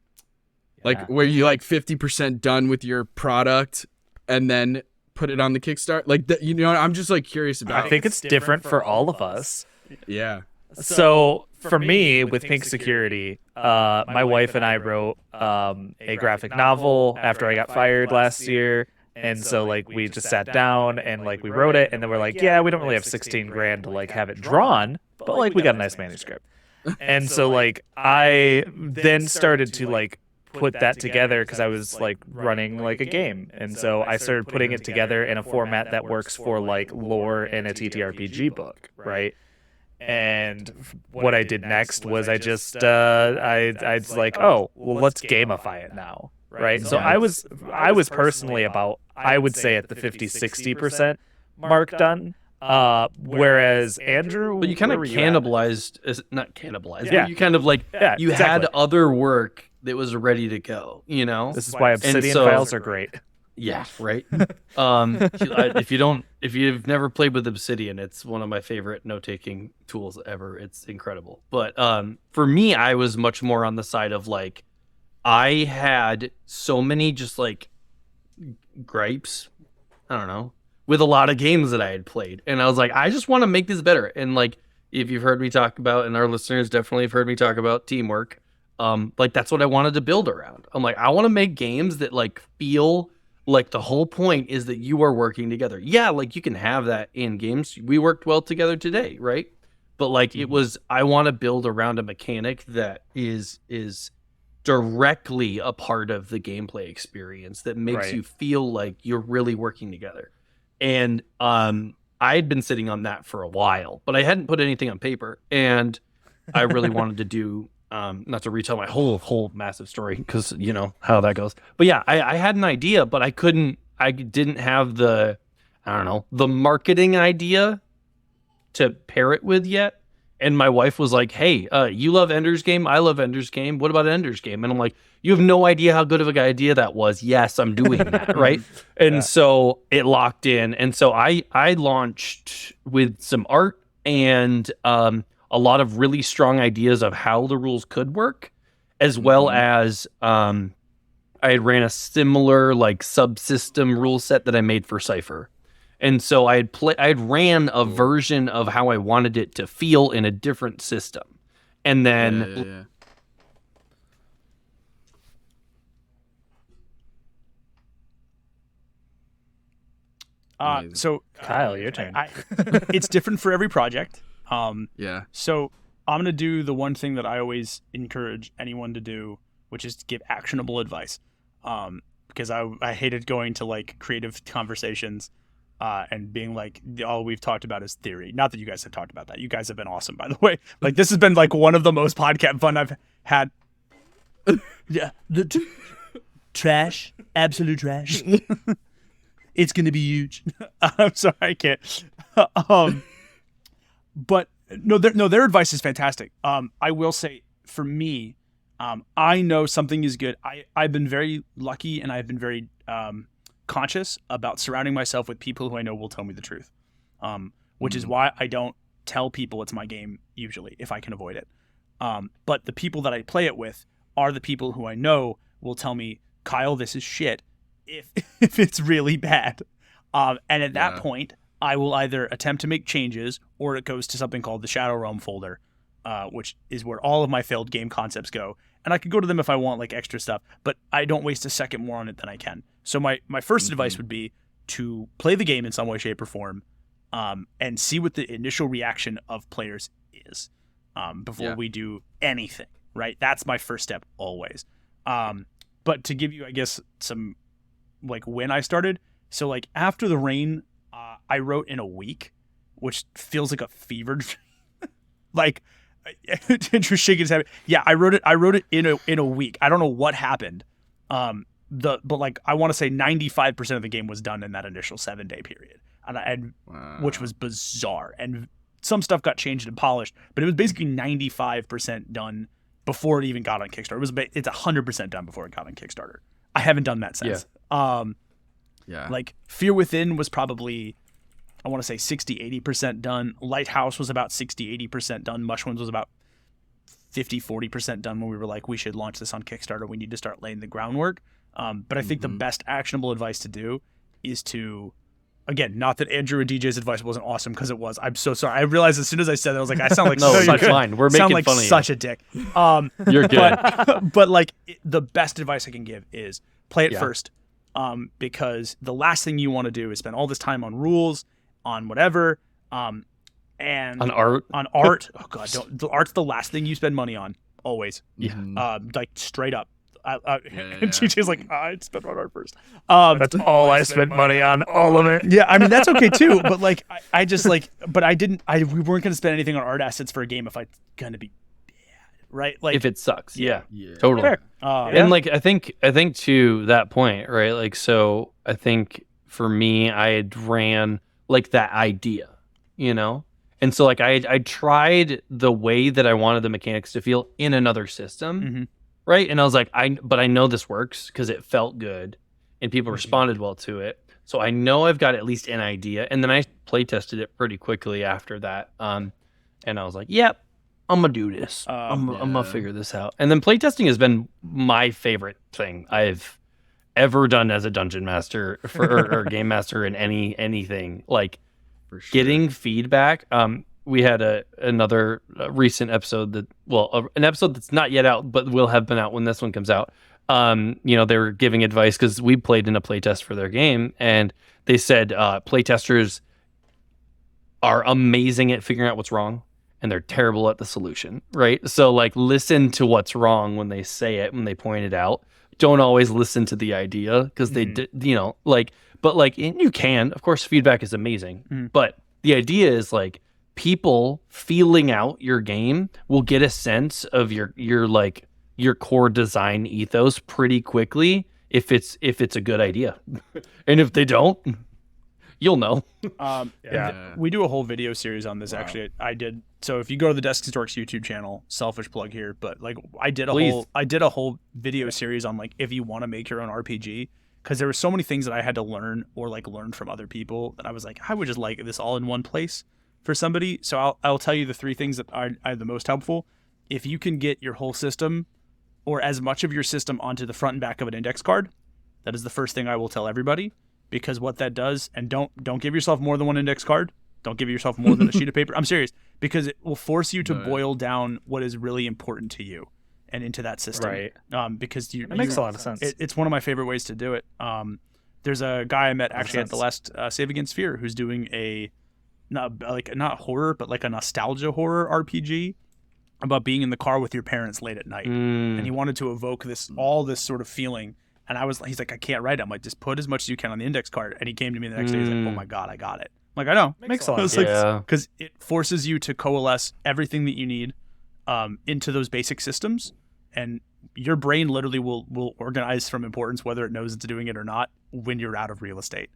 Like where you like 50% done with your product and then put it on the Kickstarter? Like that, you know, I'm just like curious about. I think it's different for all of us. Yeah. So for me, with Pink Security, my wife and I wrote a graphic novel after I got fired last year. And so like we just sat down and like we wrote it, and then we're like, yeah, we don't really have 16 grand to like have it drawn, but like we got a nice manuscript. And so like I then started to like put that together because I was like running like a game. And so I started putting it together in a format that works for like lore in a TTRPG book, right? And what I did next was I just I was like, oh, well, let's gamify it now, right? So I was personally about, I would say, at the 50-60% mark done, whereas Andrew, But you kind of where were you at? cannibalized, not cannibalized. Yeah. But you kind of like you exactly. had other work that was ready to go. You know, This is why Obsidian so- files are great. yeah, right. If you've never played with Obsidian, it's one of my favorite note-taking tools ever. It's incredible. But for me, I was much more on the side of like, I had so many just like gripes, I don't know, with a lot of games that I had played, and I was like, I just want to make this better. And like, if you've heard me talk about, and our listeners definitely have heard me talk about teamwork, like that's what I wanted to build around. I'm like, I want to make games that like feel like the whole point is that you are working together. Yeah, like you can have that in games. We worked well together today, right? But like it was, I want to build around a mechanic that is directly a part of the gameplay experience that makes Right. you feel like you're really working together. And I had been sitting on that for a while, but I hadn't put anything on paper. And I really wanted to do, not to retell my whole massive story, because you know how that goes. But yeah, I had an idea, but I didn't have the, I don't know, the marketing idea to pair it with yet. And my wife was like, hey, you love Ender's Game. I love Ender's Game. What about Ender's Game? And I'm like, you have no idea how good of an idea that was. Yes, I'm doing that. Right. And so it locked in. And so I launched with some art and a lot of really strong ideas of how the rules could work, as well as I had ran a similar like subsystem rule set that I made for Cypher. And so I had ran a version of how I wanted it to feel in a different system. And then Amazing. So Kyle, your turn. It's different for every project. Yeah. So I'm going to do the one thing that I always encourage anyone to do, which is to give actionable advice. Because I hated going to like creative conversations and being like, all we've talked about is theory. Not that you guys have talked about that. You guys have been awesome, by the way. Like this has been like one of the most podcast fun I've had. Yeah. Trash. Absolute trash. It's going to be huge. I'm sorry, I can't. But their advice is fantastic. I will say, for me, I know something is good. I've been very lucky, and I've been very conscious about surrounding myself with people who I know will tell me the truth, which is why I don't tell people it's my game usually, if I can avoid it. But the people that I play it with are the people who I know will tell me, Kyle, this is shit, if it's really bad. And at that point, I will either attempt to make changes, or it goes to something called the Shadow Realm folder, which is where all of my failed game concepts go. And I could go to them if I want like extra stuff, but I don't waste a second more on it than I can. So my first advice would be to play the game in some way, shape, or form, and see what the initial reaction of players is before we do anything, right? That's my first step always. But to give you, I guess, some like when I started, so like after the rain, I wrote in a week, which feels like a fever dream. Like interesting is having. Yeah, I wrote it in a week. I don't know what happened. But like I want to say 95% of the game was done in that initial 7-day period, and which was bizarre. And some stuff got changed and polished, but it was basically 95% done before it even got on Kickstarter. It's 100% done before it got on Kickstarter. I haven't done that since. Like Fear Within was probably, I want to say 60-80% done. Lighthouse was about 60-80% done. Mushuins was about 50-40% done when we were like, we should launch this on Kickstarter. We need to start laying the groundwork. But I think the best actionable advice to do is to, again, not that Andrew and DJ's advice wasn't awesome, because it was. I'm so sorry. I realized as soon as I said that, I was like, I sound like No, such you're fine. We're making like fun of you. such a dick. You're good. But like the best advice I can give is play it Yeah. first, because the last thing you want to do is spend all this time on rules, on whatever, and On art. on art. Oh god, the art's the last thing you spend money on, always. Yeah. Like straight up. And Yeah. TJ's like, I'd spend on art first. That's all I spent money on, all of it. Yeah, I mean that's okay too. But like, I just like, but I didn't. We weren't gonna spend anything on art assets for a game if I'm gonna be bad, right? Like, If it sucks. Yeah. Yeah. Totally. Fair. And like I think to that point, right? Like, so I think for me, I had ran like that idea, you know? And so like I tried the way that I wanted the mechanics to feel in another system. Mhm. Right. And I was like, but I know this works because it felt good and people responded well to it. So I know I've got at least an idea. And then I play tested it pretty quickly after that. And I was like, yep, I'm gonna do this. I'm gonna figure this out. And then playtesting has been my favorite thing I've ever done as a dungeon master or game master in anything. Like For sure. getting feedback. We had another recent episode an episode that's not yet out, but will have been out when this one comes out. You know, they were giving advice because we played in a playtest for their game, and they said playtesters are amazing at figuring out what's wrong, and they're terrible at the solution, right? So like, listen to what's wrong when they say it, when they point it out. Don't always listen to the idea because they did, you know, like, but like you can, of course, feedback is amazing, but the idea is like people feeling out your game will get a sense of your core design ethos pretty quickly if it's a good idea, and if they don't, you'll know. Yeah. We do a whole video series on this. Actually, I did. So if you go to the Desks and Dorks YouTube channel, selfish plug here, but like I did a whole video series on like if you want to make your own RPG, because there were so many things that I had to learn or like learn from other people that I was like, I would just like this all in one place for somebody. So I'll tell you the 3 things that are the most helpful. If you can get your whole system or as much of your system onto the front and back of an index card, that is the first thing I will tell everybody, because what that does, and don't give yourself more than one index card. Don't give yourself more than a sheet of paper. I'm serious, because it will force you to boil down what is really important to you and into that system. Right. Because That makes a lot of sense. it's one of my favorite ways to do it. There's a guy I met actually at the last Save Against Fear who's doing a not horror, but like a nostalgia horror RPG about being in the car with your parents late at night, and he wanted to evoke all this sort of feeling. And he's like, I can't write it. I'm like, just put as much as you can on the index card. And he came to me the next day. He's like, oh my god, I got it. I'm like, I know. Makes a lot of sense. Yeah. Because it forces you to coalesce everything that you need into those basic systems, and your brain literally will organize from importance whether it knows it's doing it or not when you're out of real estate,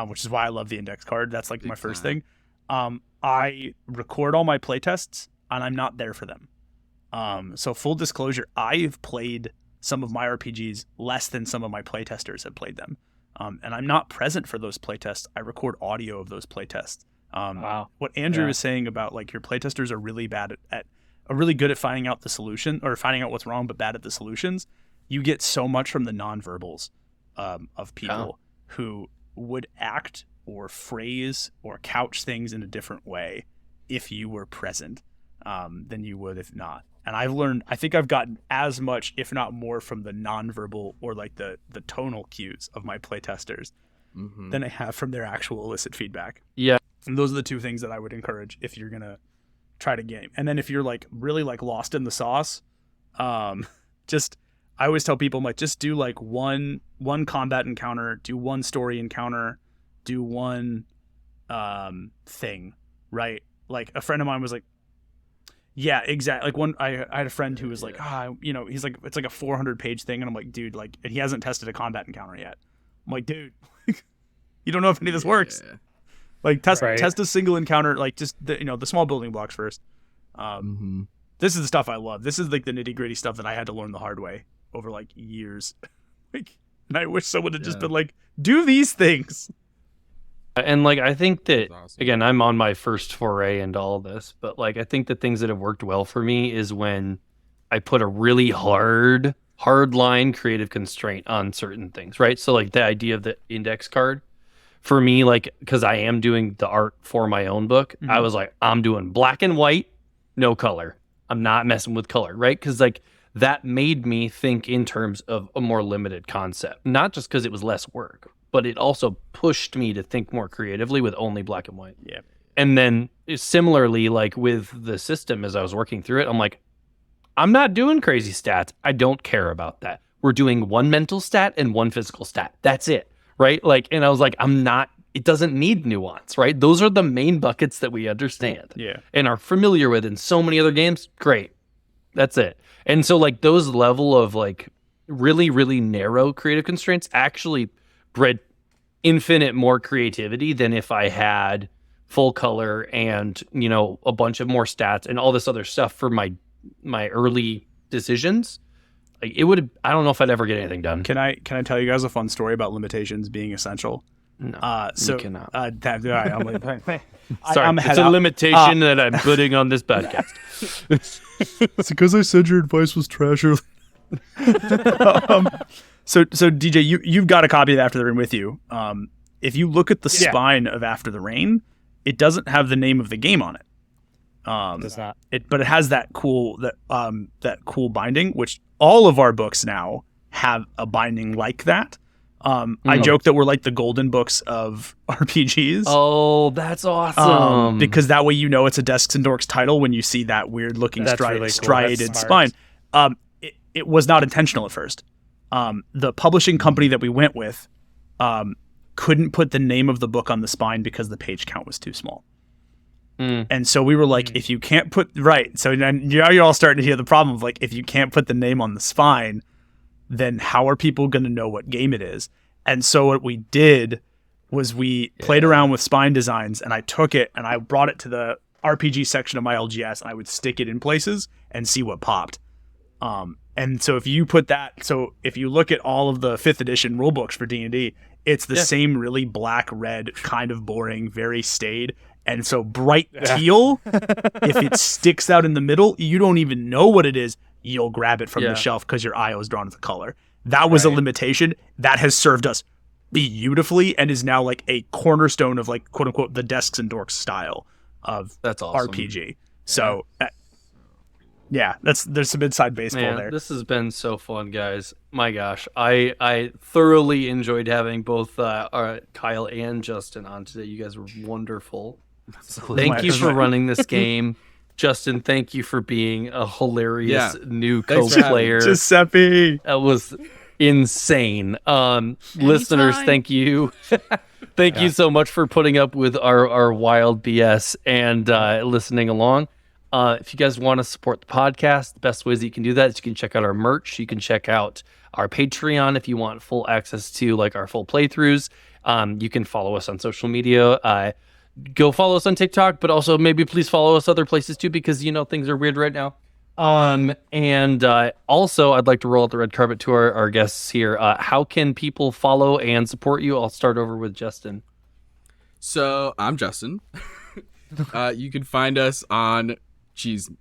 which is why I love the index card. That's like my first thing. I record all my playtests and I'm not there for them. So full disclosure, I've played some of my RPGs less than some of my playtesters have played them. And I'm not present for those playtests. I record audio of those playtests. Wow. What Andrew is saying about like your playtesters are really bad are really good at finding out the solution or finding out what's wrong, but bad at the solutions. You get so much from the nonverbals of people who would act or phrase or couch things in a different way if you were present than you would if not. And I think I've gotten as much, if not more, from the nonverbal or like the tonal cues of my playtesters than I have from their actual illicit feedback. Yeah. And those are the 2 things that I would encourage if you're going to try to game. And then if you're like really like lost in the sauce, I always tell people, I'm like, just do like one combat encounter, do one story encounter, do one thing, right? Like a friend of mine was like, yeah, exactly. Like I had a friend who was like, he's like, it's like a 400-page thing. And I'm like, dude, like, and he hasn't tested a combat encounter yet. I'm like, dude, you don't know if any of this works. Like test a single encounter, like just the small building blocks first. This is the stuff I love. This is like the nitty-gritty stuff that I had to learn the hard way over like years. Like, and I wish someone had just been like, do these things. And like, I think that, awesome. again, I'm on my first foray into all this, but like, I think the things that have worked well for me is when I put a really hard line creative constraint on certain things, right? So like the idea of the index card for me, like, because I am doing the art for my own book, I was like, I'm doing black and white, no color. I'm not messing with color, right? Because like that made me think in terms of a more limited concept, not just because it was less work, but it also pushed me to think more creatively with only black and white. Yeah. And then similarly, like with the system, as I was working through it, I'm like, I'm not doing crazy stats. I don't care about that. We're doing one mental stat and one physical stat. That's it. Right. Like, and I was like, it doesn't need nuance, right? Those are the main buckets that we understand and are familiar with in so many other games. Great. That's it. And so like those level of like really, really narrow creative constraints actually bred infinite more creativity than if I had full color and, you know, a bunch of more stats and all this other stuff for my early decisions. Like it would, I don't know if I'd ever get anything done. Can I tell you guys a fun story about limitations being essential? No, so you cannot. All right, I'm like, sorry, it's a limitation that I'm putting on this podcast. It's because I said your advice was trash earlier. So DJ, you've got a copy of After the Rain with you. If you look at the spine of After the Rain, it doesn't have the name of the game on it. It does not. But it has that cool binding, which all of our books now have a binding like that. I joke that we're like the golden books of RPGs. Oh, that's awesome! Because that way you know it's a Desks and Dorks title when you see that weird looking striated spine. It was not intentional at first. The publishing company that we went with couldn't put the name of the book on the spine because the page count was too small. And so we were like, if you can't put so then now you're all starting to hear the problem of like, if you can't put the name on the spine, then how are people going to know what game it is? And so what we did was we played around with spine designs, and I took it and I brought it to the RPG section of my LGS, and I would stick it in places and see what popped. And so if you look at all of the 5th edition rule books for D&D, it's the same really black, red, kind of boring, very staid. And so bright teal, if it sticks out in the middle, you don't even know what it is. You'll grab it from the shelf because your eye was drawn to the color. That was a limitation that has served us beautifully and is now like a cornerstone of like, quote unquote, the Desks and Dorks style of That's awesome. RPG. So there's some inside baseball there. This has been so fun, guys. My gosh, I thoroughly enjoyed having both Kyle and Justin on today. You guys were wonderful. Thank you for running this game. Justin, thank you for being a hilarious new co-player. Giuseppe. That was insane. Listeners, thank you. Thank you so much for putting up with our wild BS and listening along. If you guys want to support the podcast, the best ways that you can do that is you can check out our merch. You can check out our Patreon if you want full access to like our full playthroughs. You can follow us on social media. Go follow us on TikTok, but also maybe please follow us other places too, because you know things are weird right now. And also I'd like to roll out the red carpet to our guests here. How can people follow and support you? I'll start over with Justin. So I'm Justin. You can find us on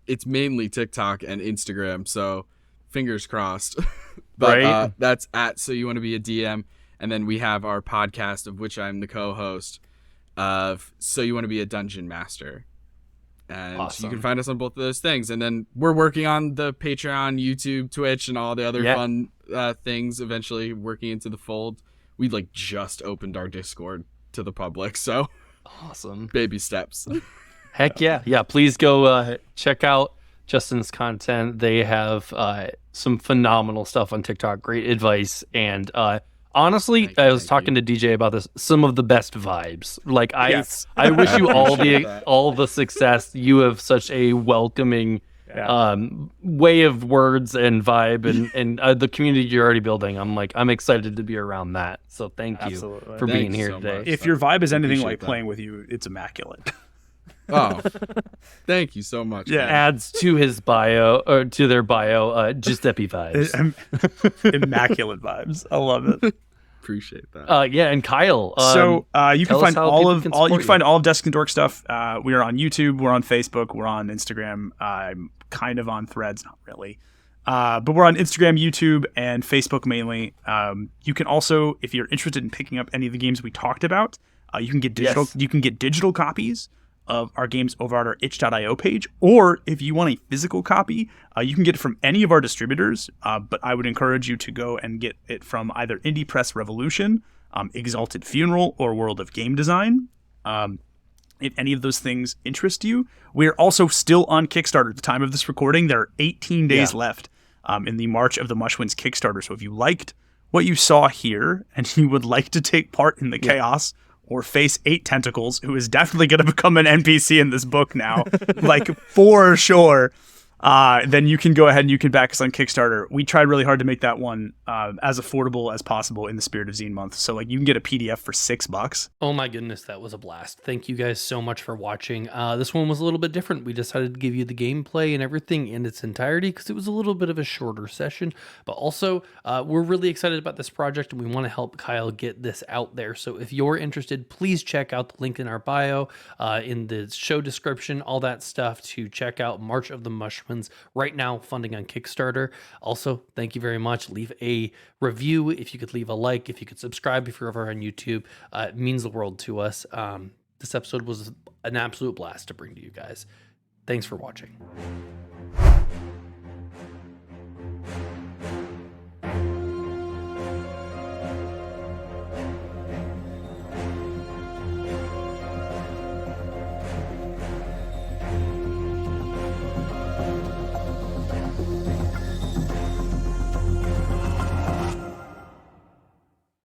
it's mainly TikTok and Instagram, so fingers crossed. But that's at So You Want to Be a DM, and then we have our podcast, of which I'm the co-host, of So You Want to Be a Dungeon Master. And you can find us on both of those things. And then we're working on the Patreon, YouTube, Twitch, and all the other fun things, eventually working into the fold. We just opened our Discord to the public, so awesome. Baby steps. Heck yeah. Yeah, please go check out Justin's content. They have some phenomenal stuff on TikTok, great advice, and honestly, I was talking to DJ about this. Some of the best vibes. I wish you all the success. You have such a welcoming way of words and vibe, and the community you're already building. I'm excited to be around that. So thank you for being here today. If your vibe is anything like playing with you, it's immaculate. Oh, thank you so much. Yeah, adds to his bio or to their bio. Giuseppe vibes, immaculate vibes. I love it. Appreciate that. And Kyle. You can find all of Desks and Dorks stuff. We are on YouTube. We're on Facebook. We're on Instagram. I'm kind of on Threads, not really. But we're on Instagram, YouTube, and Facebook mainly. You can also, if you're interested in picking up any of the games we talked about, you can get digital. Yes. You can get digital copies of our games over at our itch.io page, or if you want a physical copy, you can get it from any of our distributors. But I would encourage you to go and get it from either Indie Press Revolution, Exalted Funeral, or World of Game Design. If any of those things interest you, we're also still on Kickstarter at the time of this recording. There are 18 days left in the March of the Mushuins Kickstarter. So if you liked what you saw here and you would like to take part in the chaos or face 8 tentacles, who is definitely going to become an NPC in this book now, like for sure, then you can go ahead and you can back us on Kickstarter. We tried really hard to make that one as affordable as possible in the spirit of Zine Month. So like you can get a PDF for $6. Oh my goodness, that was a blast. Thank you guys so much for watching. This one was a little bit different. We decided to give you the gameplay and everything in its entirety because it was a little bit of a shorter session. But also, we're really excited about this project and we want to help Kyle get this out there. So if you're interested, please check out the link in our bio, in the show description, all that stuff to check out March of the Mushuins right now, funding on Kickstarter. Also, thank you very much. Leave a review if you could, leave a like, if you could subscribe if you're over on YouTube. It means the world to us. This episode was an absolute blast to bring to you guys. Thanks for watching.